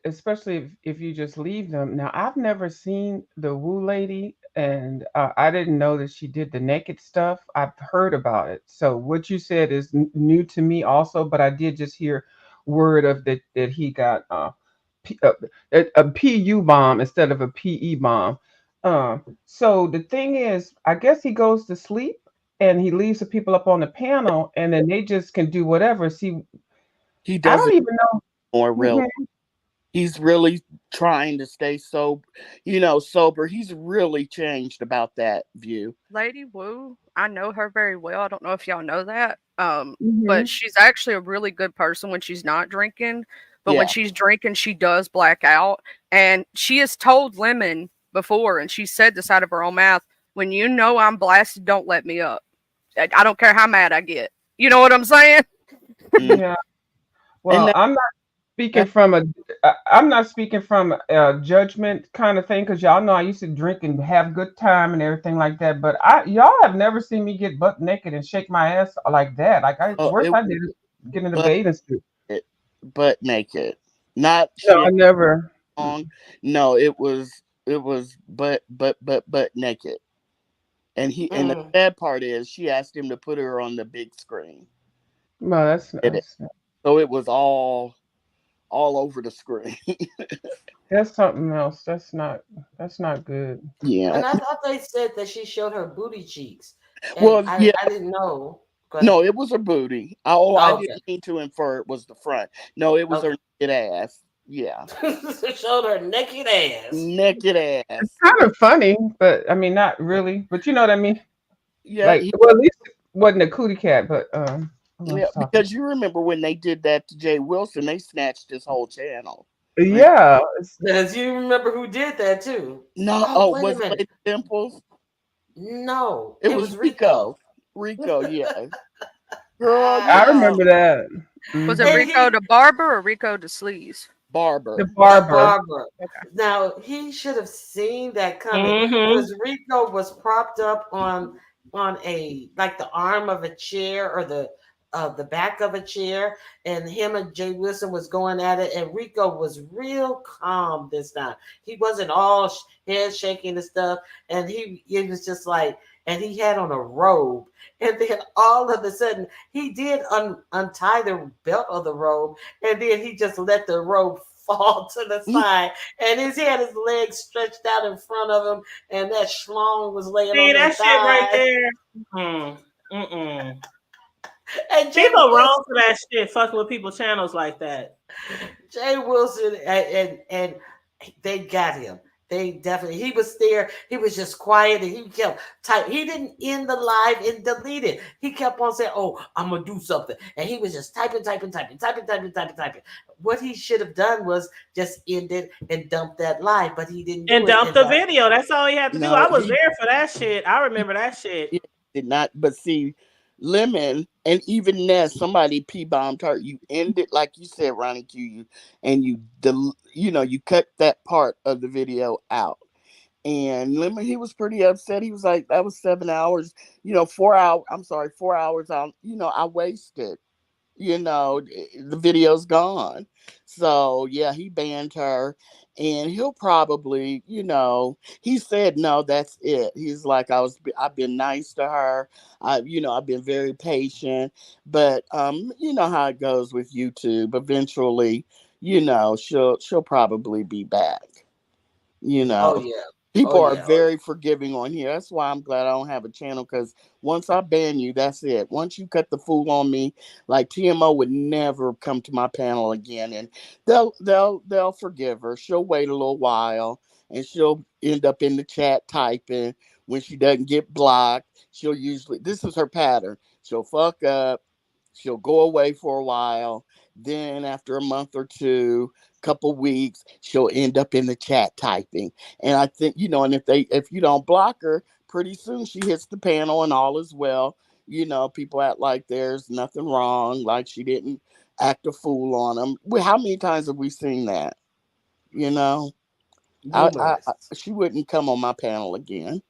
especially if you just leave them. Now, I've never seen the Woo lady, and I didn't know that she did the naked stuff. I've heard about it. So what you said is new to me also, but I did just hear word of that he got a PU bomb instead of a PE bomb. So the thing is, I guess he goes to sleep and he leaves the people up on the panel, and then they just can do whatever. See, he I doesn't don't even know. more really. He's really trying to stay sober. He's really changed about that view. Lady Wu, I know her very well. I don't know if y'all know that. But she's actually a really good person when she's not drinking. But when she's drinking, she does black out. And she has told Lemon before, and she said this out of her own mouth, when you know I'm blasted, don't let me up. I don't care how mad I get. You know what I'm saying? Yeah. Well, I'm not speaking from a judgment kind of thing, because y'all know I used to drink and have good time and everything like that. But y'all have never seen me get butt naked and shake my ass like that. Like worst I did is get in the bathing suit. Butt naked, not. No, I never. No, it was butt naked. And and the sad part is she asked him to put her on the big screen. No, that's so it was all over the screen. That's something else. That's not good. Yeah. And I thought they said that she showed her booty cheeks. Well, I didn't know. No, it was her booty. I didn't mean to infer it was the front. No, it was her naked ass. Yeah. Showed her naked ass. Naked ass. It's kind of funny, but I mean, not really. But you know what I mean? Yeah. Like, well, at least it wasn't a cootie cat, but yeah, because you remember when they did that to Jay Wilson, they snatched his whole channel. Right? Yeah. Does you remember who did that too? No, was it Lady Dimples? No, it was Rico. Rico, yeah. Girl, I remember that. Was it Rico to Barber or Rico to Sleaze? Barber. The barber. Barbara. Now he should have seen that coming Mm-hmm. because Rico was propped up on a like the arm of a chair or the back of a chair, and him and Jay Wilson was going at it, and Rico was real calm this time. He wasn't all head shaking and stuff, and it was just like, and he had on a robe, and then all of a sudden he did untie the belt of the robe, and then he just let the robe fall to the side, and he had his legs stretched out in front of him, and that schlong was laying See on that his shit right thigh. there. Mm-mm. And People wrong for that shit, fucking with people's channels like that. Jay Wilson and they got him. They definitely, he was there. He was just quiet and he kept typing. He didn't end the live and delete it. He kept on saying, "Oh, I'm gonna do something," and he was just typing. What he should have done was just end it and dump that live, but he didn't. And do it. dump the video. That's all he had to do. No, I was he there for that shit. I remember that shit. did not. But see, Lemon and even Ness, somebody P-bombed her. You end it like you said, Ronnie Q, and you cut that part of the video out. And Lemon, he was pretty upset. He was like, "That was 7 hours, 4 hours. I'm sorry, 4 hours. I wasted. The video's gone." So yeah, he banned her, and he'll probably, he said no, that's it. He's like, I've been nice to her. I've been very patient, but you know how it goes with YouTube. Eventually, she'll probably be back. Oh yeah. People are Oh, very forgiving on here. That's why I'm glad I don't have a channel, because once I ban you, that's it. Once you cut the fool on me, like TMO would never come to my panel again, and they'll forgive her. She'll wait a little while, and she'll end up in the chat typing. When she doesn't get blocked, this is her pattern. She'll fuck up. She'll go away for a while. Then after a month or two, couple weeks, she'll end up in the chat typing. And I think, and if you don't block her, pretty soon she hits the panel and all is well. People act like there's nothing wrong, like she didn't act a fool on them. How many times have we seen that? numerous. She wouldn't come on my panel again.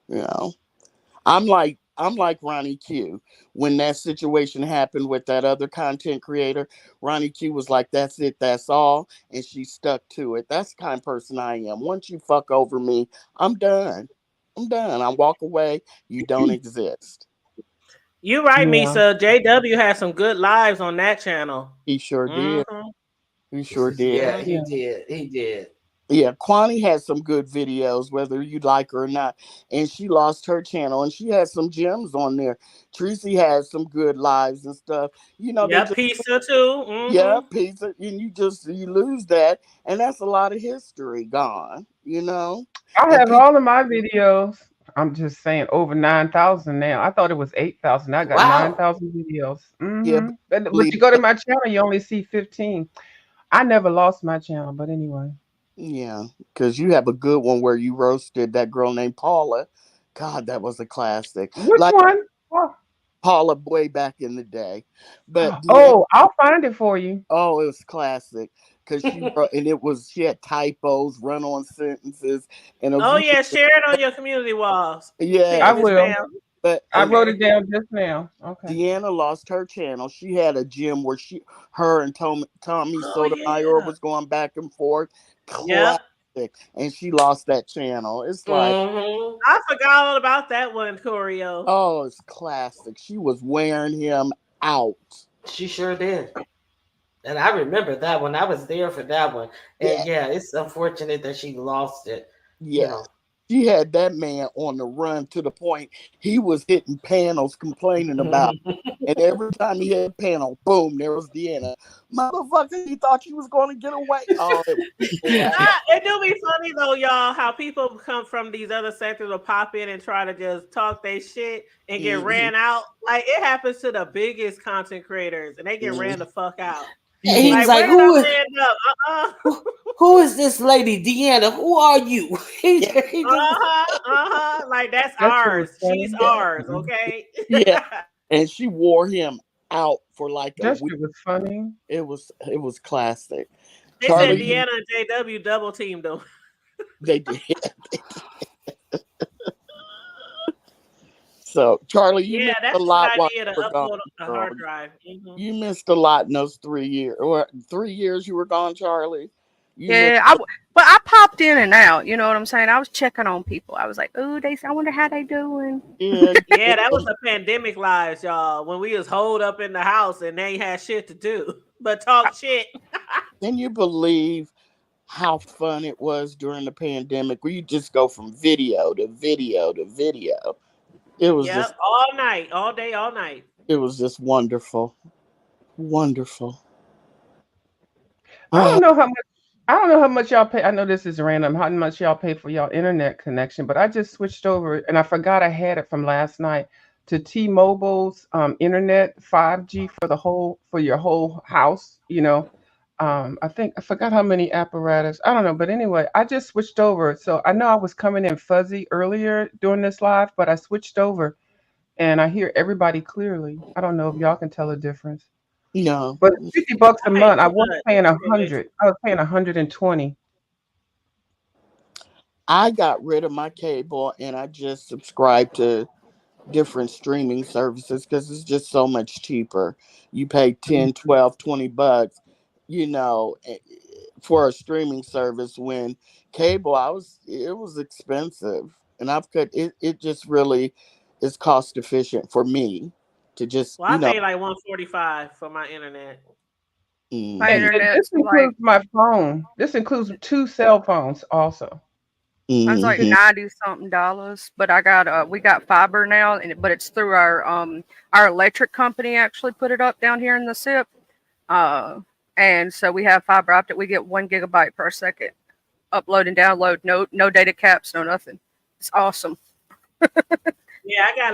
You know. I'm like Ronnie Q. When that situation happened with that other content creator, Ronnie Q was like, "That's it, that's all," and she stuck to it. That's the kind of person I am. Once you fuck over me, I'm done. I walk away. You don't exist. You right, Yeah. Misa. JW had some good lives on that channel. He sure did. Mhm. He sure did. Yeah, Mhm. he Yeah. did. He did. Yeah, Kwani had some good videos, whether you like her or not. And she lost her channel, and she had some gems on there. Tracy had some good lives and stuff. They Yep, just, pizza too. yeah, Mhm. pizza, and you lose that, and that's a lot of history gone. I And have people, all of my videos. I'm just saying over 9,000 now. I thought it was 8,000. I got Wow. 9,000 videos. yeah, But you go to my channel, you only see 15. I never lost my channel, but anyway. yeah, because you have a good one where you roasted that girl named Paula. God, that was a classic. Which Like one? Oh, Paula way back in the day, but oh, I'll find it for you. oh, it was classic because she wrote, and she had typos, run-on sentences, and it was Oh yeah, share it on your community walls. yeah. I Miss will. Pam. But I and wrote Okay. it down just now. Okay. Deanna lost her channel. She had a gym where her and Tommy Oh Sotomayor yeah. was going back and forth, Yep. classic, and she lost that channel. It's like, Hmm. I forgot all about that one, Corio. oh, it's classic. She was wearing him out. She sure did. And I remember that one. I was there for that one. And Yeah, yeah, it's unfortunate that she lost it. You yeah. know. She had that man on the run to the point he was hitting panels complaining about. And every time he hit a panel, boom, there was Deanna. Motherfucker, he thought she was going to get away. Oh, it was classic. It do be funny though, y'all, how people come from these other sectors will pop in and try to just talk their shit and get Mhm, ran out. Like it happens to the biggest content creators and they get ran mhm. the fuck out. And he was Like, like, where did I stand up? who is this lady, Deanna? Who are you? Yeah, He just Like that's That shit was ours. She's funny. ours, Mhm. okay? yeah. And she wore him out for like a That week. shit was funny. It was classic. They said Charlie, Deanna and JW double teamed them. they did. So, Charlie, you Yeah, missed a that's a good lot while idea to you were gone, upload a girl. hard drive. Mhm. You missed a lot in those 3 years. Or 3 years you were gone, Charlie. You missed. Yeah, but I popped in and out. You know what I'm saying? I was checking on people. I was like, "Oh, I wonder how they doing." Yeah, Yeah, that was the pandemic lives, y'all. When we was holed up in the house and they ain't had shit to do but talk shit. Can you believe how fun it was during the pandemic where you just go from video to video to video? It was just Yep, all night, all day, all night. it was just wonderful. Wonderful. I Uh, don't know how much. I don't know how much y'all pay. I know this is random. How much y'all pay for y'all internet connection? But I just switched over, and I forgot I had it from last night to T-Mobile's internet 5G for your whole house. I think I forgot how many apparatus. I don't know, but anyway, I just switched over. So I know I was coming in fuzzy earlier during this live, but I switched over, and I hear everybody clearly. I don't know if y'all can tell a difference. no. But it's $50 a I pay month. I too was much. paying It's ridiculous. 100. I was paying 120. I got rid of my cable and I just subscribed to different streaming services because it's just so much cheaper. You pay 10, 12, $20, you know, for a streaming service when cable it was expensive. And I've cut it just really is cost efficient for me to just, Well, I pay like 145 for my internet. My And mm, this internet's like includes my phone. This includes 2 cell phones also. mine's like mhm. $90 something, but we got fiber now, but it's through our electric company actually put it up down here in the SIP. Uh, and so we have fiber optic. We get 1 gigabyte per second upload and download. No data caps, no nothing. It's awesome. Yeah, I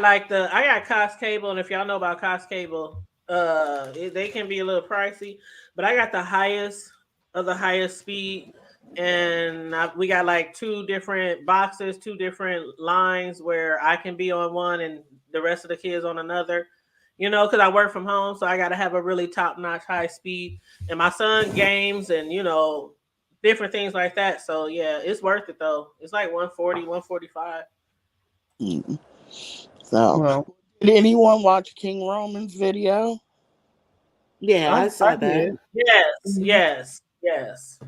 got Cox Cable, and if y'all know about Cox Cable, they can be a little pricey, but I got the highest of the highest speed, and we got like 2 different boxes, 2 different lines where I can be on one and the rest of the kids on another. Because I work from home, so I got to have a really top notch high speed, and my son games and different things like that. So yeah, it's worth it though. It's like 140, 145. Mm. So, Well, did anyone watch King Roman's video? Yeah, I I saw that. did. Yes, Mhm. yes, yes.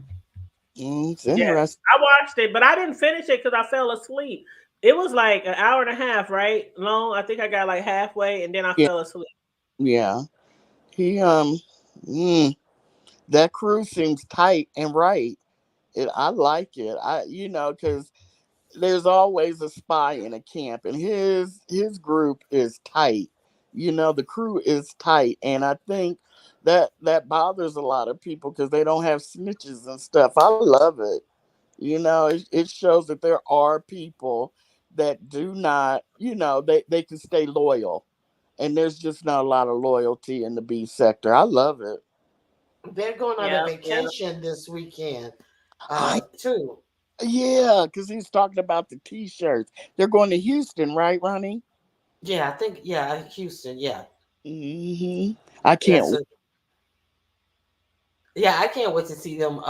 It's Yes, interesting. I watched it, but I didn't finish it because I fell asleep. It was like an hour and a half, right? Long. I think I got like halfway, and then I Yeah, fell asleep. yeah. He mm, that crew seems tight and right. I like it. Because there's always a spy in a camp, and his group is tight. The crew is tight, and I think that bothers a lot of people because they don't have snitches and stuff. I love it. It shows that there are people that do not, they can stay loyal, and there's just not a lot of loyalty in the B sector. I love it. They're going on a Yeah, yeah. vacation this weekend, I too. Yeah, because he's talking about the T-shirts. They're going to Houston, right, Ronnie? Yeah, I think, yeah, Houston, yeah. I Yeah, can't. so yeah, I can't wait to see them.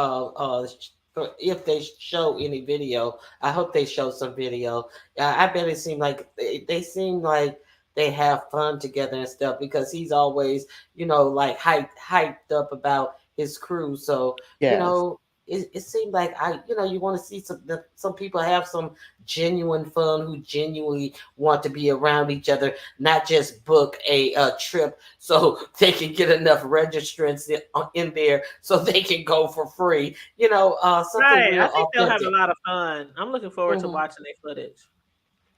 If they show any video, I hope they show some video. I bet it seemed like they seem like they have fun together and stuff because he's always, like hyped up about his crew. So Yes. it seemed like you want to see some people have some genuine fun who genuinely want to be around each other, not just book a trip so they can get enough registrants in there so they can go for free. Something Right. real I think they'll have a authentic. lot of fun. I'm looking forward to Mhm. watching their footage.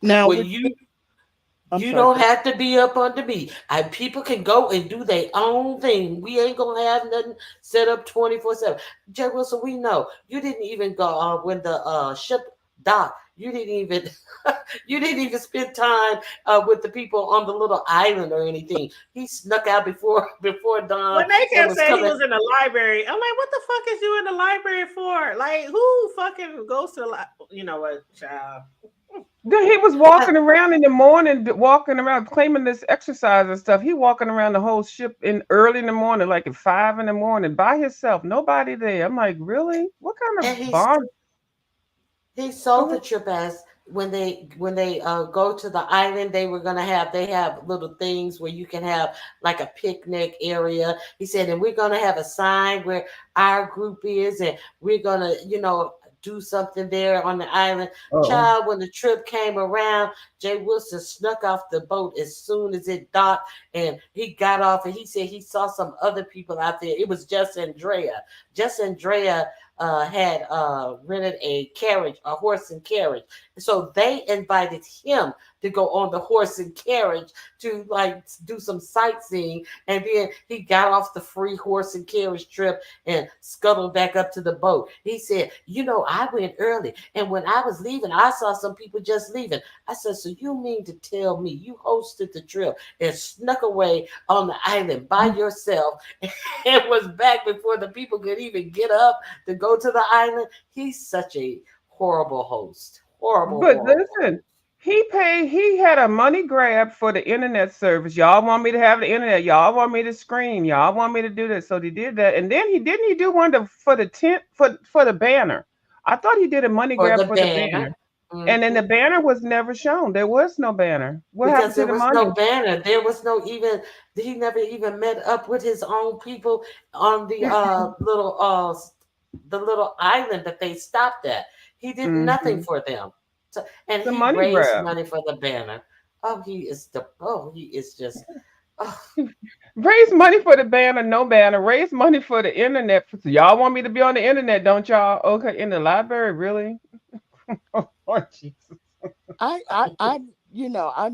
Now, Well, with I'm you sorry. don't have to be up under me. People can go and do their own thing. We ain't gonna have nothing set up 24/7. Jay Wilson, we know you didn't even go when the ship docked. You didn't even you didn't even spend time with the people on the little island or anything. He snuck out before dawn When they and kept was saying he coming. was in the library, I'm like, what the fuck is you in the library for? Like, who fucking goes to the library? You know what, child? Then he was walking around in the morning, walking around claiming this exercise and stuff. He walking around the whole ship in early in the morning, like at 5 in the morning, by himself. Nobody there. I'm like, really? What kind And of bond? he Go sold the ahead. trip as when they go to the island, they have little things where you can have like a picnic area. He said, and we're gonna have a sign where our group is, and we're gonna do something there on the island. Oh, Child, when the trip came around, Jay Wilson snuck off the boat as soon as it docked, and he got off, and he said he saw some other people out there. It was just Andrea. Just Andrea had rented a horse and carriage. So they invited him to go on the horse and carriage to like do some sightseeing. And then he got off the free horse and carriage trip and scuttled back up to the boat. He said, I went early. And when I was leaving, I saw some people just leaving. I said, so you mean to tell me you hosted the trip and snuck away on the island by yourself and was back before the people could even get up to go to the island? He's such a horrible host. Horrible, but horrible. listen, he had a money grab for the internet service. Y'all want me to have the internet. Y'all want me to scream. Y'all want me to do this. So he did that. And then he do one for the tent for the banner. I thought he did a money For grab the for the banner. banner. And then the Mhm. banner was never shown. There was no banner. What happened Because to there the was no money? banner. There was no even he never even met up with his own people on the little island that they stopped at. He did nothing Hmm. for them. So, and The he money raised grab. money for the banner. He is just oh, Raise money for the banner, no banner. Raise money for the internet. So y'all want me to be on the internet, don't y'all? Okay, in the library, really? Oh, Jesus. I I've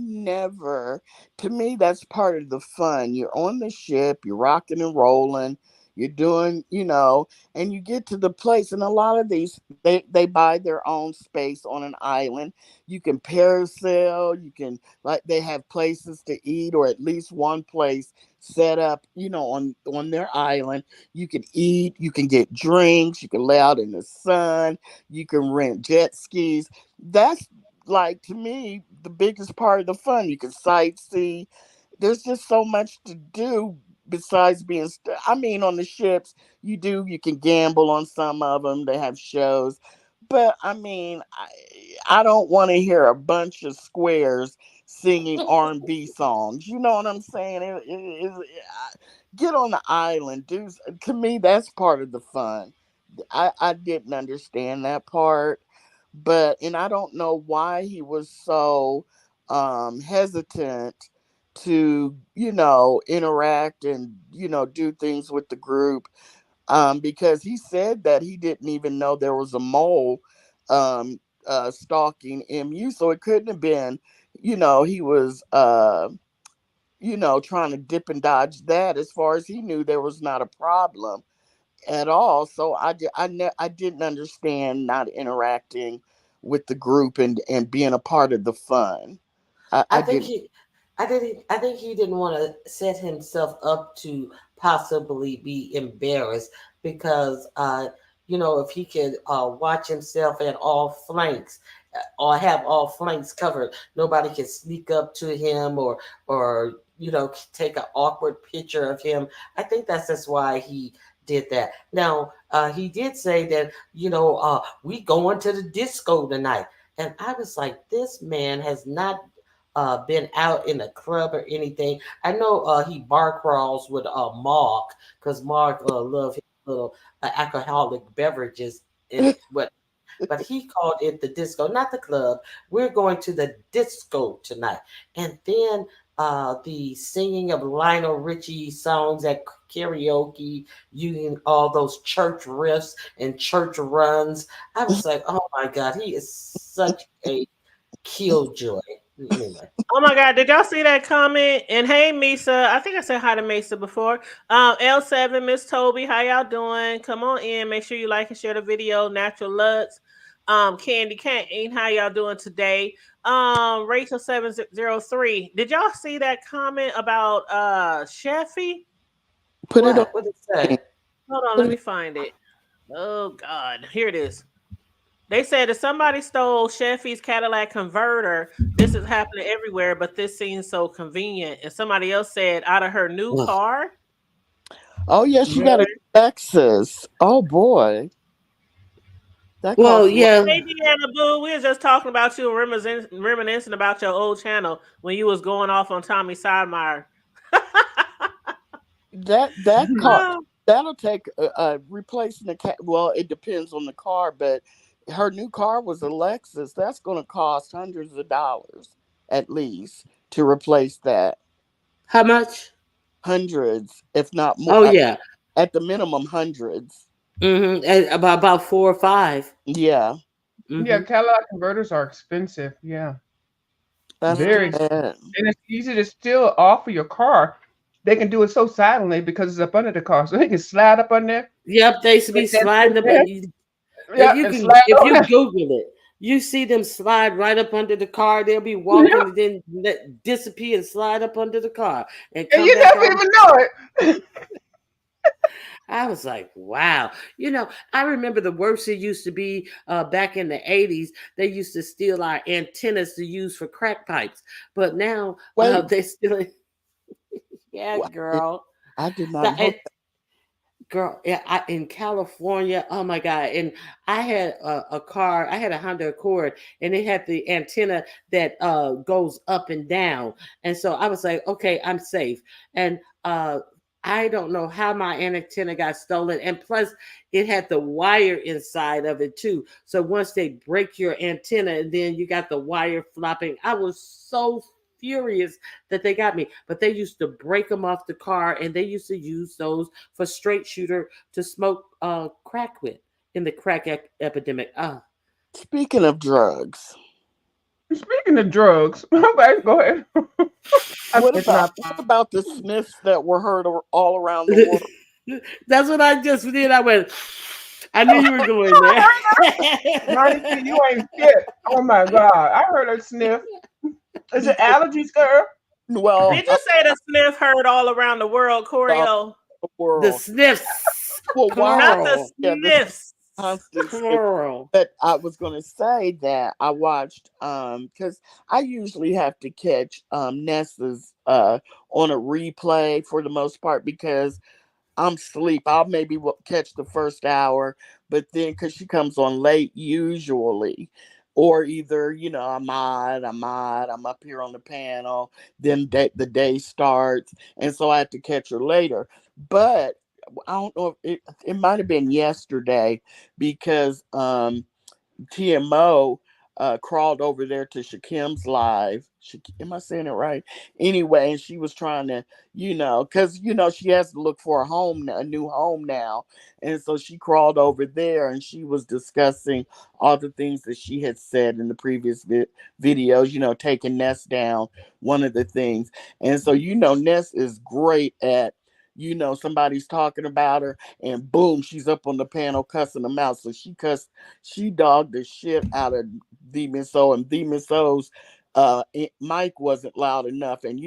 never, to me, that's part of the fun. You're on the ship, you're rocking and rolling, you're doing, and you get to the place, and a lot of these, they buy their own space on an island. You can parasail, you can, like, they have places to eat, or at least one place set up, on their island. You can eat, you can get drinks, you can lay out in the sun, you can rent jet skis. That's, like, to me, the biggest part of the fun. You can sightsee. There's just so much to do besides being I mean, on the ships, you can gamble on some of them. They have shows. But I mean, I don't want to hear a bunch of squares singing R&B songs. You know what I'm saying? Get on the island. To me, that's part of the fun. I didn't understand that part, but, and I don't know why he was so hesitant to, interact and, do things with the group, because he said that he didn't even know there was a mole um stalking MU, so it couldn't have been, he was trying to dip and dodge that. As far as he knew, there was not a problem at all. So I didn't understand not interacting with the group and being a part of the fun. I I think didn't. he didn't want to set himself up to possibly be embarrassed because if he could watch himself at all flanks or have all flanks covered, nobody can sneak up to him or take an awkward picture of him. I think that's just why he did that. Now he did say that we going to the disco tonight. And I was like, this man has not been out in a club or anything. I know he bar crawls with Mark because Mark love his little alcoholic beverages and what. But he called it the disco, not the club. We're going to the disco tonight, and then the singing of Lionel Richie songs at karaoke, using all those church riffs and church runs. I was like, oh my God, he is such a killjoy. Anyway. Oh my God, did y'all see that comment? And hey, Misa, I think I said hi to Misa before. L7, Miss Toby, how y'all doing? Come on in. Make sure you like and share the video. Natural Lux, Candy Cane, how y'all doing today? Rachel 703. Did y'all see that comment about Sheffy? Put it on. What did it say? Hold on, Put let me it, find it. Oh God, here it is. They said if somebody stole Sheffy's Cadillac converter, this is happening everywhere, but this seems so convenient. And somebody else said out of her new Ugh. car. Oh yeah, she got a Really? Lexus. Oh boy, that Well, costs a lot. yeah. Hey, Deanna Boo, we were just talking about you and reminiscing about your old channel when you was going off on Tommy Sidemeyer. That car Oh, that'll take replacing the cat. Well, it depends on the car, but her new car was a Lexus. That's going to cost hundreds of dollars at least to replace that. How much? Hundreds, if not more, Oh yeah. at the minimum hundreds. And about 4 or 5. Yeah, Yeah, Mm-hmm. Cadillac converters are expensive. Yeah, that's too very mm-hmm. expensive. bad. And it's easy to steal off of your car. They can do it so silently because it's up under the car, so they can slide up on there, Yep, they used to be take that sliding thing up. there, If yeah, you and can, slide if on you there. Google it, you see them slide right up under the car. They'll be Yeah, walking and then disappear and slide up under the car and and come you back never out. even know it. I was like, wow. I remember the worst it used to be back in the 80s. They used to steal our antennas to use for crack pipes. But now Wait, they still, yeah, wh- girl. I did not The, know. Girl, yeah, in California, oh my God. And I had a car, I had a Honda Accord, and it had the antenna that goes up and down. And so I was like, okay, I'm safe. And I don't know how my antenna got stolen. And plus, it had the wire inside of it too. So once they break your antenna and then you got the wire flopping, I was so furious that they got me. But they used to break them off the car, and they used to use those for straight shooter to smoke crack with in the crack epidemic. Speaking of drugs, Speaking of drugs, okay, go ahead. I'm what catching about up. what about the sniffs that were heard all around the world? That's what I just did. I went, I knew you were going there. Johnny C, you ain't shit. Oh my God, I heard her sniff. Is it allergies, girl? Well, Did you say the sniff heard all around the world, all Corio? the The world. sniffs, Well, why? Not the plural, Yeah, the sniffs. constant sniff. plural. But I was going to say that I watched because I usually have to catch Nessa's on a replay for the most part because I'm asleep. I'll maybe catch the first hour, but then because she comes on late usually, or either I'm up here on the panel, then the day starts, and so I have to catch her later. But I don't know if it might have been yesterday because TMO crawled over there to Shakim's live. Am I saying it right? Anyway, and she was trying to, because she has to look for a new home now, and so she crawled over there and she was discussing all the things that she had said in the previous videos. Taking Ness down, one of the things, and so Ness is great at. Somebody's talking about her, and boom, she's up on the panel cussing them out. So she dogged the shit out of Demon Soul, and Demon Soul's mic wasn't loud enough, and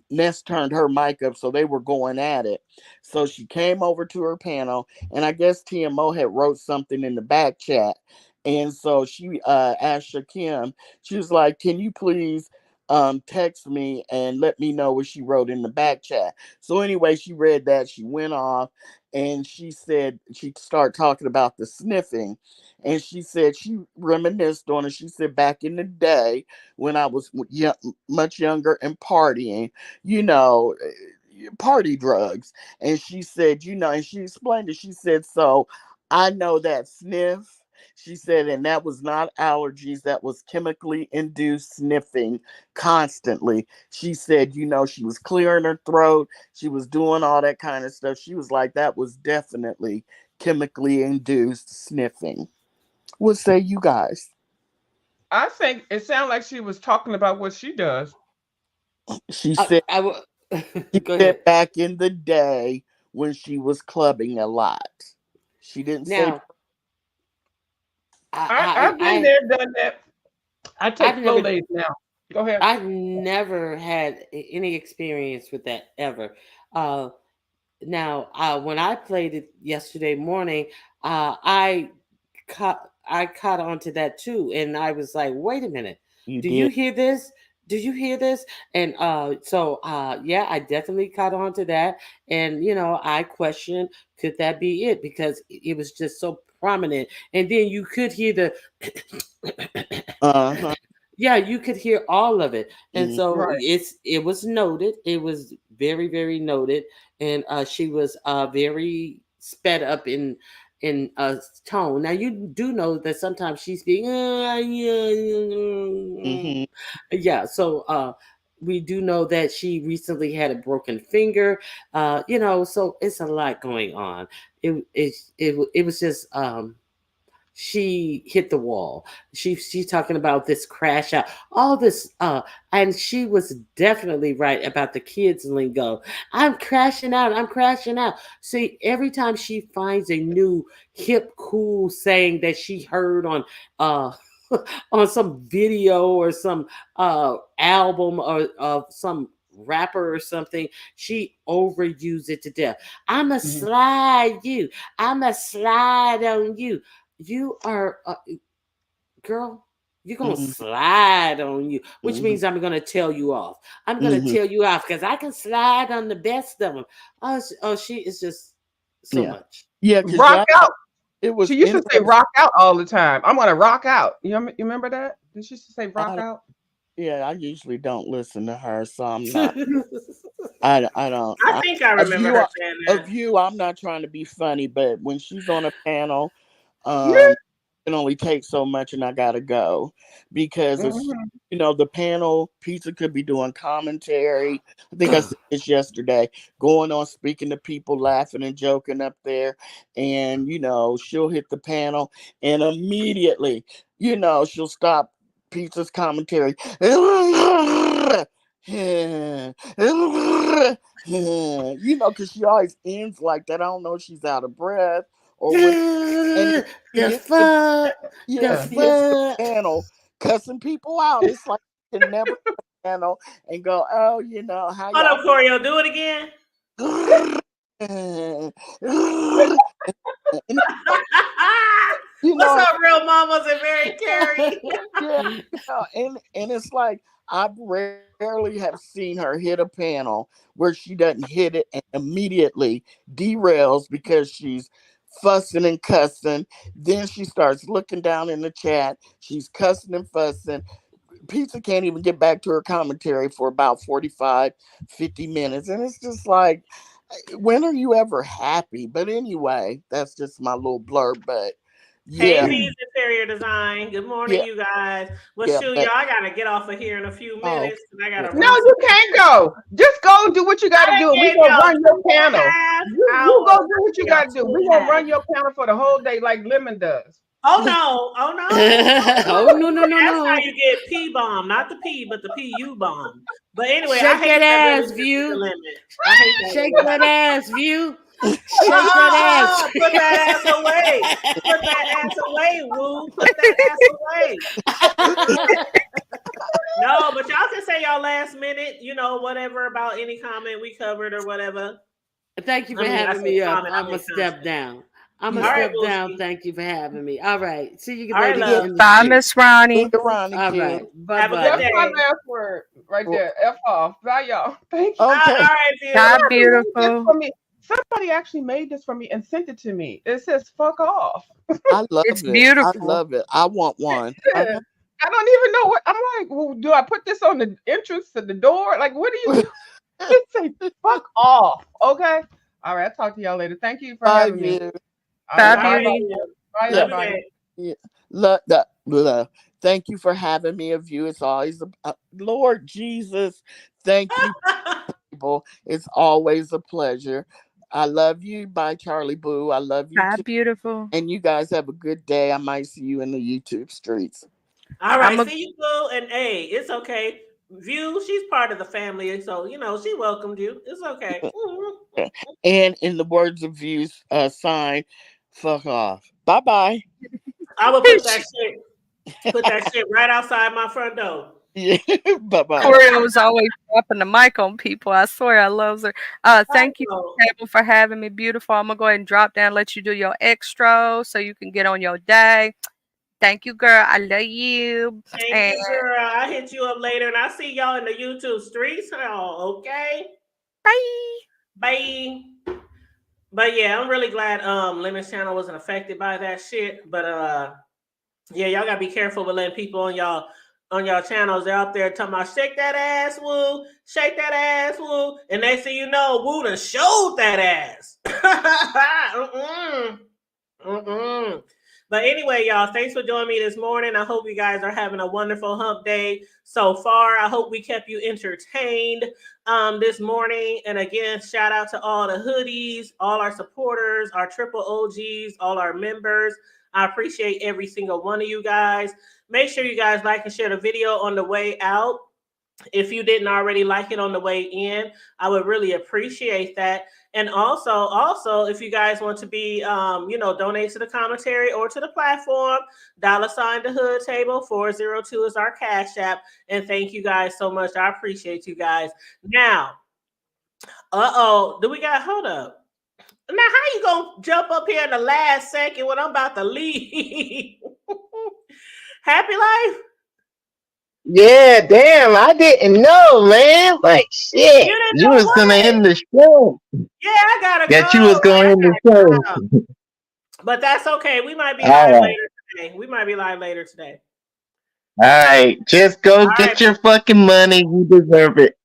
Ness turned her mic up, so they were going at it. So she came over to her panel, and I guess TMO had wrote something in the back chat, and so she asked Shakim. She was like, "Can you please text me and let me know what she wrote in the back chat?" So anyway, she read that. She went off, and she said she started talking about the sniffing, and she said she reminisced on it. She said back in the day when I was much younger and partying, party drugs. And she said, and she explained it. She said, so I know that sniff. She said, and that was not allergies, that was chemically induced sniffing constantly. She said, she was clearing her throat. She was doing all that kind of stuff. She was like, that was definitely chemically induced sniffing. What say you guys? I think it sounded like she was talking about what she does. She I, said, I will. she Go ahead. said back in the day when she was clubbing a lot. She didn't say. Now, I've been I, there, done that. I I've take never, Flonase now. Go ahead. I've never had any experience with that ever. Uh, Now, when I played it yesterday morning, I I caught on to that too, and I was like, wait a minute, You do you did. hear this? Do you hear this? And yeah, I definitely caught on to that. And I questioned, could that be it? Because it was just so prominent. And then you could hear the Uh-huh. yeah, you could hear all of it. And Mm, so Right. it was noted. It was very, very noted. And she was very sped up in tone. Now you do know that sometimes she's being mhm. yeah. So we do know that she recently had a broken finger. So it's a lot going on. It was just she hit the wall. She's talking about this crash out, all this, and she was definitely right about the kids lingo. I'm crashing out. I'm crashing out. See, every time she finds a new hip, cool saying that she heard on uh on some video or some album or of some rapper or something, she overused it to death. I'ma Mhm. slide you. I'ma slide on you. You are, girl, you're going to Mhm. slide on you, which Mhm. means I'm going to tell you off. I'm going to Mhm. tell you off because I can slide on the best of them. She is just so Yeah. much. Yeah, because Rock y'all, out. it was She used to say interesting. rock out all the time. I'm gonna rock out. You remember that? Did she used to say rock I, out? yeah, I usually don't listen to her, so I'm not. I don't. I think I Of remember you, her saying that. I'm not trying to be funny, but when she's on a panel, Yeah. um, can only take so much, and I gotta go because of Mhm. the panel. Pizza could be doing commentary. I think I said this yesterday, going on speaking to people, laughing and joking up there, and she'll hit the panel, and immediately, she'll stop Pizza's commentary. Because she always ends like that. I don't know if she's out of breath or what. And then she The hits the fuck, the yeah, she hits the fuck. panel, cussing people out. It's like you can never hit the panel and go, oh, how Hold y'all. up, Choreo, do it again. And, you What's know, up, real mamas and Mary Carey? yeah, and it's like I rarely have seen her hit a panel where she doesn't hit it and immediately derails because she's fussing and cussing. Then she starts looking down in the chat. She's cussing and fussing. Pizza can't even get back to her commentary for about 45, 50 minutes. And it's just like, when are you ever happy? But anyway, that's just my little blurb. But Hey, yeah, V's Interior Design. Good morning, yeah, you guys. Well, yeah. shoot, y'all, But I gotta get off of here in a few oh, minutes because I yeah. gotta No, run some. you can't go. Just go and do what you got to I do, and we gave gonna y'all run your two and a panel. half You go hours. do I what you gave y'all got to do. two We and a gonna half. run your panel for the whole day, like Lemon does. Oh no! Oh no! Oh, no, no, no, That's how no. you get P bomb, not the P, but the PU bomb. But anyway, I Shake hate that that ass, Lemon just hit the view. limit. I hate that Shake Lemon. that ass, view. Shake that ass. Put that ass away. Put that ass away, Woo. Put that ass away. No, but y'all can say y'all last minute, whatever about any comment we covered or whatever. Thank you I for mean, I having said me up. comment, I I'm going meant to step content. down. I'm going All to Yeah. right, step down. Booski. Thank you for having me. All right. See you All right, ladies love. in the Bye, street. Miss Ronnie. See you, Ronnie All Q. right. Have a That's good Bye-bye. my day. last word right there. F off. Bye, y'all. Thank you. Okay. All right, Bye, view. Somebody made this beautiful. for me. Somebody actually made this for me and sent it to me. It says "fuck off." I It's love it. I beautiful. love it. I want one. Yeah. I don't even know what I'm like. Well, do I put this on the entrance to the door? Like, what do you do? It say "fuck off." Okay. All right. I'll talk to y'all later. Thank you for Bye, having me. view. All Bye, right. All Bye, right, bye. beauty. view. Bye, Yeah. Love you, everybody. babe. Yeah. Thank you for having me, a view. It's always Lord Jesus. Thank you, people. It's always a pleasure. I love you. Bye, Charlie Boo. I love you Bye, too. beautiful. And you guys have a good day. I might see you in the YouTube streets. All I'm right, a see you, Boo. And hey, it's okay. View, she's part of the family, so she welcomed you. It's okay. Okay. And in the words of views, sign, fuck off. Bye bye. I will put that shit right outside my front door. Yeah. Bye bye. Choreo always dropping the mic on people. I swear I love her. I Thank you, know. Table, for having me. Beautiful. I'm gonna go ahead and drop down, let you do your extra so you can get on your day. Thank you, girl. I love you. Thank And you, girl. I'll hit you up later, and I'll see y'all in the YouTube streets. Oh, okay. bye. Bye. But yeah, I'm really glad Lemon's channel wasn't affected by that shit. But yeah, y'all gotta be careful with letting people on y'all channels. They're out there talking about shake that ass, woo, shake that ass, woo, and they see woo done showed that ass. But anyway, y'all, thanks for joining me this morning. I hope you guys are having a wonderful hump day so far. I hope we kept you entertained this morning. And again, shout out to all the hoodies, all our supporters, our triple OGs, all our members. I appreciate every single one of you guys. Make sure you guys like and share the video on the way out. If you didn't already like it on the way in, I would really appreciate that. And also, if you guys want to be, donate to the commentary or to the platform, $ the hood table 402 is our cash app. And thank you guys so much. I appreciate you guys. Now, hold up. Now, how you gonna jump up here in the last second when I'm about to leave? Happy life? Yeah, damn, I didn't know, man. Like shit. You didn't You know was what? gonna end the show. Yeah, I gotta That go. you was gonna end the show. But that's okay. We might be All live right. later today. All right. Just go All get right. your fucking money. You deserve it.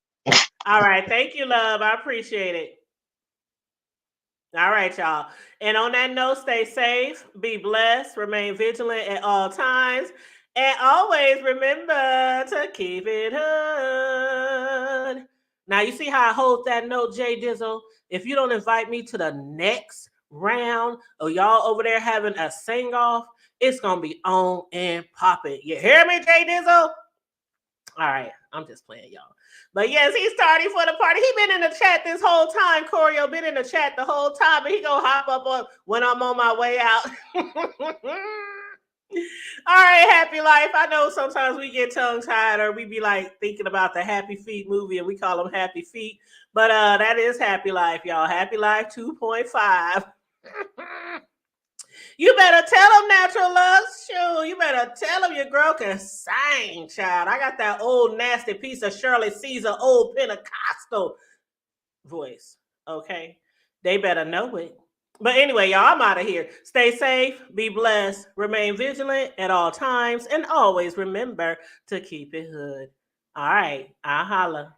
All right. Thank you, love. I appreciate it. All right, y'all. And on that note, stay safe, be blessed, remain vigilant at all times, and always remember to keep it hood. Now, you see how I hold that note, Jay Dizzle? If you don't invite me to the next round or y'all over there having a sing-off, it's going to be on and popping. You hear me, Jay Dizzle? All right. I'm just playing, y'all. But yes, he's starting for the party. He been in the chat this whole time. Corio been in the chat the whole time, but he gonna hop up on when I'm on my way out. All right, happy life. I know sometimes we get tongue tied or we be like thinking about the Happy Feet movie and we call them Happy Feet. But that is Happy Life, y'all. Happy Life 2.5. You better tell them, Natural Love. Shoot, you better tell them your girl can sing, child. I got that old nasty piece of Shirley Caesar, old Pentecostal voice, okay? They better know it. But anyway, y'all, I'm out of here. Stay safe, be blessed, remain vigilant at all times, and always remember to keep it hood. All right, I'll holla.